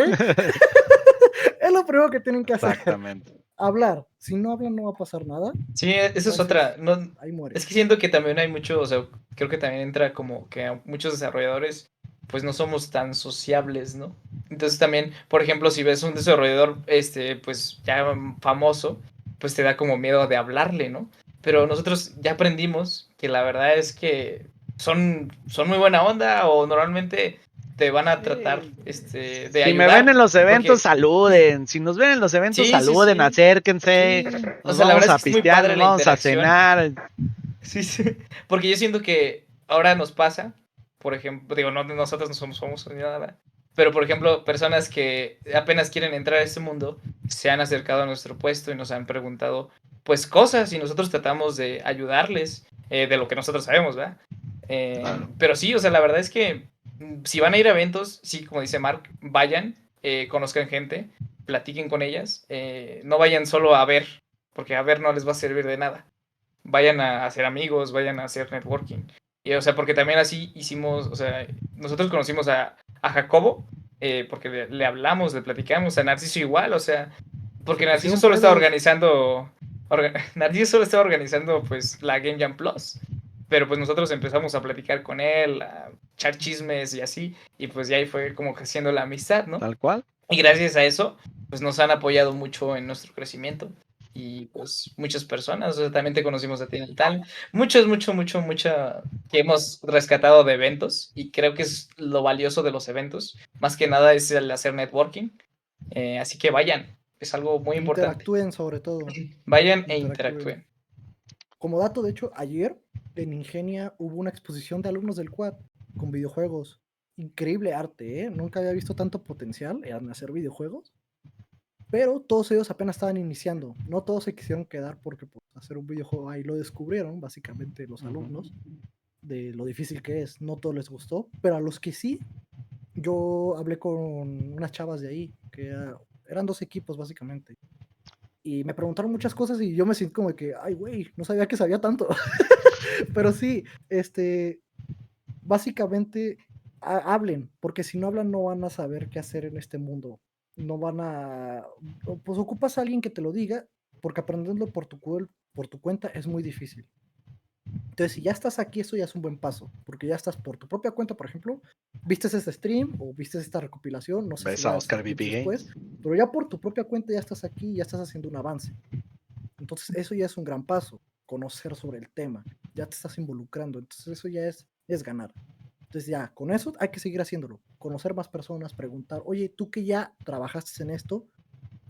Es lo primero que tienen que hacer. Exactamente. Hablar. Si no hablan, no va a pasar nada. Sí, eso es Entonces, otra. No, ahí muere. es que siento que también hay mucho, o sea, creo que también entra como que a muchos desarrolladores, pues no somos tan sociables, ¿no? Entonces también, por ejemplo, si ves un desarrollador, pues ya famoso, pues te da como miedo de hablarle, ¿no? Pero nosotros ya aprendimos que la verdad es que son muy buena onda o normalmente te van a tratar, de Si me ven ayudar, en los eventos, porque saluden. Si nos ven en los eventos, sí, sí, saluden, sí, acérquense. Sí, o Nos sea, la vamos verdad es a que es muy pistear, padre nos la vamos a interacción. cenar. Sí, sí, porque yo siento que ahora nos pasa, por ejemplo, digo, no, nosotros no somos famosos ni nada, pero por ejemplo, personas que apenas quieren entrar a este mundo se han acercado a nuestro puesto y nos han preguntado, pues, cosas y nosotros tratamos de ayudarles de lo que nosotros sabemos, ¿verdad? Claro. Pero sí, o sea, la verdad es que si van a ir a eventos, sí, como dice Mark, vayan, conozcan gente, platiquen con ellas, no vayan solo a ver, porque a ver no les va a servir de nada, vayan a hacer amigos, vayan a hacer networking. Y, o sea, porque también así hicimos, o sea, nosotros conocimos a Jacobo, porque le hablamos, le platicamos, a Narciso igual, o sea, se porque Narciso pusieron solo estaba pedos. organizando, Narciso solo estaba organizando, pues, la Game Jam Plus, pero pues nosotros empezamos a platicar con él, a echar chismes y así, y pues ya ahí fue como que haciendo la amistad, ¿no? Tal cual. Y gracias a eso, pues nos han apoyado mucho en nuestro crecimiento. Y pues muchas personas, o sea, también te conocimos a ti en el tal. Mucho que hemos rescatado de eventos. Y creo que es lo valioso de los eventos. Más que nada es el hacer networking. Así que vayan, es algo muy importante. Interactúen sobre todo. Vayan e Interactúen. interactúen. Como dato, de hecho, ayer en Ingenia hubo una exposición de alumnos del Quad con videojuegos. Increíble arte, ¿eh? Nunca había visto tanto potencial en hacer videojuegos. Pero todos ellos apenas estaban iniciando. No todos se quisieron quedar porque pues, hacer un videojuego ahí lo descubrieron, básicamente los alumnos, de lo difícil que es. No todos les gustó, pero a los que sí, yo hablé con unas chavas de ahí, que eran dos equipos básicamente. Y me preguntaron muchas cosas y yo me sentí como de que, ay, güey, no sabía que sabía tanto. Pero sí, básicamente hablen, porque si no hablan no van a saber qué hacer en este mundo. No van a, pues ocupas a alguien que te lo diga, porque aprenderlo por tu cuenta es muy difícil. Entonces, si ya estás aquí, eso ya es un buen paso, porque ya estás por tu propia cuenta, por ejemplo, viste este stream o viste esta recopilación, no sé si Ves a veas Oscar clips VP después, Games. pero ya por tu propia cuenta ya estás aquí, ya estás haciendo un avance. Entonces, eso ya es un gran paso, conocer sobre el tema, ya te estás involucrando, entonces eso ya es ganar. Entonces ya, con eso hay que seguir haciéndolo, conocer más personas, preguntar, oye, tú que ya trabajaste en esto,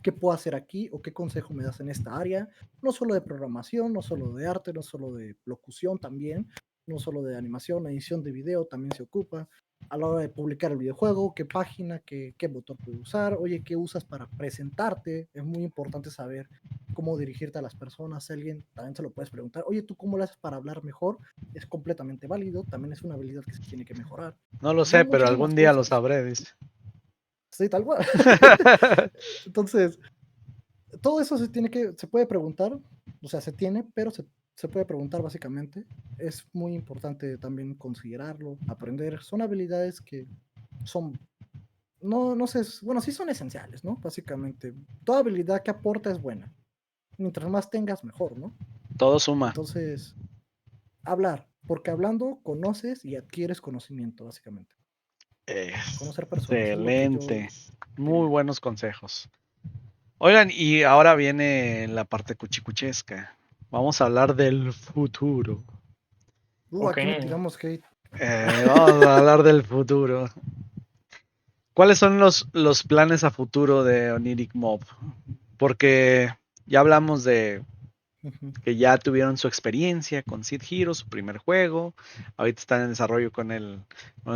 ¿qué puedo hacer aquí o qué consejo me das en esta área? No solo de programación, no solo de arte, no solo de locución también, no solo de animación, edición de video también se ocupa. A la hora de publicar el videojuego, qué página, qué motor puedo usar, oye, qué usas para presentarte. Es muy importante saber cómo dirigirte a las personas. Alguien también se lo puedes preguntar, oye, ¿tú cómo lo haces para hablar mejor? Es completamente válido, también es una habilidad que se tiene que mejorar. No lo sé, Son pero muchísimas algún día lo cosas. sabré, dice. Sí, tal cual. Entonces, todo eso se puede preguntar, o sea, se tiene, pero se puede preguntar básicamente. Es muy importante también considerarlo, aprender. Son habilidades que son, no sé, bueno, sí son esenciales, ¿no? Básicamente, toda habilidad que aporta es buena. Mientras más tengas, mejor, ¿no? Todo suma. Entonces, hablar, porque hablando conoces y adquieres conocimiento, básicamente. Conocer personas, es lo que yo Excelente. Muy diría. buenos consejos. Oigan, y ahora viene la parte cuchicuchesca. Vamos a hablar del futuro. Ok. Aquí no tiramos hate. Vamos a hablar del futuro. ¿Cuáles son los planes a futuro de Oniric Mob? Porque ya hablamos de Ujú. que ya tuvieron su experiencia con Seed Hero, su primer juego. Ahorita están en desarrollo con el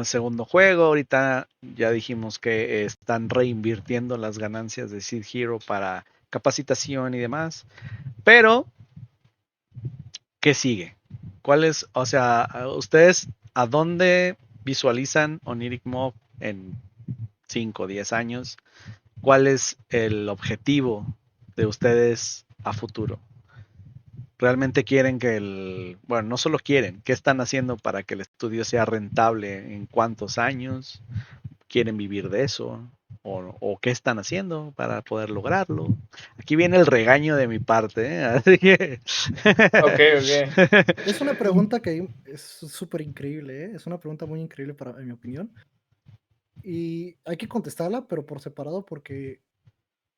segundo juego. Ahorita ya dijimos que están reinvirtiendo las ganancias de Seed Hero para capacitación y demás. Pero, ¿qué sigue? ¿Cuál es, o sea, ustedes a dónde visualizan Oniric Mob en 5 o 10 años? ¿Cuál es el objetivo de ustedes a futuro? ¿Realmente quieren que bueno, no solo quieren, qué están haciendo para que el estudio sea rentable en cuántos años? ¿Quieren vivir de eso? ¿O qué están haciendo para poder lograrlo? Aquí viene el regaño de mi parte, ¿eh? Así que... Ok, ok. Es una pregunta que es súper increíble, ¿eh? Es una pregunta muy increíble en mi opinión. Y hay que contestarla, pero por separado, porque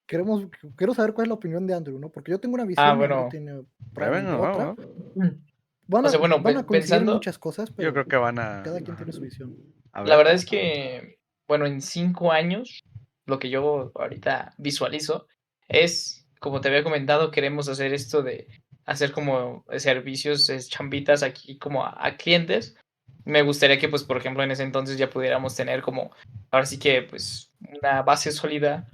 quiero saber cuál es la opinión de Andrew, ¿no? Porque yo tengo una Ah, visión y Andrew bueno. tiene probablemente Bueno, otra. Mm. O sea, bueno, Van a coincidir en pensando, muchas cosas, yo pero creo que van a... cada quien tiene su visión. A la ver. verdad es que, bueno, en 5 años, lo que yo ahorita visualizo es, como te había comentado, queremos hacer esto de hacer como servicios, chambitas aquí como a clientes. Me gustaría que, pues, por ejemplo, en ese entonces ya pudiéramos tener como, ahora sí que, pues, una base sólida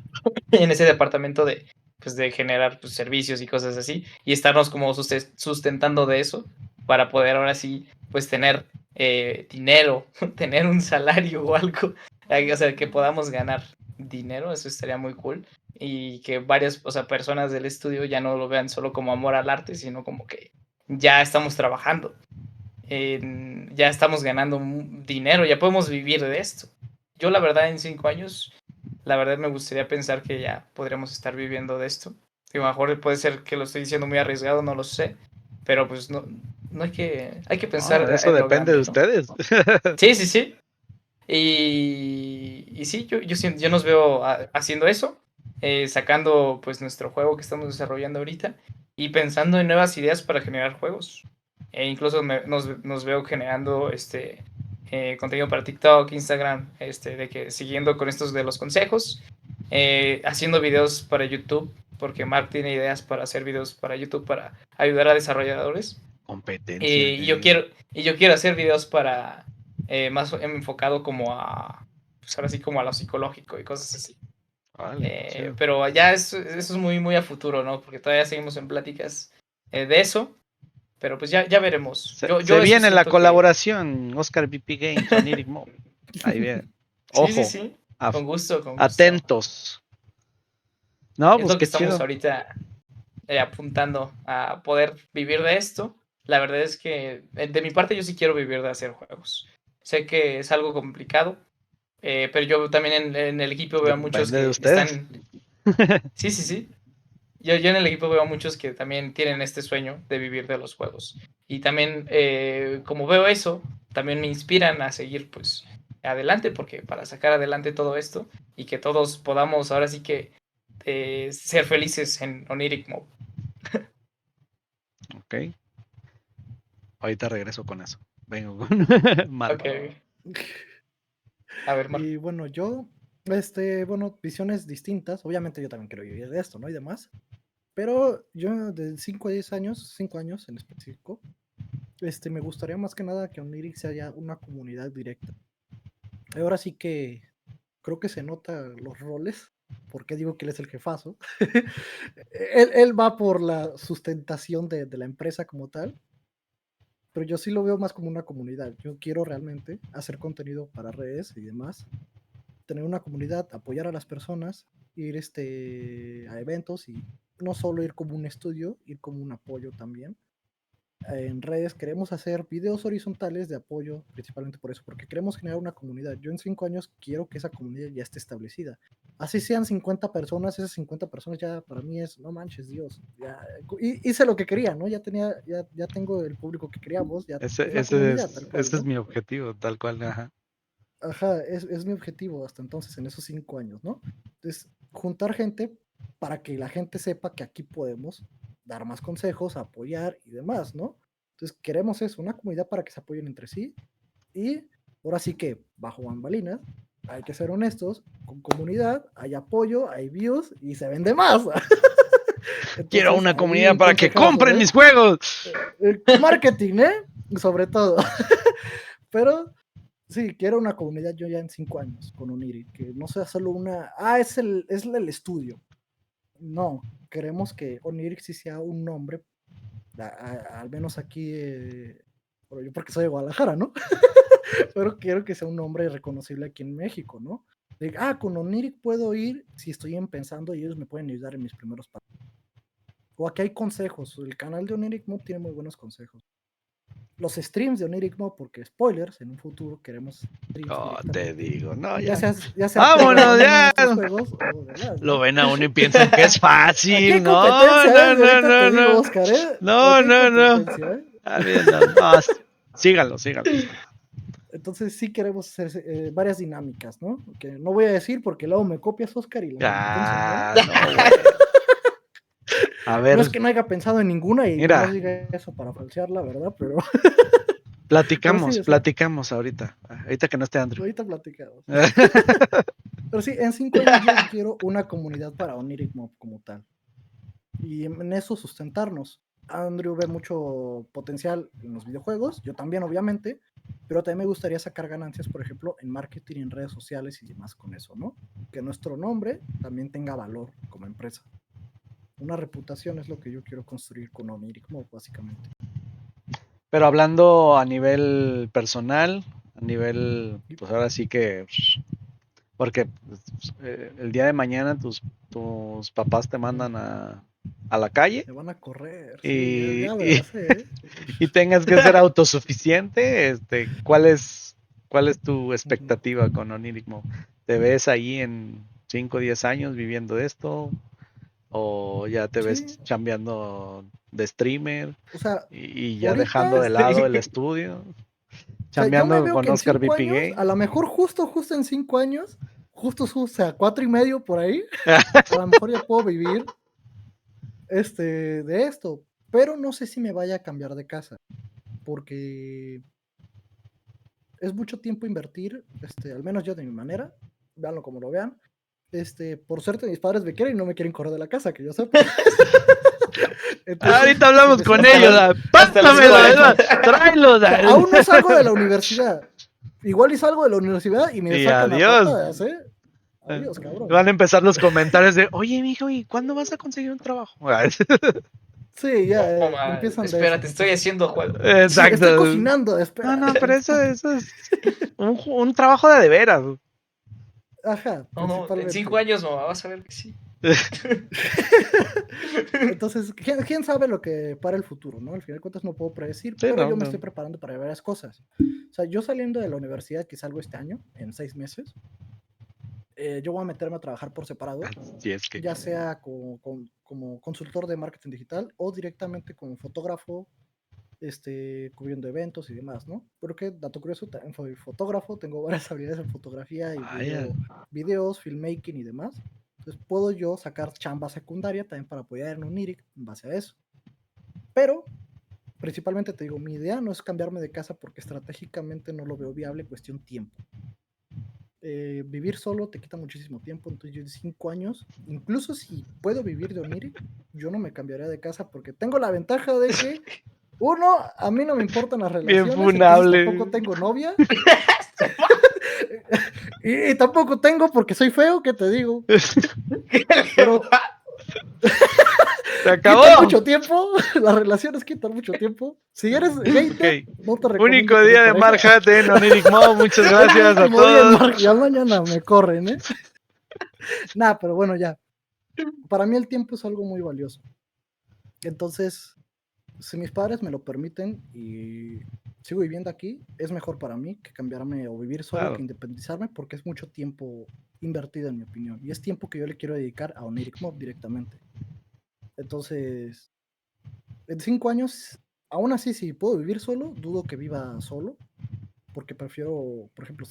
en ese departamento de, pues, de generar pues, servicios y cosas así, y estarnos como sustentando de eso para poder ahora sí, pues, tener dinero, tener un salario o algo, o sea, que podamos ganar dinero, eso estaría muy cool, y que varias, o sea, personas del estudio ya no lo vean solo como amor al arte, sino como que ya estamos trabajando, ya estamos ganando dinero, ya podemos vivir de esto. Yo la verdad en 5 años, la verdad me gustaría pensar que ya podríamos estar viviendo de esto. Digo, a lo mejor puede ser que lo estoy diciendo muy arriesgado, no lo sé, pero pues no, no hay que pensar Eso en lo depende de grande, ¿no? ustedes. Sí, sí, sí. Y sí, yo nos veo haciendo eso, sacando pues nuestro juego que estamos desarrollando ahorita y pensando en nuevas ideas para generar juegos. E incluso nos veo generando contenido para TikTok, Instagram, de que siguiendo con estos de los consejos, haciendo videos para YouTube, porque Mark tiene ideas para hacer videos para YouTube para ayudar a desarrolladores. Competencia. Y yo quiero hacer videos para más enfocado como a, pues ahora sí como a lo psicológico y cosas así. Vale, chido. Pero ya eso es muy, muy a futuro, ¿no? Porque todavía seguimos en pláticas de eso, pero pues ya veremos. Se Yo eso viene la siento que... colaboración Oscar VP Games, Oniric Mob. Ahí viene. Sí, sí, Ojo, sí, con gusto, con gusto. atentos. No, Es pues lo que qué estamos chido. ahorita apuntando a poder vivir de esto. La verdad es que de mi parte yo sí quiero vivir de hacer juegos. Sé que es algo complicado, pero yo también en el equipo veo a muchos Depende de que ustedes. están... Sí, sí, sí. Yo en el equipo veo a muchos que también tienen este sueño de vivir de los juegos. Y también, como veo eso, también me inspiran a seguir pues adelante, porque para sacar adelante todo esto y que todos podamos ahora sí que ser felices en Oniric Mob. Ok. Ahorita regreso con eso. Vengo con Ok, Marco. a ver, Marco. Y bueno, bueno, visiones distintas. Obviamente yo también quiero vivir de esto, ¿no? Y demás. Pero yo de 5 a 10 años, 5 años en específico, me gustaría más que nada que Oniric sea ya una comunidad directa. Ahora sí que creo que se nota los roles. Porque digo que él es el jefazo. Él va por la sustentación de la empresa como tal. Pero yo sí lo veo más como una comunidad. Yo quiero realmente hacer contenido para redes y demás, tener una comunidad, apoyar a las personas, ir a eventos y no solo ir como un estudio, ir como un apoyo también. En redes queremos hacer videos horizontales de apoyo, principalmente por eso, porque queremos generar una comunidad. Yo en 5 años quiero que esa comunidad ya esté establecida. Así sean 50 personas, esas 50 personas ya para mí es, no manches, Dios, ya hice lo que quería, ¿no? Ya tengo el público que queríamos, ya es la comunidad tal cual, Ese es ¿no? mi objetivo, tal cual. Ajá. Ajá, es mi objetivo hasta entonces, en esos 5 años, ¿no? Entonces, juntar gente para que la gente sepa que aquí podemos dar más consejos, apoyar y demás, ¿no? Entonces, queremos eso, una comunidad para que se apoyen entre sí y ahora sí que bajo bambalinas, hay que ser honestos, con comunidad hay apoyo, hay views y se vende más. Quiero Entonces, una ahí comunidad un para que consejazo, compren ¿eh? mis juegos. Marketing, sobre todo. Pero sí, quiero una comunidad yo ya en 5 años con Oniric, que no sea solo una, es el estudio. No, queremos que Oniric sí sea un nombre, al menos aquí, yo porque soy de Guadalajara, ¿no? Pero quiero que sea un nombre reconocible aquí en México, ¿no? Con Oniric puedo ir si estoy pensando y ellos me pueden ayudar en mis primeros pasos. O aquí hay consejos, el canal de Oniric Mob tiene muy buenos consejos. Los streams de Oniric Mob, porque spoilers, en un futuro queremos streams Oh, te directamente. digo, no, Ya ya. sea Vámonos, programándonos ya. nuestros juegos o demás, Lo ¿no? ven a uno y piensan que es Aquí fácil. hay No, competencia, no, ¿eh? Y no, ahorita te no, digo, no. Oscar, ¿eh? No, Aquí hay no, no. competencia, ¿eh? No, no. Síganlo, síganlo. Entonces sí queremos hacer varias dinámicas, ¿no? Que no voy a decir porque luego me copias, Oscar, y la competencia, ¿no? No, güey. A No ver, es que no haya pensado en ninguna y mira. nomás diga eso para falsearla, ¿verdad? Pero sí, platicamos ahorita. Ahorita que no esté Andrew. ahorita platicamos. Pero sí, en 5 años yo quiero una comunidad para Oniric Mob como tal. Y en eso sustentarnos. Andrew ve mucho potencial en los videojuegos, yo también obviamente, pero también me gustaría sacar ganancias, por ejemplo, en marketing, en redes sociales y demás con eso, ¿no? Que nuestro nombre también tenga valor como empresa. Una reputación es lo que yo quiero construir con Oniric Mob, básicamente. Pero hablando a nivel personal, a nivel, pues ahora sí que, porque el día de mañana tus papás te mandan a la calle Me van a correr, sí, y, ya me y, la sé. y tengas que ser autosuficiente, ¿cuál es tu expectativa con Oniric Mob? ¿Te ves ahí en 5 o 10 años viviendo esto? ¿O ya te ves Sí, chambeando de streamer o sea, y ya dejando ahorita, de lado el estudio? o sea, yo me Chambeando veo con que en Oscar 5 VP años, a Game. lo mejor justo en 5 años, o sea, 4.5 por ahí, a lo mejor ya puedo vivir de esto, pero no sé si me vaya a cambiar de casa, porque es mucho tiempo invertir, al menos yo de mi manera, véanlo como lo vean, por suerte mis padres me quieren y no me quieren correr de la casa, que yo sepa. Entonces, Ahorita hablamos me con siento ellos. hasta los Pásamelo, 40. tráelo. O sea, aún no salgo de la universidad. Igual y salgo de la universidad y me Y sacan a adiós. patadas, ¿eh? Adiós, cabrón. Van a empezar los comentarios de, oye, mijo, ¿y cuándo vas a conseguir un trabajo? Sí, ya Toma, empiezan de eso. espérate, estoy haciendo juego. Sí, estoy Exacto. cocinando, espera. No, pero eso es un trabajo de veras. Ajá, No, en 5 principalmente. años, mamá, vas a ver que sí. Entonces, ¿quién sabe lo que para el futuro, ¿no? Al final de cuentas no puedo predecir, Sí, pero no, yo me no. estoy preparando para varias cosas. O sea, yo saliendo de la universidad, que salgo este año, en 6 meses, yo voy a meterme a trabajar por separado, Si es que. ya sea como consultor de marketing digital o directamente como fotógrafo, cubriendo eventos y demás, ¿no? Porque, dato curioso, también soy fotógrafo, tengo varias habilidades en fotografía y Vaya. videos, filmmaking y demás. Entonces puedo yo sacar chamba secundaria también para apoyar en Oniric en base a eso. Pero, principalmente te digo, mi idea no es cambiarme de casa porque estratégicamente no lo veo viable, cuestión tiempo. Vivir solo te quita muchísimo tiempo, entonces yo en 5 años, incluso si puedo vivir de Oniric, yo no me cambiaría de casa porque tengo la ventaja de que, uno, a mí no me importan las Bien relaciones, entonces funable. tampoco tengo novia. y tampoco tengo porque soy feo, ¿qué te digo? Pero Se acabó. quitan mucho tiempo, las relaciones quitan mucho tiempo. Si eres gay, Ok. no te recomiendo Único tener día de pareja. Marhat en Oniric Mob. Muchas gracias a Último día en todos. Mark, ya mañana me corren, ¿eh? Nada, pero bueno, ya. Para mí el tiempo es algo muy valioso. Entonces, si mis padres me lo permiten y sigo viviendo aquí, es mejor para mí que cambiarme o vivir solo Claro. que independizarme porque es mucho tiempo invertido en mi opinión. Y es tiempo que yo le quiero dedicar a Oniric Mob directamente. Entonces, en 5 años, aún así, si puedo vivir solo, dudo que viva solo, porque prefiero, por ejemplo,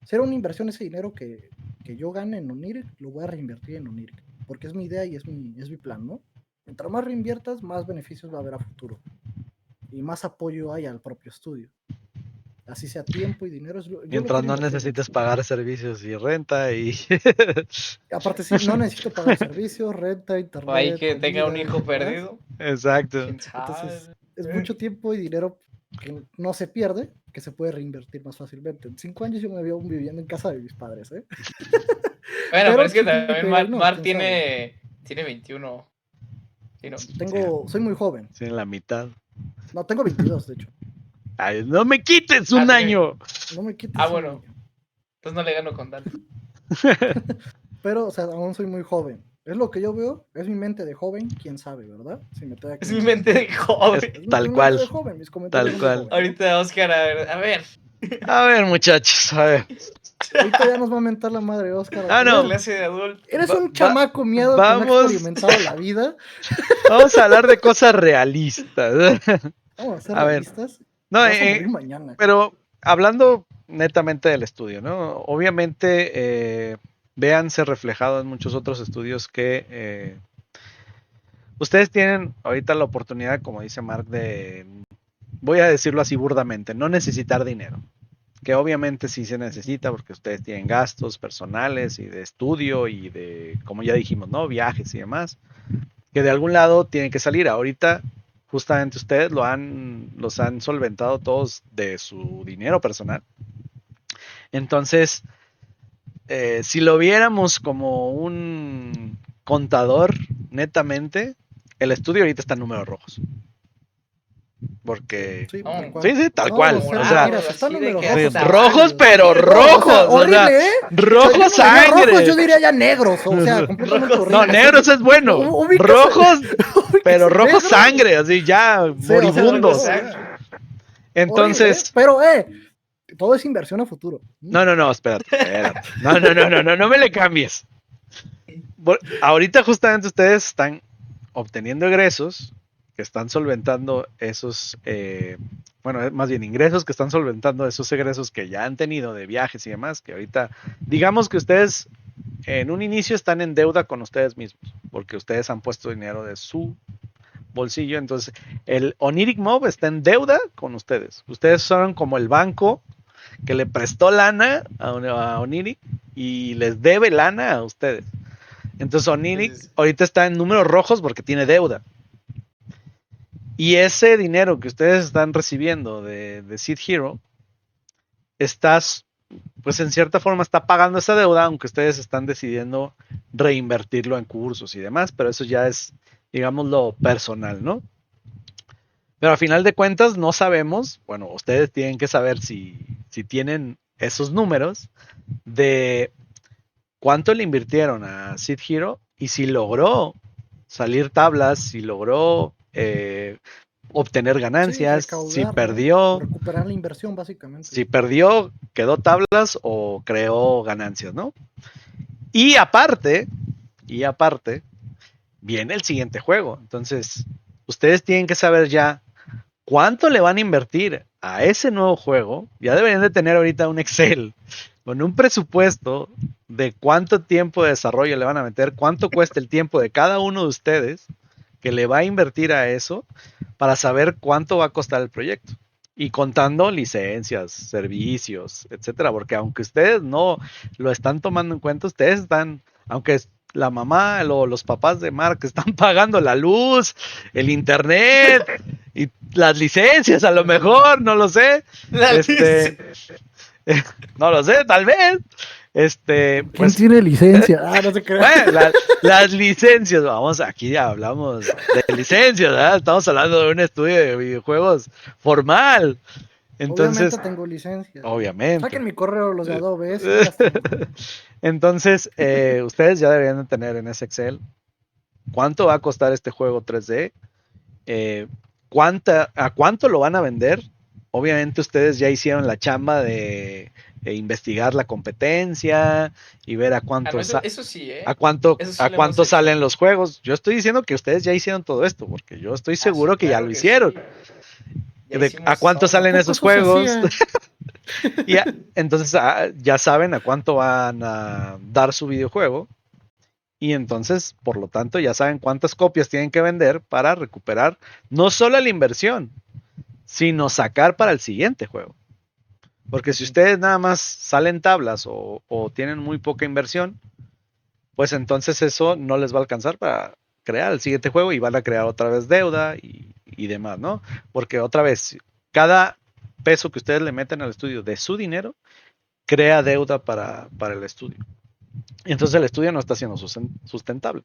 ser una inversión ese dinero que yo gane en Oniric, lo voy a reinvertir en Oniric, porque es mi idea y es mi plan, ¿no? Mientras más reinviertas, más beneficios va a haber a futuro y más apoyo hay al propio estudio. así sea tiempo y dinero. Yo lo Mientras quiero no invertir necesites mucho. pagar servicios y renta y... Aparte, sí, no necesito pagar servicios, renta, O ahí internet, que tenga un comida hijo y demás. perdido. Exacto. ¿Quién Entonces, sabe? es mucho tiempo y dinero que no se pierde, que se puede reinvertir más fácilmente. En 5 años yo me veo viviendo en casa de mis padres, ¿eh? Bueno, pero Pero es que si tiene también que ir, no, Mar quién sabe. tiene 21. Sí, ¿no? Soy muy joven. Sí, en la mitad. No, tengo 22, de hecho. Ay, no me quites Ah, un año. No me quites un bueno. año. Entonces no le gano con tanto. Pero, o sea, aún soy muy joven. Es lo que yo veo, es mi mente de joven, quién sabe, ¿verdad? Si me estoy Es mi mente de Es joven. tal mi mente cual. de joven, mis Tal comentarios son de cual. joven, ¿no? Ahorita Oscar, a ver. A ver, muchachos, a ver. Ahorita ya nos va a mentar la madre Oscar. Ah, no. Clase de adulto. Eres un chamaco miado que no ha Vamos, experimentado la vida. vamos a hablar de cosas realistas. Vamos a ser A ver, realistas. no, Te vas a morir mañana. pero hablando netamente del estudio, ¿no? Obviamente, véanse reflejado en muchos otros estudios que ustedes tienen ahorita la oportunidad, como dice Mark, de, voy a decirlo así burdamente, no necesitar dinero. Que obviamente sí se necesita porque ustedes tienen gastos personales y de estudio y de, como ya dijimos, ¿no? Viajes y demás. Que de algún lado tienen que salir. Ahorita, justamente ustedes los han solventado todos de su dinero personal. Entonces, si lo viéramos como un contador, netamente, el estudio ahorita está en números rojos. Porque... Sí, No, tal cual. Sí, tal No, cual. o sea, O sea, mira, si están así de números que rojos. sí, hasta rojos, varios. pero No, rojos. o sea, horrible, ¿eh? Rojos O sea, yo no diría sangre. rojos, yo diría ya negros, o sea, completamente Rojos. No, horrible. negros es bueno. Ubicas- Rojos, ubicas pero rojos negro. sangre, así ya Sí, o sea, moribundos. no, ya. Horrible, ¿eh? Entonces, Pero, todo es inversión a futuro. no, espérate. No me le cambies. Ahorita justamente ustedes están obteniendo egresos que están solventando esos, bueno, más bien ingresos que están solventando esos egresos que ya han tenido de viajes y demás, que ahorita, digamos que ustedes en un inicio están en deuda con ustedes mismos, porque ustedes han puesto dinero de su bolsillo, entonces el Oniric Mob está en deuda con ustedes. Ustedes son como el banco que le prestó lana a Oniric y les debe lana a ustedes. Entonces Oniric ahorita está en números rojos porque tiene deuda. Y ese dinero que ustedes están recibiendo de Seed Hero, pues en cierta forma está pagando esa deuda, aunque ustedes están decidiendo reinvertirlo en cursos y demás, pero eso ya es, digamos, lo personal, ¿no? Pero a final de cuentas no sabemos, bueno, ustedes tienen que saber si tienen esos números de cuánto le invirtieron a Seed Hero y si logró salir tablas, si logró obtener ganancias, recaudar, si ¿no? perdió, Recuperar la inversión, básicamente. si perdió, quedó tablas o creó ganancias, ¿no? Y aparte, viene el siguiente juego. Entonces, ustedes tienen que saber ya cuánto le van a invertir a ese nuevo juego. Ya deberían de tener ahorita un Excel con un presupuesto de cuánto tiempo de desarrollo le van a meter, cuánto cuesta el tiempo de cada uno de ustedes que le va a invertir a eso para saber cuánto va a costar el proyecto. Y contando licencias, servicios, etcétera, porque aunque ustedes no lo están tomando en cuenta, ustedes están, aunque la mamá o los papás de Mark están pagando la luz, el internet y las licencias, a lo mejor, no lo sé. No lo sé, tal vez. ¿Quién Pues, tiene licencia? No se crea. bueno, las licencias, vamos, aquí ya hablamos de licencias, ¿verdad? Estamos hablando de un estudio de videojuegos formal. Entonces, Obviamente tengo licencia. obviamente. Saquen mi correo los de Adobe. Entonces, ustedes ya deberían de tener en ese Excel cuánto va a costar este juego 3D, a cuánto lo van a vender. Obviamente ustedes ya hicieron la chamba de investigar la competencia y ver a cuánto eso sí, a cuánto Eso sí a lo cuánto hemos salen hecho. los juegos. Yo estoy diciendo que ustedes ya hicieron todo esto porque yo estoy seguro sí, que ya claro lo que hicieron. sí. Ya ¿A hicimos cuánto todo. salen esos Poco eso se juegos? hacía. Entonces ya saben a cuánto van a dar su videojuego y entonces, por lo tanto, ya saben cuántas copias tienen que vender para recuperar no solo la inversión, sino sacar para el siguiente juego. Porque si ustedes nada más salen tablas o tienen muy poca inversión, pues entonces eso no les va a alcanzar para crear el siguiente juego y van a crear otra vez deuda y demás, ¿no? Porque otra vez, cada peso que ustedes le meten al estudio de su dinero, crea deuda para el estudio. Y entonces el estudio no está siendo sustentable.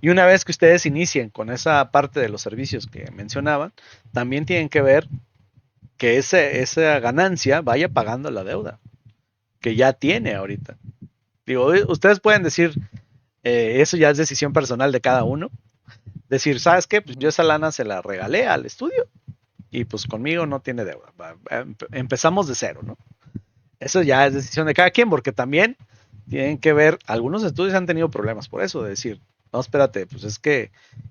Y una vez que ustedes inicien con esa parte de los servicios que mencionaban, también tienen que ver que esa ganancia vaya pagando la deuda que ya tiene ahorita. Digo, ustedes pueden decir, eso ya es decisión personal de cada uno. Decir, ¿sabes qué? Pues yo esa lana se la regalé al estudio y pues conmigo no tiene deuda. Empezamos de cero, ¿no? Eso ya es decisión de cada quien, porque también tienen que ver, algunos estudios han tenido problemas por eso, de decir, no, espérate, pues es que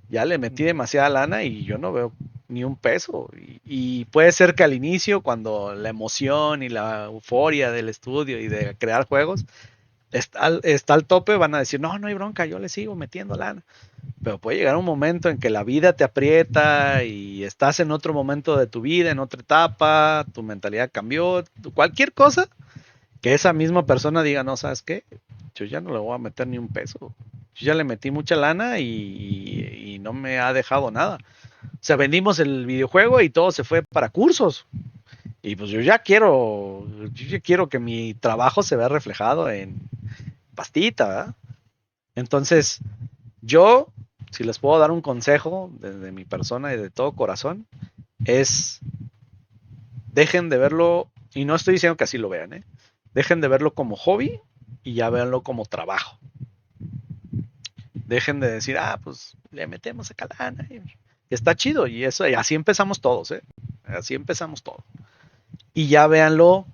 ya le metí demasiada lana y yo no veo ni un peso. Y puede ser que al inicio, cuando la emoción y la euforia del estudio y de crear juegos está al tope, van a decir, no hay bronca, yo le sigo metiendo lana. Pero puede llegar un momento en que la vida te aprieta y estás en otro momento de tu vida, en otra etapa, tu mentalidad cambió, cualquier cosa, que esa misma persona diga, no, ¿sabes qué? Yo ya no le voy a meter ni un peso. Yo ya le metí mucha lana y no me ha dejado nada. O sea, vendimos el videojuego y todo se fue para cursos. Y pues yo ya quiero que mi trabajo se vea reflejado en pastita, ¿verdad? Entonces, yo, si les puedo dar un consejo desde mi persona y de todo corazón, es dejen de verlo, y no estoy diciendo que así lo vean, dejen de verlo como hobby y ya véanlo como trabajo. Dejen de decir, pues le metemos acá lana. Está chido, y eso, y así empezamos todos, así empezamos todos. Y ya véanlo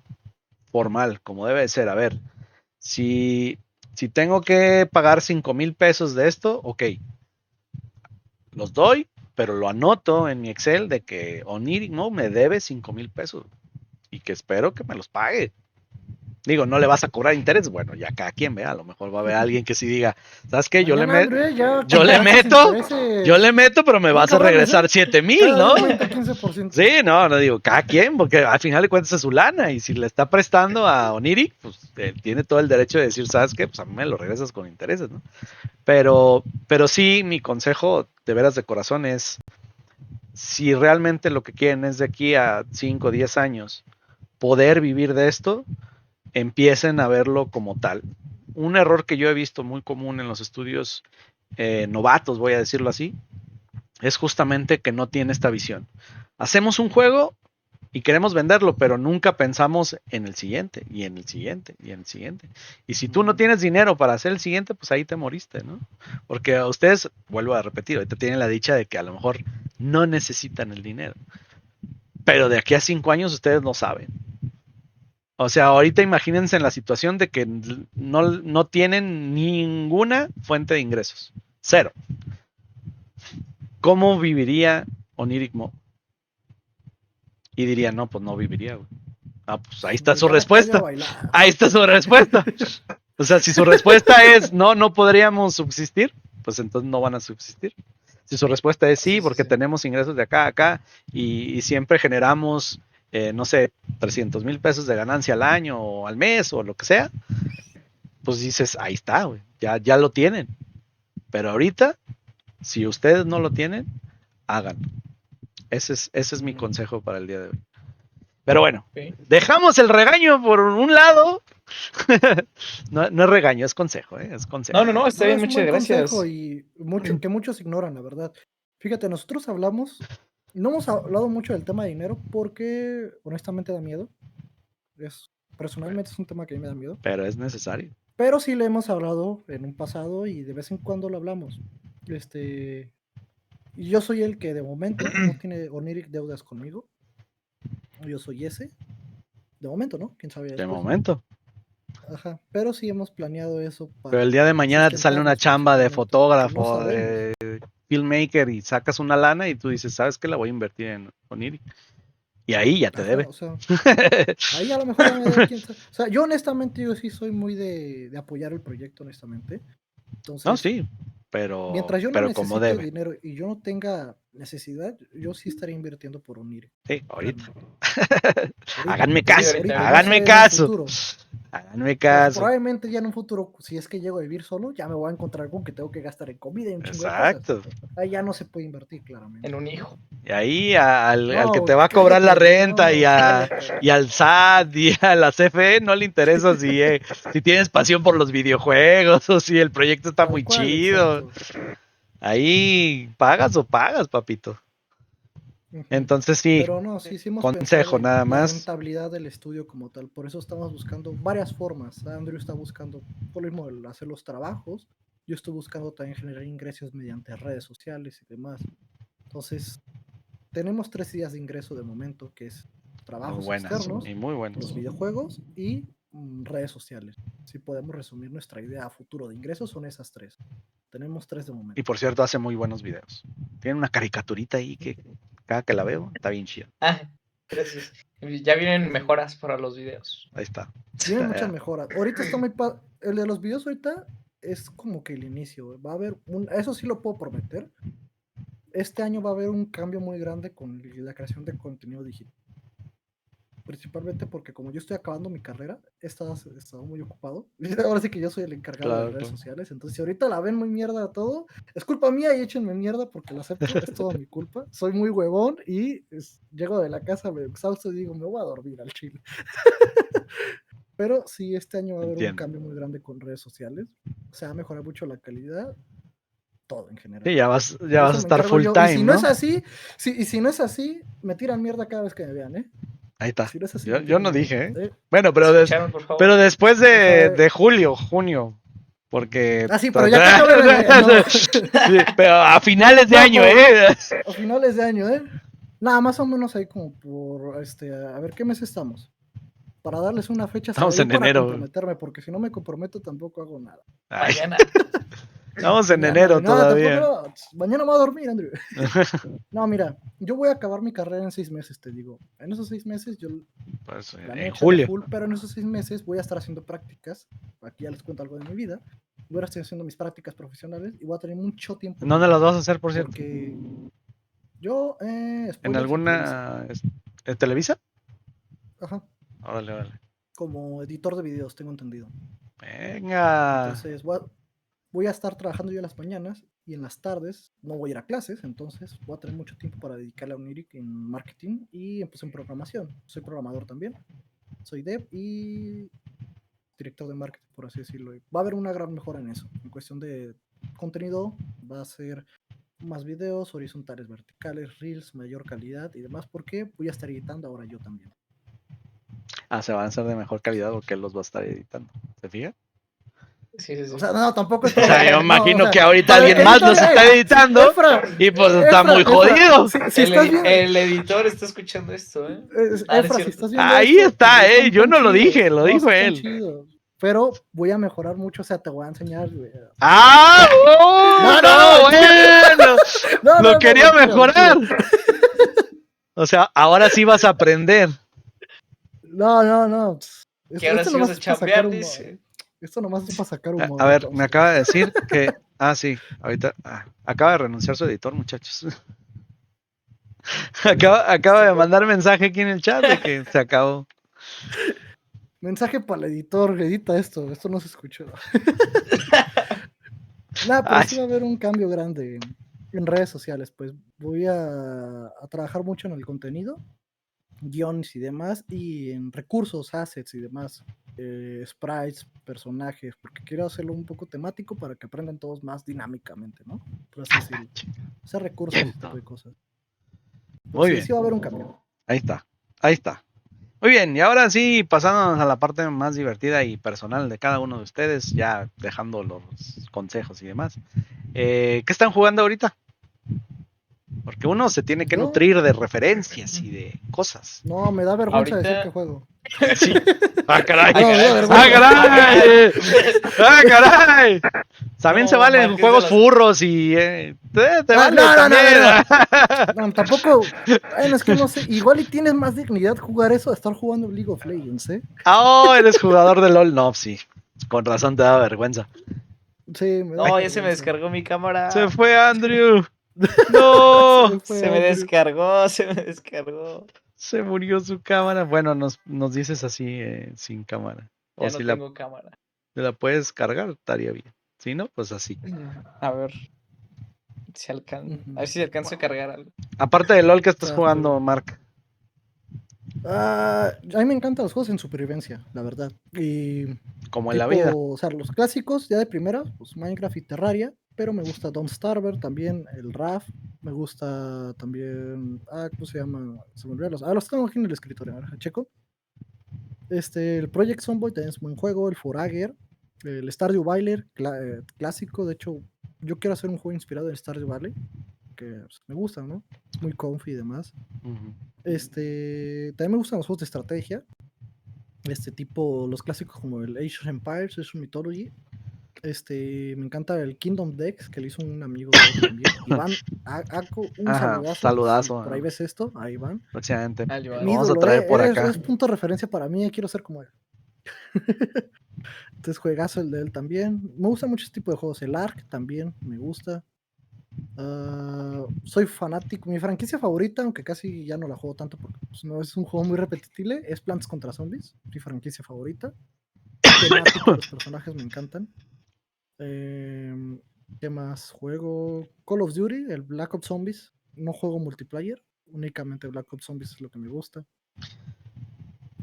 formal, como debe de ser. A ver, si tengo que pagar 5,000 pesos de esto, ok, los doy, pero lo anoto en mi Excel de que Oniric me debe 5,000 pesos y que espero que me los pague. Digo, no le vas a cobrar interés, bueno, ya cada quien vea, a lo mejor va a haber alguien que sí diga, ¿sabes qué? Yo le meto, pero me vas a regresar 7,000, ¿no? 15%. Sí, no digo, cada quien, porque al final de cuentas es su lana, y si le está prestando a Oniric, pues tiene todo el derecho de decir, ¿sabes qué? Pues a mí me lo regresas con intereses, ¿no? Pero sí, mi consejo de veras de corazón es, si realmente lo que quieren es de aquí a 5 o 10 años poder vivir de esto, empiecen a verlo como tal. Un error que yo he visto muy común en los estudios novatos, voy a decirlo así, es justamente que no tiene esta visión. Hacemos un juego y queremos venderlo, pero nunca pensamos en el siguiente, y en el siguiente, y en el siguiente. Y si tú no tienes dinero para hacer el siguiente, pues ahí te moriste, ¿no? Porque a ustedes, vuelvo a repetir, ahorita tienen la dicha de que a lo mejor no necesitan el dinero. Pero de aquí a 5 años ustedes no saben. O sea, ahorita imagínense en la situación de que no tienen ninguna fuente de ingresos. Cero. ¿Cómo viviría Oniric Mo? Y diría, no, pues no viviría, güey. Pues ahí está su respuesta. Ahí está su respuesta. O sea, si su respuesta es no podríamos subsistir, pues entonces no van a subsistir. Si su respuesta es sí, porque tenemos ingresos de acá a acá y siempre generamos, no sé, 300,000 pesos de ganancia al año o al mes o lo que sea, pues dices, ahí está, güey, ya lo tienen. Pero ahorita, si ustedes no lo tienen, háganlo. Ese es mi consejo para el día de hoy. Pero bueno, dejamos el regaño por un lado. no es regaño, es consejo, es consejo. No, está bien, muchas gracias. Y que muchos ignoran, la verdad. Fíjate, nosotros no hemos hablado mucho del tema de dinero porque honestamente da miedo. Personalmente es un tema que a mí me da miedo. Pero es necesario. Pero sí le hemos hablado en un pasado y de vez en cuando lo hablamos. Y yo soy el que de momento no tiene Oniric deudas conmigo. Yo soy ese. De momento, ¿no? ¿Quién sabe? De momento. Ajá, pero sí hemos planeado eso. Pero el día de mañana te sale una chamba de fotógrafo, de filmmaker, y sacas una lana y tú dices, ¿sabes qué? La voy a invertir en Oniric. Y ahí ya te debe. O sea, ahí a lo mejor ya me debe, quién sabe. O sea, yo honestamente, yo sí soy muy de apoyar el proyecto, honestamente. Entonces, no, sí. Mientras yo no pero como necesite debe. dinero y yo no tenga necesidad, yo sí estaría invirtiendo por Oniric. Sí, ahorita. Realmente. Háganme Sí, caso, ahorita, no háganme sé en un caso. futuro. Háganme Pues caso. probablemente ya en un futuro, si es que llego a vivir solo, ya me voy a encontrar con que tengo que gastar en comida y un chingo de Exacto. cosas. Ahí ya no se puede invertir, claramente. en un hijo. Y ahí al que No, te va a cobrar la cállate, renta no, cállate. y al SAT y a la CFE no le interesa si tienes pasión por los videojuegos o si el proyecto está Tal muy cual, chido. exacto. Ahí pagas o pagas, papito. Ujú. Entonces sí, Pero no, sí hemos consejo pensado en nada la más. rentabilidad del estudio como tal. Por eso estamos buscando varias formas. Andrew está buscando, por lo mismo, el hacer los trabajos. Yo estoy buscando también generar ingresos mediante redes sociales y demás. Entonces, tenemos 3 días de ingreso de momento, que es Muy trabajos buenas externos, y muy los buenas. videojuegos y redes sociales. Si podemos resumir nuestra idea a futuro de ingresos, son esas 3. Tenemos 3 de momento. Y por cierto, hace muy buenos videos. Tiene una caricaturita ahí que cada que la veo está bien chida. Ah, gracias. Ya vienen mejoras para los videos. Ahí está. Tienen muchas mejoras. Ahorita está muy... El de los videos ahorita es como que el inicio. Va a haber eso sí lo puedo prometer. Este año va a haber un cambio muy grande con la creación de contenido digital. Principalmente porque como yo estoy acabando mi carrera, he estado muy ocupado. Ahora sí que yo soy el encargado de Claro, las redes claro. sociales. Entonces, si ahorita la ven muy mierda todo, es culpa mía y échenme mierda porque lo acepto. Es todo mi culpa. Soy muy huevón y llego de la casa, me exhausto y digo, me voy a dormir al chile. Pero sí, este año va a haber un Entiendo. cambio muy grande con redes sociales. Se va a mejorar mucho la calidad, todo en general. Sí, ya vas Por a eso me estar encargo full yo. time, Y si no ¿no? es así, y si no es así, me tiran mierda cada vez que me vean, ¿eh? Ahí está. Si no es así, Yo me tiran no mierda, dije, ¿eh? ¿eh? Bueno, ¿Escucharon, por favor? pero después Deja de julio, junio. Porque. Ah, sí, pero ya que acabe no. Sí, pero a finales de No, año, pero ¿eh? a finales de año, ¿eh? Nada, más o menos ahí como por, a ver, ¿qué mes estamos? Para darles una fecha, Estamos yo en para enero. comprometerme, porque si no me comprometo tampoco hago nada. Ay, Mañana. estamos en Mañana, enero no, todavía. tampoco, no. Mañana me voy a dormir, Andrew. No, mira, yo voy a acabar mi carrera en 6 meses, te digo. En esos 6 meses yo Pues planeo en echarle julio. full, pero en esos 6 meses voy a estar haciendo prácticas. Aquí ya les cuento algo de mi vida. Voy a estar haciendo mis prácticas profesionales y voy a tener mucho tiempo. ¿Dónde las vas a hacer, por cierto? Porque yo, ¿En spoilers, en Televisa. alguna. ¿En Televisa? Ajá. Órale. Como editor de videos, tengo entendido. Venga. Entonces voy a estar trabajando yo en las mañanas y en las tardes no voy a ir a clases, entonces voy a tener mucho tiempo para dedicarle a Oniric en marketing y pues en programación. Soy programador también, soy dev y director de marketing, por así decirlo. Va a haber una gran mejora en eso. En cuestión de contenido, va a ser más videos horizontales, verticales, reels, mayor calidad y demás, porque voy a estar editando ahora yo también. Se van a hacer de mejor calidad porque él los va a estar editando. ¿Se fija? Sí, sí, sí. O sea, no, tampoco es O sea, yo imagino o sea, que ahorita para alguien más los editarle, está editando Efra, y pues está muy jodido. Si estás viendo, El editor está escuchando esto, ¿eh? Ah, no es Efra, si cierto. estás viendo Ahí esto, está, pues, están yo tan no lo chidos. dije, lo No, dijo sí están él. chidos. Pero voy a mejorar mucho, o sea, te voy a enseñar. ¡Ah! No, ¡No, mentira. bueno! Lo quería mentira, mejorar. mentira. O sea, ahora sí vas a aprender. No. Que ahora Esto sí vas nomás a es para sacar chambear, humor. dice. Esto nomás es para sacar humor. A ver, entonces. me acaba de decir que. Sí, ahorita. Acaba de renunciar su editor, muchachos. Acaba de mandar mensaje aquí en el chat de que se acabó. Mensaje para el editor, edita esto no se escuchó. Nada, pero Ay. sí va a haber un cambio grande en redes sociales, pues voy a trabajar mucho en el contenido, guiones y demás, y en recursos, assets y demás, sprites, personajes, porque quiero hacerlo un poco temático para que aprendan todos más dinámicamente, ¿no? Por así decirlo. O sea, recursos, ese tipo de cosas. Pero Muy sí, bien. sí va a haber un cambio. Ahí está. Muy bien, y ahora sí, pasándonos a la parte más divertida y personal de cada uno de ustedes, ya dejando los consejos y demás. ¿Qué están jugando ahorita? Porque uno se tiene que ¿Yo? nutrir de referencias y de cosas. No, me da vergüenza Ahorita- decir que juego. Sí. ¡Ah, caray! No, me da vergüenza. ¡Ah, caray! ¡Ah, caray! También No, se valen Mark, es juegos de las- furros y te Ah, vale no, también. No, tampoco. Bueno, es que no sé. Igual y tienes más dignidad jugar eso a estar jugando League of Legends, ¿eh? Oh, eres jugador de LOL. No, sí. Con razón te da vergüenza. Sí, me da No, ya se me vergüenza. descargó mi cámara. Se fue Andrew. No, Se fue Se me Andrew. descargó, se me descargó. se murió su cámara. Bueno, nos dices así sin cámara. Ya O no si tengo cámara. la puedes cargar, estaría bien. Si no, pues así. A ver. Si alcanza. A ver si alcanzo a cargar algo. Aparte de LOL, que estás Está jugando, feo. Mark? A mí me encantan los juegos en supervivencia, la verdad. Y Como en la vida. o sea, los clásicos ya de primera, pues Minecraft y Terraria, pero me gusta Don't Starve también, el Raft, me gusta también, ¿cómo se llama? Se me olvidó los tengo aquí en el escritorio, a ver, checo. El Project Zomboid también es un buen juego, el Forager, el Stardew Valley clásico, de hecho, yo quiero hacer un juego inspirado en Stardew Valley, que pues, me gusta, ¿no? Muy comfy y demás. Ujú. También me gustan los juegos de estrategia, tipo los clásicos como el Age of Empires, Age of Mythology. Me encanta el Kingdom Dex, que le hizo un amigo de él también. Iván Aco, un Ajá, saludazo. saludazo, Si por ahí ves esto, a Iván. próximamente. Al Lo Iván. Mi vamos a ídolo, traer por acá. es punto de referencia para mí, quiero ser como él. Entonces, juegazo el de él también. Me gusta mucho este tipo de juegos. El Ark también me gusta. Soy fanático. Mi franquicia favorita, aunque casi ya no la juego tanto porque pues, no es un juego muy repetible, es Plants contra Zombies. Mi franquicia favorita. Temático, los personajes me encantan. ¿Qué más juego? Call of Duty, el Black Ops Zombies. No juego multiplayer, únicamente Black Ops Zombies es lo que me gusta.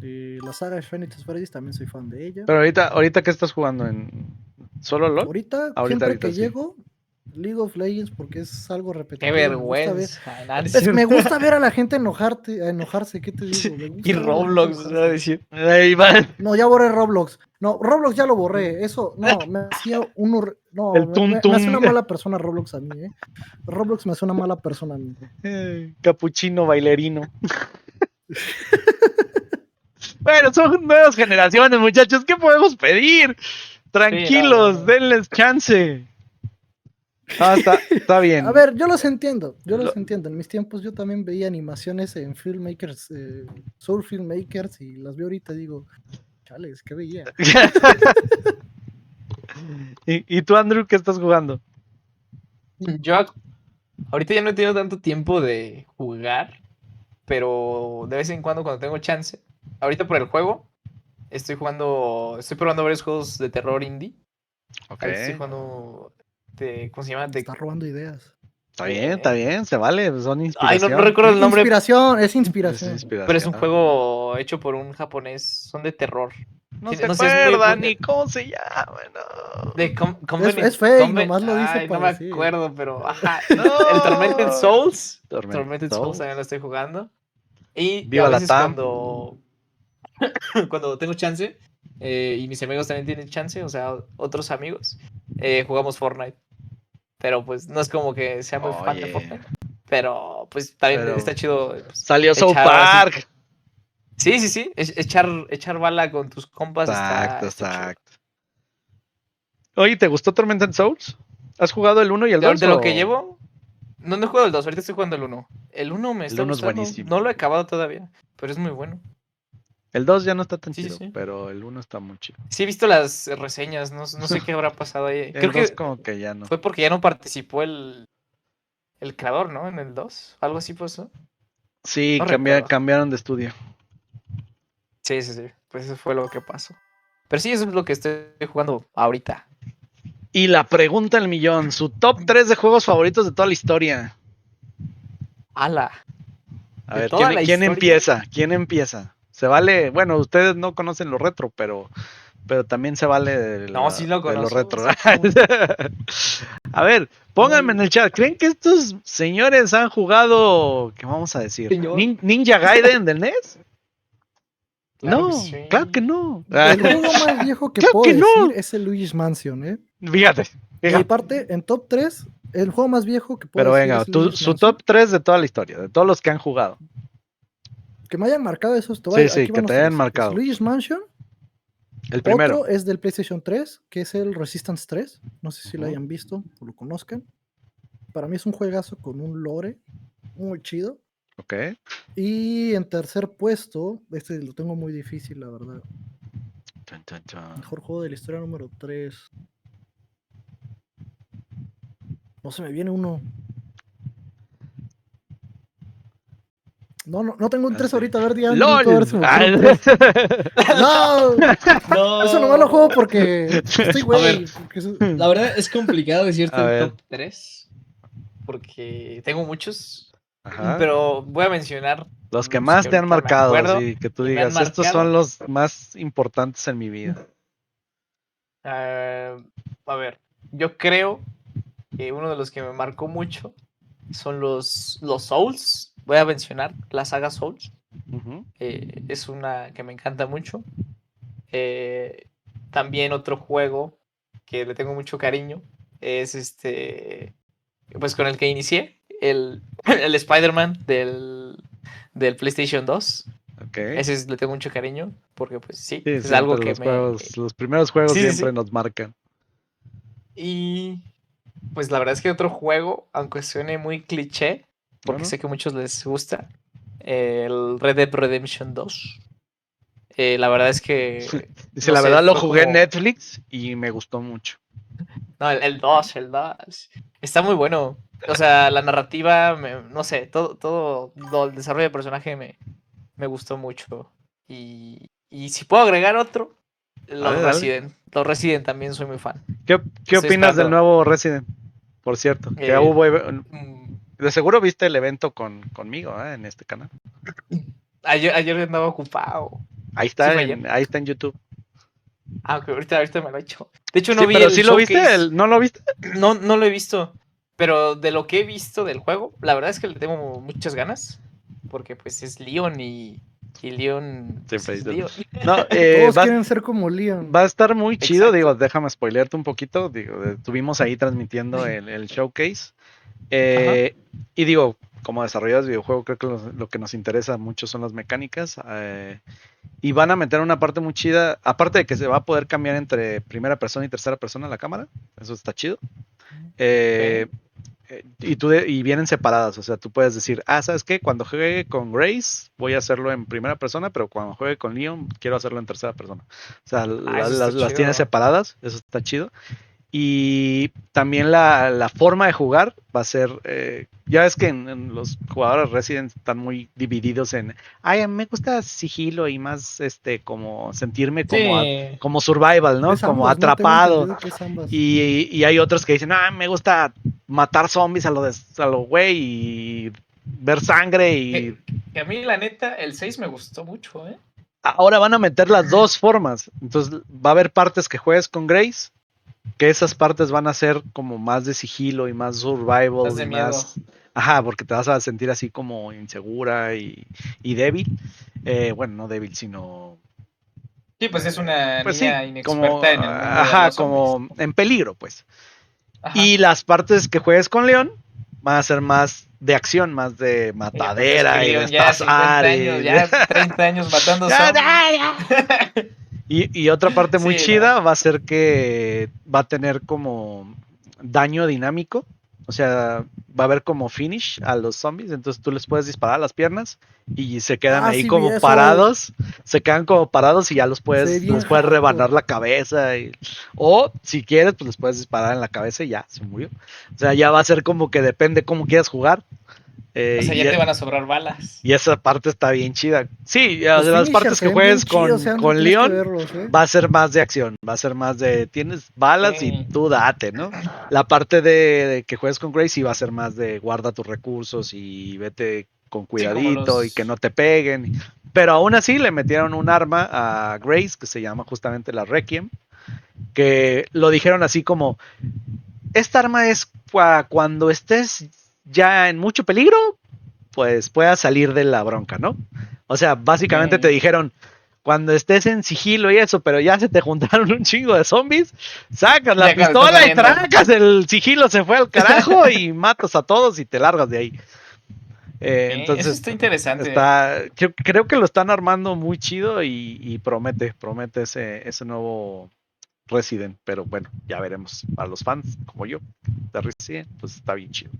La saga de Final Freddy's también soy fan de ella. Pero ahorita ¿qué estás jugando? ¿En solo LOL? Ahorita, Ahorita siempre que sí. llego, League of Legends porque es algo Qué repetitivo. Me gusta ver, vergüenza. Nada, es me cierto. gusta ver a la gente enojarse, ¿qué te digo? Me gusta Y ver a la gente Roblox, enojarse. va a decir. Ahí va. No, ya borré Roblox. No, Roblox ya lo borré. Eso, no, me hacía no, El tum me hace una tum. mala persona Roblox a mí, ¿eh? Roblox me hace una mala persona a mí. Capuchino bailarino. Bueno, son nuevas generaciones, muchachos. ¿Qué podemos pedir? Tranquilos, no. denles chance. Está bien. A ver, yo los entiendo, Lo- En mis tiempos yo también veía animaciones en Filmmakers, Soul Filmmakers, y las veo ahorita y digo, chales, ¿qué veía? ¿Y tú, Andrew, qué estás jugando? Yo ahorita ya no he tenido tanto tiempo de jugar, pero de vez en cuando tengo chance. Ahorita por el juego, estoy probando varios juegos de terror indie. Ok. Ahorita estoy jugando ¿cómo se llama? Está robando ideas. Está bien, se vale, son Ay, no inspiración. recuerdo el nombre, Es Es inspiración. pero es un inspiración. juego hecho por un japonés. Son de terror. No se No sé, es muy acuerda ni cómo se llama, no. de Es fake, nomás lo dice Ay, no para me decir. acuerdo, pero ajá. No. El Tormented Souls. Tormented Tormented Souls Souls. también lo estoy jugando. Y Viva a la veces TAM. cuando tengo chance, y mis amigos también tienen chance, o sea, otros amigos, jugamos Fortnite. Pero pues no es como que sea muy fan de Oye. Fortnite. Pero pues también Pero está chido. Pues, salió South echar ahora sí- Park. Sí. Echar bala con tus compas está chido. Exacto. Oye, ¿te gustó Tormented Souls? ¿Has jugado el 1 y el 2? De lo que llevo, no he jugado el 2, ahorita estoy jugando el 1. El 1 me El está 1 es gustando, buenísimo. no lo he acabado todavía, pero es muy bueno. El 2 ya no está tan Sí, chido, sí. pero el 1 está muy chido. Sí he visto las reseñas, no sé qué habrá pasado ahí. Creo El 2 que como que ya no. fue porque ya no participó el creador, ¿no? En el 2, algo así pasó. Sí, No recuerdo. cambiaron de estudio. Sí, pues eso fue lo que pasó. Pero sí, eso es lo que estoy jugando ahorita. Y la pregunta del millón, su top 3 de juegos favoritos de toda la historia. ¡Hala! A ¿De ver, toda la ¿quién historia? empieza? ¿Quién empieza? Se vale, bueno, ustedes no conocen lo retro, pero también se vale No, sí lo de lo conozco. retro. exacto. A ver, pónganme en el chat, ¿creen que estos señores han jugado, qué vamos a decir? Señor. ¿Ninja Gaiden del NES? Claro No, que sí. claro que no. El juego más viejo que Claro puedo que no. decir es el Luigi's Mansion, ¿eh? Fíjate. Y aparte, en top 3, el juego más viejo que puedo Pero decir venga, es Luigi's su Mansion. top 3 de toda la historia, de todos los que han jugado. Que me hayan marcado esos. Sí, Aquí que van te los hayan tres. marcado. Es Luigi's Mansion. El primero. Otro es del PlayStation 3, que es el Resistance 3. No sé si lo hayan visto o lo conozcan. Para mí es un juegazo con un lore muy chido. Ok. Y en tercer puesto, lo tengo muy difícil, la verdad. Chun, chun, chun. Mejor juego de la historia número 3. No se me viene uno. No tengo un 3 Así. ahorita. A ver, di Ángel, tú a ver si ¡LOL! me ocurre un 3. ¡No! No. Eso nomás lo juego porque estoy A ver. güey. La verdad es complicado decirte A el ver. top 3. Porque tengo muchos, Ajá. pero voy a mencionar Los que más te han ahorita me marcado, acuerdo así que tú y me han digas, estos marcado. son los más importantes en mi vida. A ver, yo creo que uno de los que me marcó mucho son los Souls. Voy a mencionar la saga Souls. Ujú. Es una que me encanta mucho. También otro juego que le tengo mucho cariño es pues con el que inicié, el Spider-Man del PlayStation 2. Ok. Ese le tengo mucho cariño porque pues sí, Sí, es algo siempre que los me... juegos, los primeros juegos Sí, sí, siempre sí. nos marcan. Y pues la verdad es que otro juego, aunque suene muy cliché, porque Bueno, sé que a muchos les gusta, el Red Dead Redemption 2. La verdad es que, dice, no la sé, verdad lo fue jugué en como... Netflix y me gustó mucho. No, el 2, el 2. Está muy bueno. O sea, la narrativa, no sé, todo el desarrollo de personaje me gustó mucho. Y si puedo agregar otro, Dale, los dale. Resident. Los Resident también soy muy fan. ¿Qué Estoy opinas del esperando. nuevo Resident? Por cierto, que eh, hubo, mm, de seguro viste el evento conmigo, en este canal. ayer andaba ocupado. Ahí Sí, está fue ayer. ahí está en YouTube. Ah, ok, ahorita me lo he hecho. De hecho, Sí, no vi pero el sí lo viste, showcase. ¿no lo viste? No lo he visto. Pero de lo que he visto del juego, la verdad es que le tengo muchas ganas. Porque pues es Leon y Leon pues, Siempre es dices. Leon. No, Todos quieren ser como Leon. va a estar muy chido, Exacto. digo, déjame spoilearte un poquito, digo, estuvimos ahí transmitiendo el showcase. Y digo, como desarrolladores de videojuego, creo que lo que nos interesa mucho son las mecánicas. Y van a meter una parte muy chida, aparte de que se va a poder cambiar entre primera persona y tercera persona la cámara, eso está chido. Eh, y vienen separadas, o sea, tú puedes decir, ¿sabes qué? Cuando juegue con Grace voy a hacerlo en primera persona, pero cuando juegue con Leon quiero hacerlo en tercera persona. O sea, Eso está las tiene chido. separadas, eso está chido. Y también la forma de jugar va a ser, ya ves que en los jugadores Resident están muy divididos en, me gusta sigilo y más como sentirme Sí. como survival, ¿no? Es Como ambas, ¿no? Tengo atrapado. entendido que es ambas. Y hay otros que dicen, me gusta matar zombies a lo güey y ver sangre y Que a mí, la neta, el 6 me gustó mucho, ¿eh? ahora van a meter las dos formas. Entonces va a haber partes que juegues con Grace, que esas partes van a ser como más de sigilo y más survival Más de y miedo. más... Ajá, porque te vas a sentir así como insegura y débil. Bueno, no débil, sino... Sí, pues es una Pues niña sí, como... inexperta en el mundo de los zombies. como en peligro, pues. Ajá. Y las partes que juegues con León van a ser más de acción, más de matadera y Leon ya 50 años, ya 30 años matando zombies. Y otra parte muy Sí, chida ¿no? va a ser que va a tener como daño dinámico. O sea, va a haber como finish a los zombies. Entonces tú les puedes disparar a las piernas y se quedan ahí Sí, vi como eso. parados. Se quedan como parados y ya les puedes hardcore. rebanar la cabeza. O si quieres, pues les puedes disparar en la cabeza y ya, se murió. O sea, ya va a ser como que depende cómo quieras jugar. O sea, ya te van a sobrar balas. Y esa parte está bien chida. Sí, Los las finishers partes se que ven juegues bien chidos, Andrew, con tienes que Leon verlos, ¿eh? va a ser más de acción, va a ser más de tienes balas y Sí. tú date, ¿no? La parte de que juegues con Grace sí va a ser más de guarda tus recursos y vete con cuidadito y que no te peguen. Pero aún así le metieron un arma a Grace que se llama justamente la Requiem, que lo dijeron así como, esta arma es cuando estés ya en mucho peligro, pues puedas salir de la bronca, ¿no? O sea, básicamente te dijeron, cuando estés en sigilo y eso, pero ya se te juntaron un chingo de zombies, sacas la pistola y trancas, el sigilo se fue al carajo y matas a todos y te largas de ahí. Entonces, eso está interesante. Creo que lo están armando muy chido y promete ese nuevo Resident, pero bueno, ya veremos. Para los fans como yo de Resident, pues está bien chido.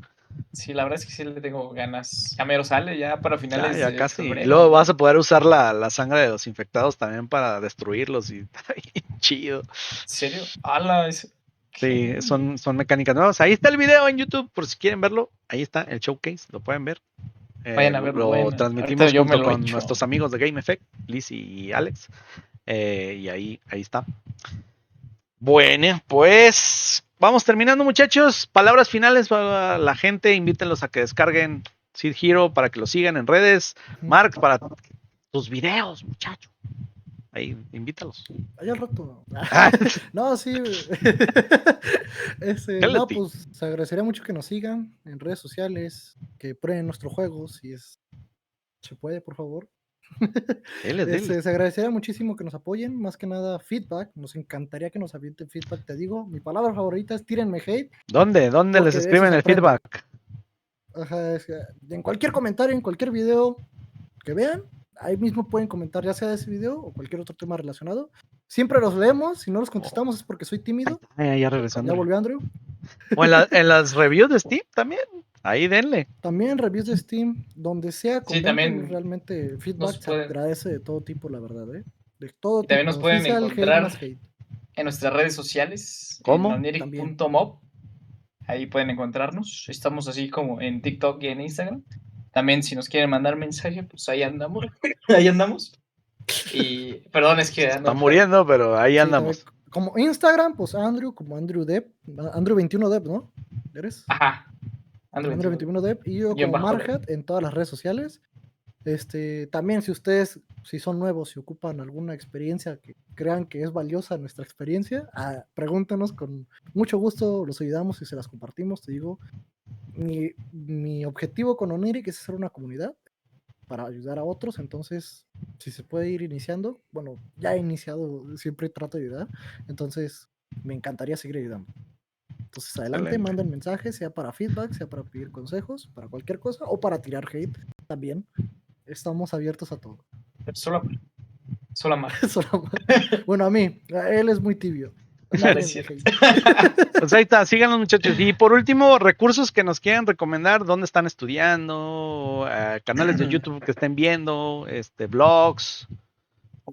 Sí, la verdad es que sí le tengo ganas. Ya mero sale, ya para finales ya de casi. febrero. Y luego vas a poder usar la sangre de los infectados también para destruirlos y está bien chido. ¿En serio? ¡Hala! Sí, son mecánicas nuevas. Ahí está el video en YouTube, por si quieren verlo. Ahí está el showcase, lo pueden ver. Vayan a verlo, Lo vayan a- transmitimos ahorita yo me junto lo con echo. nuestros amigos de Game Effect, Liz y Alex. Y ahí está. Bueno, pues vamos terminando, muchachos. Palabras finales para la gente. Invítenlos a que descarguen Seed Hero para que lo sigan en redes. Mark, para tus videos, muchacho. Ahí, invítalos. Allá al rato. Ah, No, sí. No, cállate. pues se agradecería mucho que nos sigan en redes sociales, que prueben nuestro juego, si se puede, por favor. Dele. Se agradecería muchísimo que nos apoyen, más que nada feedback. Nos encantaría que nos avienten feedback. Te digo, mi palabra favorita es tírenme hate, ¿Dónde les porque de eso escriben se el aprende. feedback? Ajá, en cualquier comentario, en cualquier video que vean, ahí mismo pueden comentar, ya sea de ese video o cualquier otro tema relacionado. Siempre los leemos, si no los contestamos es porque soy tímido. Ya regresando. Ya volvió Andrew. O en las reviews de Steam también. Ahí denle. También reviews de Steam, donde sea, Sí, coméntenos, también realmente feedback se pueden- agradece de todo tipo, la verdad, ¿eh? De todo Y también tipo, nos pueden oficial, hate, encontrar más hate. en nuestras redes sociales, ¿Cómo? en oniric.mob. Ahí pueden encontrarnos. Estamos así como en TikTok y en Instagram. También si nos quieren mandar mensaje, pues ahí andamos. Ahí andamos. Y perdón, es que Está ando. muriendo, pero ahí Sí, andamos. también, como Instagram, pues Andrew, como Andrew Depp, Andrew 21 Depp, ¿no? ¿Eres? Ajá. Ando Andrew 21. 21 Depp y yo Guión como bajo Marhat en todas las redes sociales. También si ustedes, si son nuevos, si ocupan alguna experiencia que crean que es valiosa nuestra experiencia, pregúntenos, con mucho gusto los ayudamos y se las compartimos. Te digo, mi objetivo con Oniric es hacer una comunidad para ayudar a otros, entonces si se puede ir iniciando, bueno, ya he iniciado, siempre trato de ayudar, entonces me encantaría seguir ayudando. Entonces adelante, Excelente. manden mensajes, sea para feedback, sea para pedir consejos, para cualquier cosa, o para tirar hate también. Estamos abiertos a todo. Solo amar. Bueno, a mí, él es muy tibio. No, no es cierto. Pues ahí está, síganos, muchachos. Y por último, recursos que nos quieran recomendar, dónde están estudiando, canales de YouTube que estén viendo, blogs,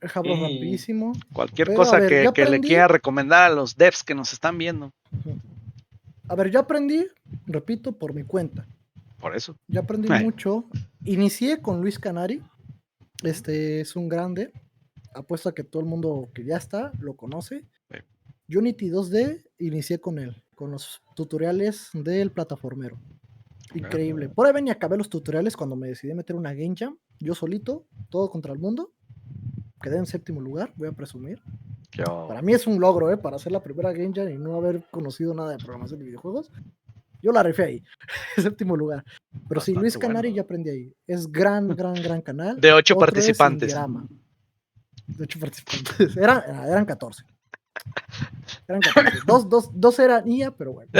Jabro rapidísimo. cualquier Pero a cosa ver, que ya le aprendí. quiera recomendar a los devs que nos están viendo. A ver, ya aprendí, repito, por mi cuenta. Por eso. Ya aprendí mucho. Inicié con Luis Canari. Es un grande. Apuesto a que todo el mundo que ya está lo conoce. Unity 2D, inicié con él, con los tutoriales del plataformero. Increíble. Por ahí ven y acabé los tutoriales cuando me decidí meter una Game Jam. Yo solito, todo contra el mundo. Quedé en 7º lugar, voy a presumir. Para mí es un logro, para hacer la primera Game Jam y no haber conocido nada de programación de videojuegos. Yo la rifé ahí, 7º lugar. Pero sí, Luis Canari ya aprendí ahí. Es gran canal. De 8 Otro participantes. Es Indiarama. De 8 participantes. Eran 14. Eran 14. Dos eran IA, pero bueno.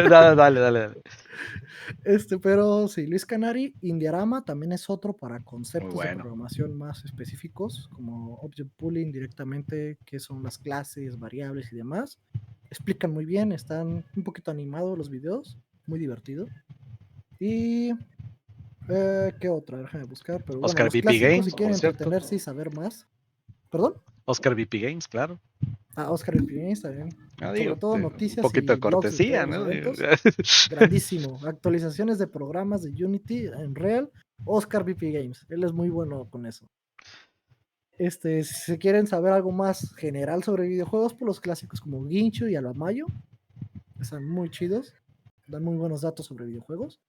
Dale. Pero sí, Luis Canari, Indiarama también es otro para conceptos Bueno. de programación más específicos, como Object Pooling directamente, qué son las clases, variables y demás. Explican muy bien, están un poquito animados los videos, muy divertido. Y ¿qué otra? Déjame buscar. Pero Oscar los VP clásicos, Games, si quieren por cierto. entretenerse y saber más. ¿Perdón? Oscar VP Games, claro. Oscar VP Games también. Digo, Sobre todo noticias un poquito y de blogs cortesía, de todos ¿no? los eventos. Grandísimo. Actualizaciones de programas de Unity en Real. Oscar VP Games. Él es muy bueno con eso. Si se quieren saber algo más general sobre videojuegos, pues los clásicos como Ginchu y Alamayo están muy chidos. Dan muy buenos datos sobre videojuegos.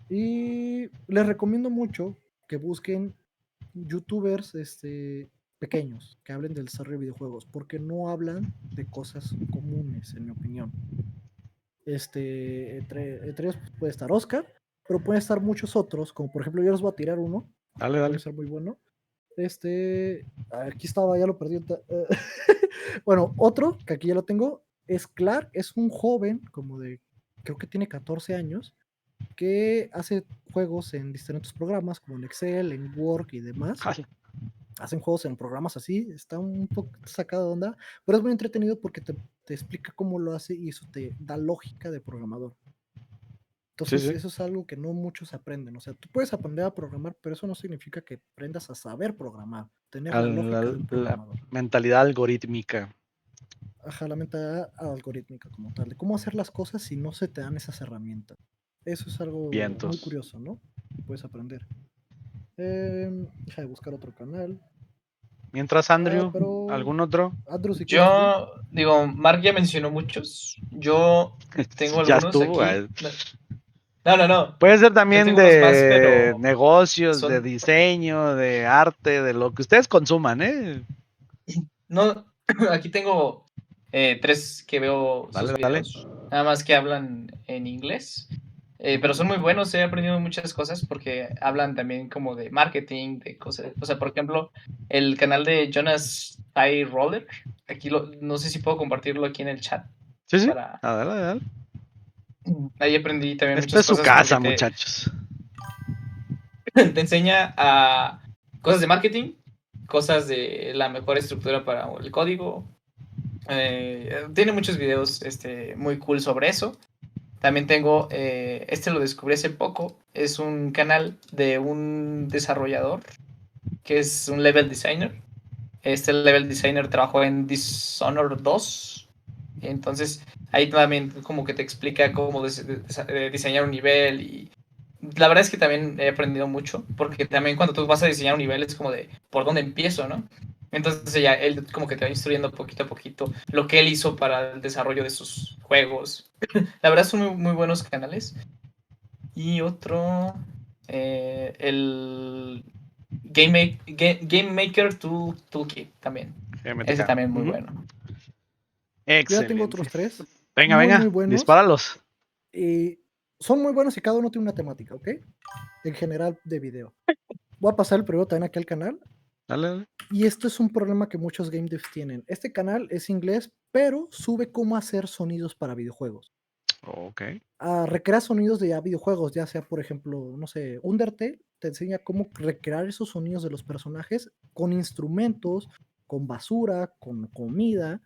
Y les recomiendo mucho que busquen youtubers pequeños que hablen del desarrollo de videojuegos, porque no hablan de cosas comunes, en mi opinión. Entre ellos puede estar Oscar, pero pueden estar muchos otros, como por ejemplo yo les voy a tirar uno. Dale. Puede ser muy bueno. Aquí estaba, ya lo perdí. Bueno, otro que aquí ya lo tengo es Clark, es un joven como de, creo que tiene 14 años, que hace juegos en distintos programas como en Excel, en Word y demás. Hacen juegos en programas así, está un poco sacado de onda, pero es muy entretenido porque te explica cómo lo hace y eso te da lógica de programador. Entonces, sí. Eso es algo que no muchos aprenden. O sea, tú puedes aprender a programar, pero eso no significa que aprendas a saber programar, tener la lógica del programador. La mentalidad algorítmica. la mentalidad algorítmica como tal, de cómo hacer las cosas si no se te dan esas herramientas. Eso es algo muy Vientos. curioso, ¿no? Puedes aprender. Deja de buscar otro canal. Mientras, Andrew, Pero ¿algún otro? Andrew, si quieres tú. Yo, digo, Mark ya mencionó muchos. Yo tengo Ya algunos estuvo. aquí. No. Puede ser Yo también tengo unos más, de pero negocios, de son. diseño, de arte, de lo que ustedes consuman, ¿eh? No, aquí tengo 3 que veo sus Dale. videos, nada más que hablan en inglés, pero son muy buenos, he aprendido muchas cosas porque hablan también como de marketing, de cosas, o sea, por ejemplo, el canal de Jonas High Roller, aquí no sé si puedo compartirlo aquí en el chat, Sí. para, Dale. ahí aprendí también Esta muchas es su cosas porque casa, muchachos. te enseña a cosas de marketing, cosas de la mejor estructura para el código. Tiene muchos videos muy cool sobre eso. También tengo, lo descubrí hace poco, es un canal de un desarrollador que es un level designer. Este level designer trabajó en Dishonored 2. Entonces ahí también como que te explica cómo diseñar un nivel y la verdad es que también he aprendido mucho, porque también cuando tú vas a diseñar un nivel es como de por dónde empiezo, ¿no? Entonces ya él como que te va instruyendo poquito a poquito lo que él hizo para el desarrollo de sus juegos. La verdad son muy, muy buenos canales. Y otro, el Game Maker Toolkit también. Ese GMTK. también muy Ujú. bueno. Yo ya tengo Excelente. otros 3. Venga, Muy buenos. dispáralos. Y son muy buenos y cada uno tiene una temática, ¿ok? En general de video. Voy a pasar el primero también aquí al canal. Dale. Y esto es un problema que muchos game devs tienen. Este canal es inglés, pero sube cómo hacer sonidos para videojuegos. Ok. Recrea sonidos de videojuegos, ya sea, por ejemplo, no sé, Undertale te enseña cómo recrear esos sonidos de los personajes con instrumentos, con basura, con comida.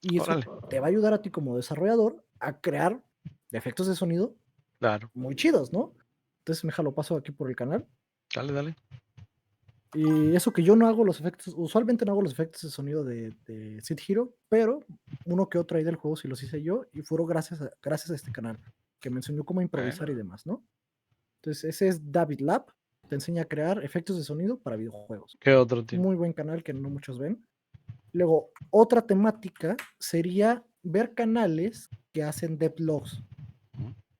Y eso Órale. te va a ayudar a ti como desarrollador a crear efectos de sonido Claro. muy chidos, ¿no? Entonces, lo paso aquí por el canal. Dale. Y eso que yo no hago los efectos, usualmente no hago los efectos de sonido de Seed Hero, pero uno que otro ahí del juego sí los hice yo y fueron gracias a este canal, que me enseñó cómo improvisar y demás, ¿no? Entonces, ese es David Lab, te enseña a crear efectos de sonido para videojuegos. ¿Qué otro tiene? Muy buen canal que no muchos ven. Luego, otra temática sería ver canales que hacen devlogs,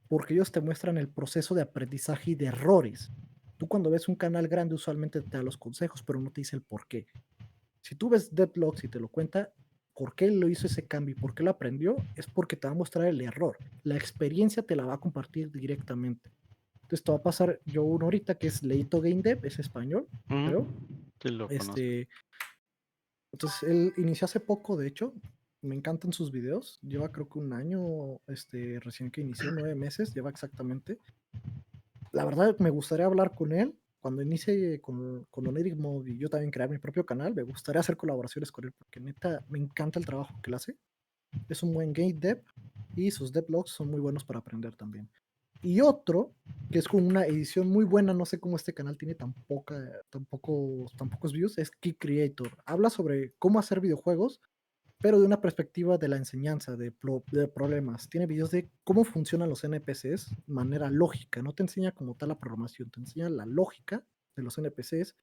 porque ellos te muestran el proceso de aprendizaje y de errores. Tú cuando ves un canal grande usualmente te da los consejos, pero no te dice el por qué. Si tú ves devlogs y te lo cuenta, por qué lo hizo ese cambio y por qué lo aprendió, es porque te va a mostrar el error. La experiencia te la va a compartir directamente. Entonces te va a pasar yo uno ahorita que es Leito Game Dev, es español, creo. Sí, lo conozco. Entonces él inició hace poco, de hecho. Me encantan sus videos. Lleva creo que un año, recién que inició, 9 meses, lleva exactamente. La verdad, me gustaría hablar con él cuando inicie con Oniric Mode y yo también crear mi propio canal. Me gustaría hacer colaboraciones con él porque neta me encanta el trabajo que él hace. Es un buen game dev y sus devlogs son muy buenos para aprender también. Y otro que es con una edición muy buena, no sé cómo este canal tiene tan pocos views, es Key Creator. Habla sobre cómo hacer videojuegos, pero de una perspectiva de la enseñanza, de problemas. Tiene videos de cómo funcionan los NPCs de manera lógica. No te enseña como tal la programación, te enseña la lógica de los NPCs,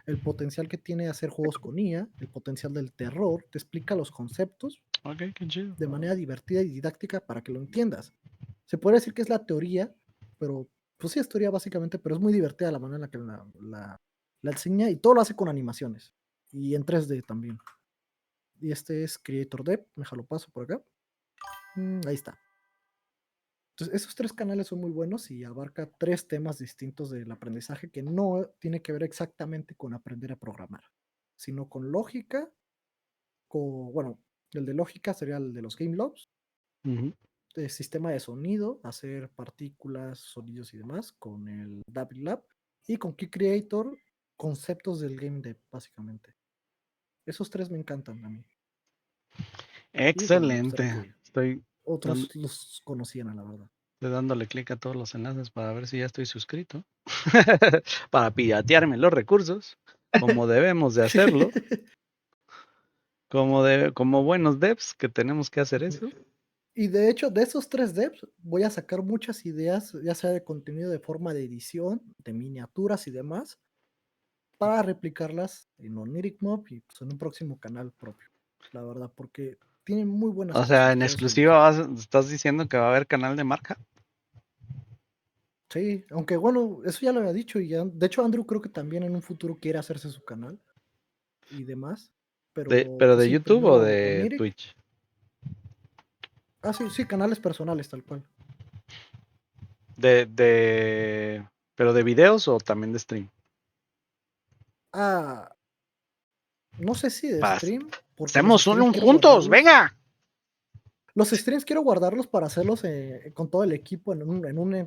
el potencial que tiene hacer juegos con IA, el potencial del terror, te explica los conceptos Ok, qué chido. de manera divertida y didáctica para que lo entiendas. Se puede decir que es la teoría, pero pues sí es teoría básicamente, pero es muy divertida la manera en la que la enseña y todo lo hace con animaciones y en 3D también. Y este es Creator Dev, déjalo paso por acá. Ahí está. Entonces, esos 3 canales son muy buenos y abarca 3 temas distintos del aprendizaje que no tiene que ver exactamente con aprender a programar, sino con lógica, bueno, el de lógica sería el de los Game Loves, de sistema de sonido, hacer partículas, sonidos y demás con el David Lab y con Key Creator, conceptos del game dev, básicamente. Esos 3 me encantan a mí. Y bueno, me gustaría Excelente. que Estoy otros los conocieran, la verdad. dándole clic a todos los enlaces para ver si ya estoy suscrito. Para piratearme los recursos, como debemos de hacerlo. como buenos devs que tenemos que hacer eso. Y de hecho, de esos 3 devs, voy a sacar muchas ideas, ya sea de contenido de forma de edición, de miniaturas y demás, para replicarlas en Oniric Mob y pues, en un próximo canal propio. La verdad, porque tienen muy buenas O sea, cosas en todos esos exclusiva diseños. estás diciendo que va a haber canal de marca. Sí, aunque bueno, eso ya lo había dicho y de hecho Andrew creo que también en un futuro quiere hacerse su canal y demás, pero ¿Pero pues de sí, YouTube o primero de Oniric. Twitch? Ah, sí, sí, canales personales tal cual. ¿Pero de videos o también de stream? Ah, no sé si de Vas, stream, porque los hacemos streams uno quiero juntos, guardarlos. venga. Los streams quiero guardarlos para hacerlos con todo el equipo en un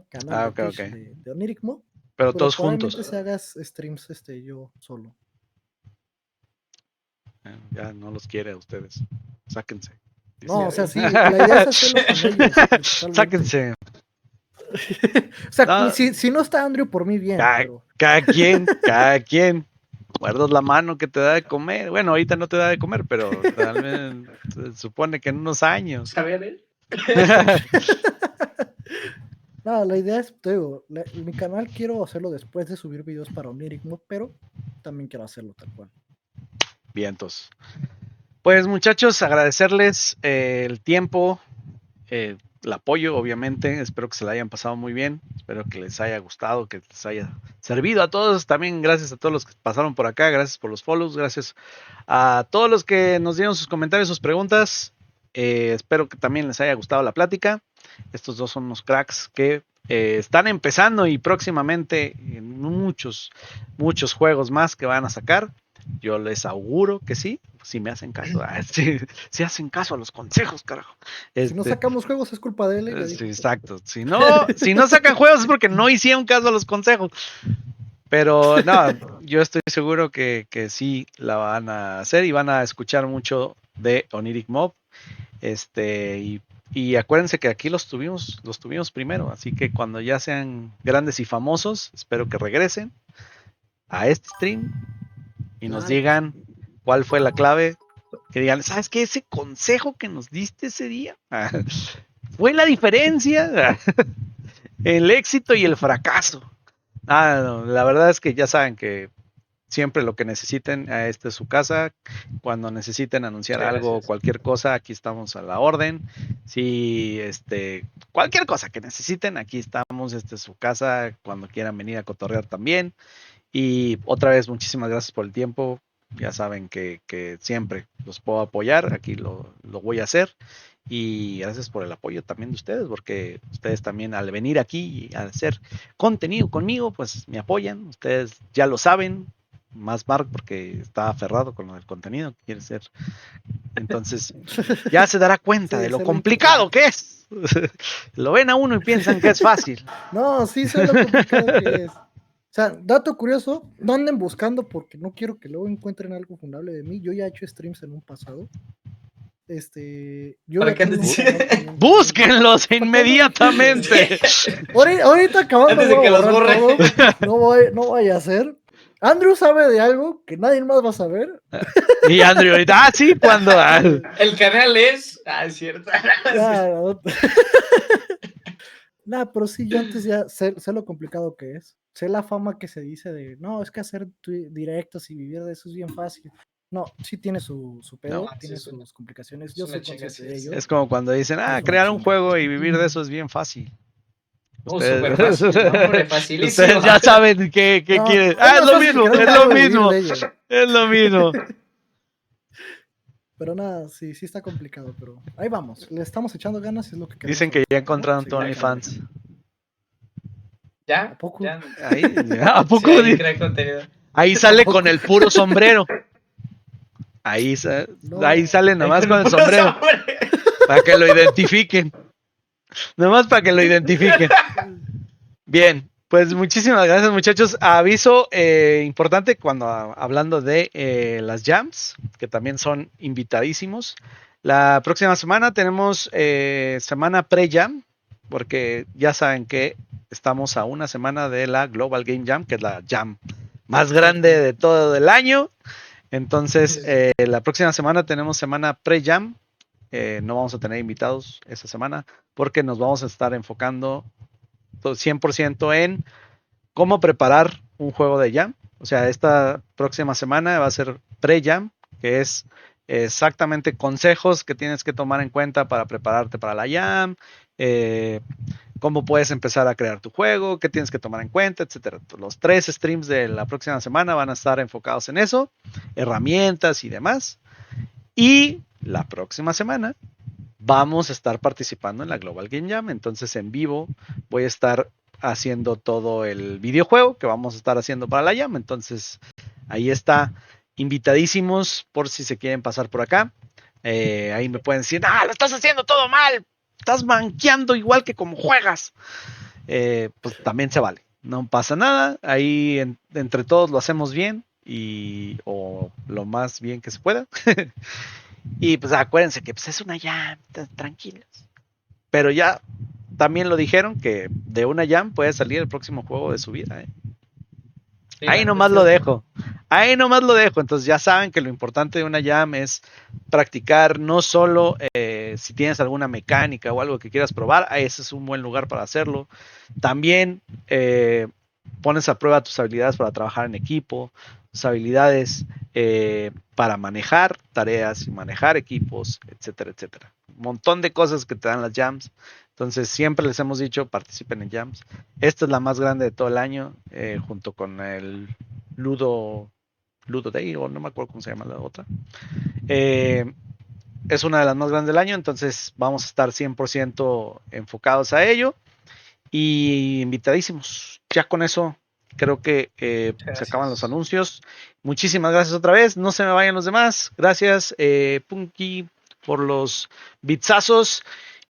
canal de Ok, ok. Twitch de Oniric Mo, Pero pero todos juntos. probablemente se hagas streams yo solo. Ya no los quiere a ustedes. Sáquense. No, o sea, Sí. sí, la idea es hacerlo con ellos, principalmente. Sáquense. O sea, No, si no está Andrew, por mí bien, pero cada quien. Guardas la mano que te da de comer. Bueno, ahorita no te da de comer, pero realmente se supone que en unos años. ¿Sabía de él? no, la idea es, te digo, mi canal quiero hacerlo después de subir videos para Oniric Mo, pero también quiero hacerlo tal cual. Vientos. Pues muchachos, agradecerles el tiempo, el apoyo, obviamente. Espero que se la hayan pasado muy bien. Espero que les haya gustado, que les haya servido a todos. También gracias a todos los que pasaron por acá. Gracias por los follows. Gracias a todos los que nos dieron sus comentarios, sus preguntas. Espero que también les haya gustado la plática. Estos dos son unos cracks que están empezando y próximamente en muchos juegos más que van a sacar. Yo les auguro que sí, si me hacen caso. Si hacen caso a los consejos, carajo. Si no sacamos juegos es culpa de él. Ya dijo. Sí, exacto. Si no sacan juegos es porque no hicieron caso a los consejos. Pero no, yo estoy seguro que sí la van a hacer y van a escuchar mucho de Oniric Mob. Y acuérdense que aquí los tuvimos primero, así que cuando ya sean grandes y famosos, espero que regresen a este stream y nos Claro. digan cuál fue la clave, que digan, ¿sabes qué? Ese consejo que nos diste ese día fue la diferencia, el éxito y el fracaso. No, la verdad es que ya saben que siempre lo que necesiten, esta es su casa. Cuando necesiten anunciar algo, cualquier cosa, aquí estamos a la orden. Si cualquier cosa que necesiten, aquí estamos, esta es su casa. Cuando quieran venir a cotorrear también. Y otra vez, muchísimas gracias por el tiempo. Ya saben que siempre los puedo apoyar, aquí lo voy a hacer. Y gracias por el apoyo también de ustedes, porque ustedes también al venir aquí y al hacer contenido conmigo, pues me apoyan. Ustedes ya lo saben, más Mark porque está aferrado con lo del contenido que quiere ser. Entonces ya se dará cuenta Sí, de lo sé lo complicado importante. que es. Lo ven a uno y piensan que es fácil. No, sí sé lo complicado que es. O sea, dato curioso, no anden buscando porque no quiero que luego encuentren algo fundable de mí. Yo ya he hecho streams en un pasado. Yo ¿Para ya qué tengo antes un canal también. Búsquenlos inmediatamente. Ahorita acabando Antes de voy que a los borrar borre. todo. No vaya a ser. Andrew sabe de algo que nadie más va a saber. Y Andrew ahorita, sí, cuando. El canal es. Es cierto. Nah, pero sí, yo antes ya sé lo complicado que es. Sé la fama que se dice de, no, es que hacer directos y vivir de eso es bien fácil. No, sí tiene su pedo, No, tiene sí, sus complicaciones. es Yo una soy chinga, consciente de sí. ello. Es como cuando dicen, Es una crear un chinga. juego y vivir de eso es bien fácil. Súper fácil, hombre, facilísimo. Ustedes ya saben qué No, quieren. es más Es lo fácil mismo, crear un es lo juego y vivir mismo. de ello. Es lo mismo. Pero nada, sí está complicado, pero ahí vamos. Le estamos echando ganas y es lo que queremos. Dicen que ya hacer, ¿no? encontraron Sí, tu OnlyFans. ¿Ya? ¿A poco? ¿Ya? Ahí, ¿a poco? Sí, ahí crea contenido. Ahí sale con el puro sombrero. Ahí, No. ahí sale nomás con el puro sombrero. Para que lo identifiquen. Nomás para que lo identifiquen. Bien, pues muchísimas gracias, muchachos. Aviso importante cuando hablando de las jams, que también son invitadísimos. La próxima semana tenemos semana pre-jam, porque ya saben que estamos a una semana de la Global Game Jam, que es la jam más grande de todo el año. Entonces, Sí, sí. la próxima semana tenemos semana pre-jam. No vamos a tener invitados esa semana porque nos vamos a estar enfocando 100% en cómo preparar un juego de jam. O sea, esta próxima semana va a ser pre-jam, que es exactamente consejos que tienes que tomar en cuenta para prepararte para la jam, cómo puedes empezar a crear tu juego, qué tienes que tomar en cuenta, etcétera. Los 3 streams de la próxima semana van a estar enfocados en eso, herramientas y demás. Y la próxima semana vamos a estar participando en la Global Game Jam. Entonces, en vivo voy a estar haciendo todo el videojuego que vamos a estar haciendo para la Jam. Entonces, ahí está. Invitadísimos por si se quieren pasar por acá. Ahí me pueden decir, lo estás haciendo todo mal. Estás manqueando igual que como juegas. Pues también se vale. No pasa nada. Ahí entre todos lo hacemos bien o lo más bien que se pueda. Y pues acuérdense que pues, es una jam, tranquilos. Pero ya también lo dijeron que de una jam puede salir el próximo juego de su vida. Sí, Ahí la neta, nomás sí. lo dejo. Ahí nomás lo dejo. Entonces ya saben que lo importante de una jam es practicar no solo si tienes alguna mecánica o algo que quieras probar, ese es un buen lugar para hacerlo. También pones a prueba tus habilidades para trabajar en equipo, tus habilidades para manejar tareas y manejar equipos, etcétera, etcétera. Un montón de cosas que te dan las jams. Entonces siempre les hemos dicho, participen en jams. Esta es la más grande de todo el año, junto con el Ludo Day, o no me acuerdo cómo se llama la otra. Es una de las más grandes del año, entonces vamos a estar 100% enfocados a ello. Y invitadísimos. Ya con eso creo que se acaban los Gracias. anuncios. Muchísimas gracias otra vez. No se me vayan los demás. Gracias, Punky, por los bitsazos.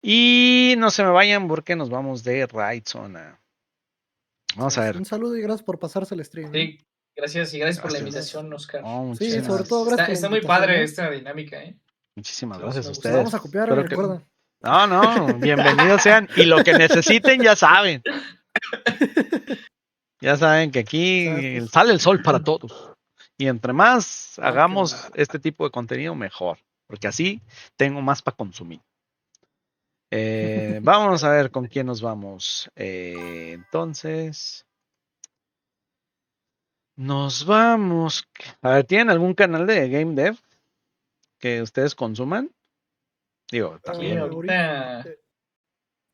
Y no se me vayan porque nos vamos de Raid Zona. Vamos a ver. Un saludo y gracias por pasarse el stream. Sí, gracias y gracias por la Gracias. invitación, Oscar. Oh, Sí, sobre todo muchísimas, gracias por la Está muy invitación. padre esta dinámica, ¿eh? muchísimas Sí, gracias me a gustó. La vamos ustedes. a copiar, Espero que. recuerda. No, bienvenidos sean. Y lo que necesiten, ya saben. Ya saben que O sea, aquí estos... sale el sol para todos. Y entre más Ah, qué hagamos bueno. este tipo de contenido, mejor. Porque así tengo más para consumir. Vamos a ver con quién nos vamos. Entonces, nos vamos. A ver, ¿tienen algún canal de Game Dev que ustedes consuman? Digo, Sí, también, ahorita, eh,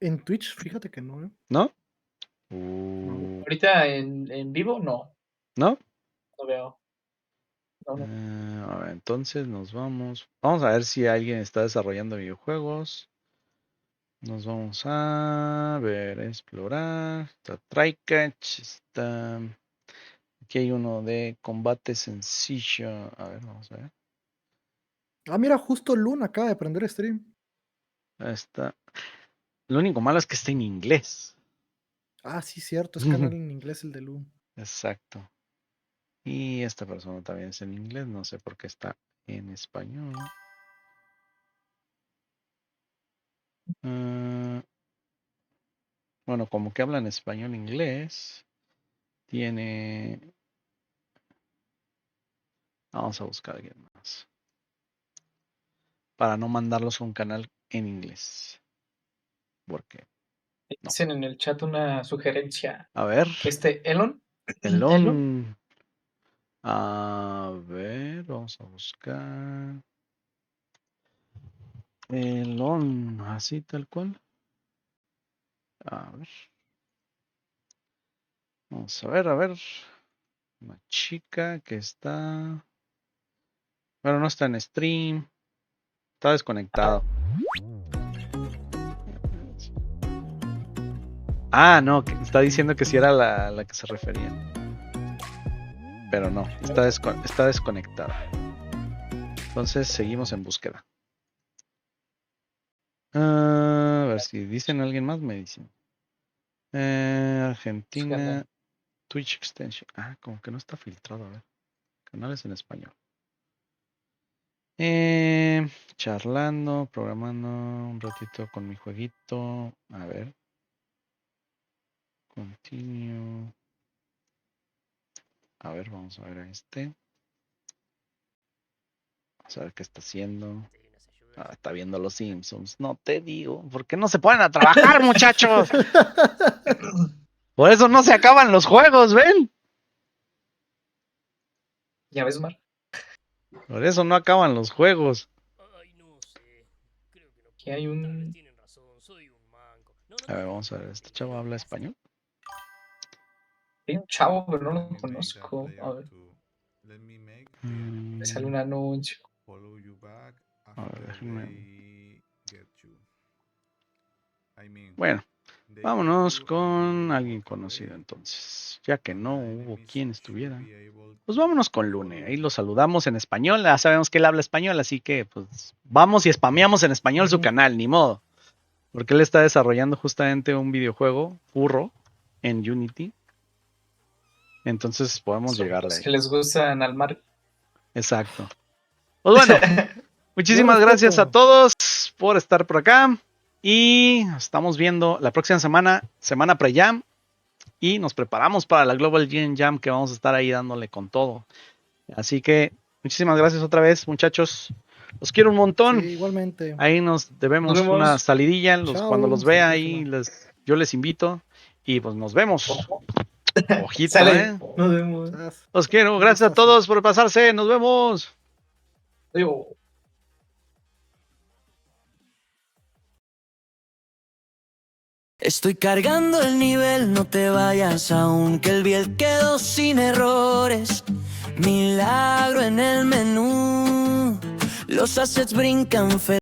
en Twitch, fíjate que no, ¿no? no. ahorita en vivo ¿No? no veo. No. A ver, entonces nos vamos. Vamos a ver si alguien está desarrollando videojuegos. Nos vamos a ver, explorar. Está Trycatch, está. Aquí hay uno de combate sencillo. A ver, vamos a ver. Ah, mira, justo Luna acaba de prender stream. Ahí está. Lo único malo es que está en inglés. Ah, sí, cierto, es canal en inglés el de Luna. Exacto. Y esta persona también es en inglés. No sé por qué está en español. Bueno, como que hablan español inglés. Tiene. Vamos a buscar a alguien más. Para no mandarlos a un canal en inglés. ¿Por qué? No. Dicen en el chat una sugerencia. A ver. Elon. Elon. Elon. A ver, vamos a buscar. Elon, así tal cual. A ver. Vamos a ver, a ver. Una chica que está. Bueno, no está en stream. Está desconectado. Ah, no, que está diciendo que sí era la que se refería. Pero no, está desconectada. Entonces seguimos en búsqueda. A ver si dicen alguien más, me dicen. Argentina, Twitch Extension. Ah, como que no está filtrado, a ver. Canales en español. Charlando, programando un ratito con mi jueguito. A ver. Continue. A ver, vamos a ver a este. Vamos a ver qué está haciendo. Ah, está viendo los Simpsons. No te digo. ¿Por qué no se ponen a trabajar, muchachos? Por eso no se acaban los juegos, ¿ven? ¿Ya ves, Mar? Por eso no acaban los juegos. Aquí hay un... A ver, vamos a ver. ¿Este chavo habla español? Hay un chavo, pero no lo conozco. A ver, me sale un anuncio. A ver, déjenme. Bueno, vámonos con alguien conocido entonces. Ya que no hubo quien estuviera. Pues vámonos con Lune. Ahí lo saludamos en español. Ya sabemos que él habla español, así que pues vamos y spameamos en español su canal, ni modo. Porque él está desarrollando justamente un videojuego furro en Unity. Entonces podemos Son llegarle los ahí. que les gustan al Mar. Exacto. Pues bueno, muchísimas gracias a todos por estar por acá. Y nos estamos viendo la próxima semana, semana pre-jam. Y nos preparamos para la Global Gen Jam, que vamos a estar ahí dándole con todo. Así que muchísimas gracias otra vez, muchachos. Los quiero un montón. Sí, igualmente. Ahí nos debemos Nos vemos. una salidilla. Chao, Cuando los hasta vea la ahí, próxima. yo les invito. Y pues nos vemos. Ojito, Sale. Nos vemos. Los quiero. Gracias a todos por pasarse. Nos vemos. Adiós. Estoy cargando el nivel, no te vayas aún, que el Biel quedó sin errores. Milagro en el menú, los assets brincan feliz.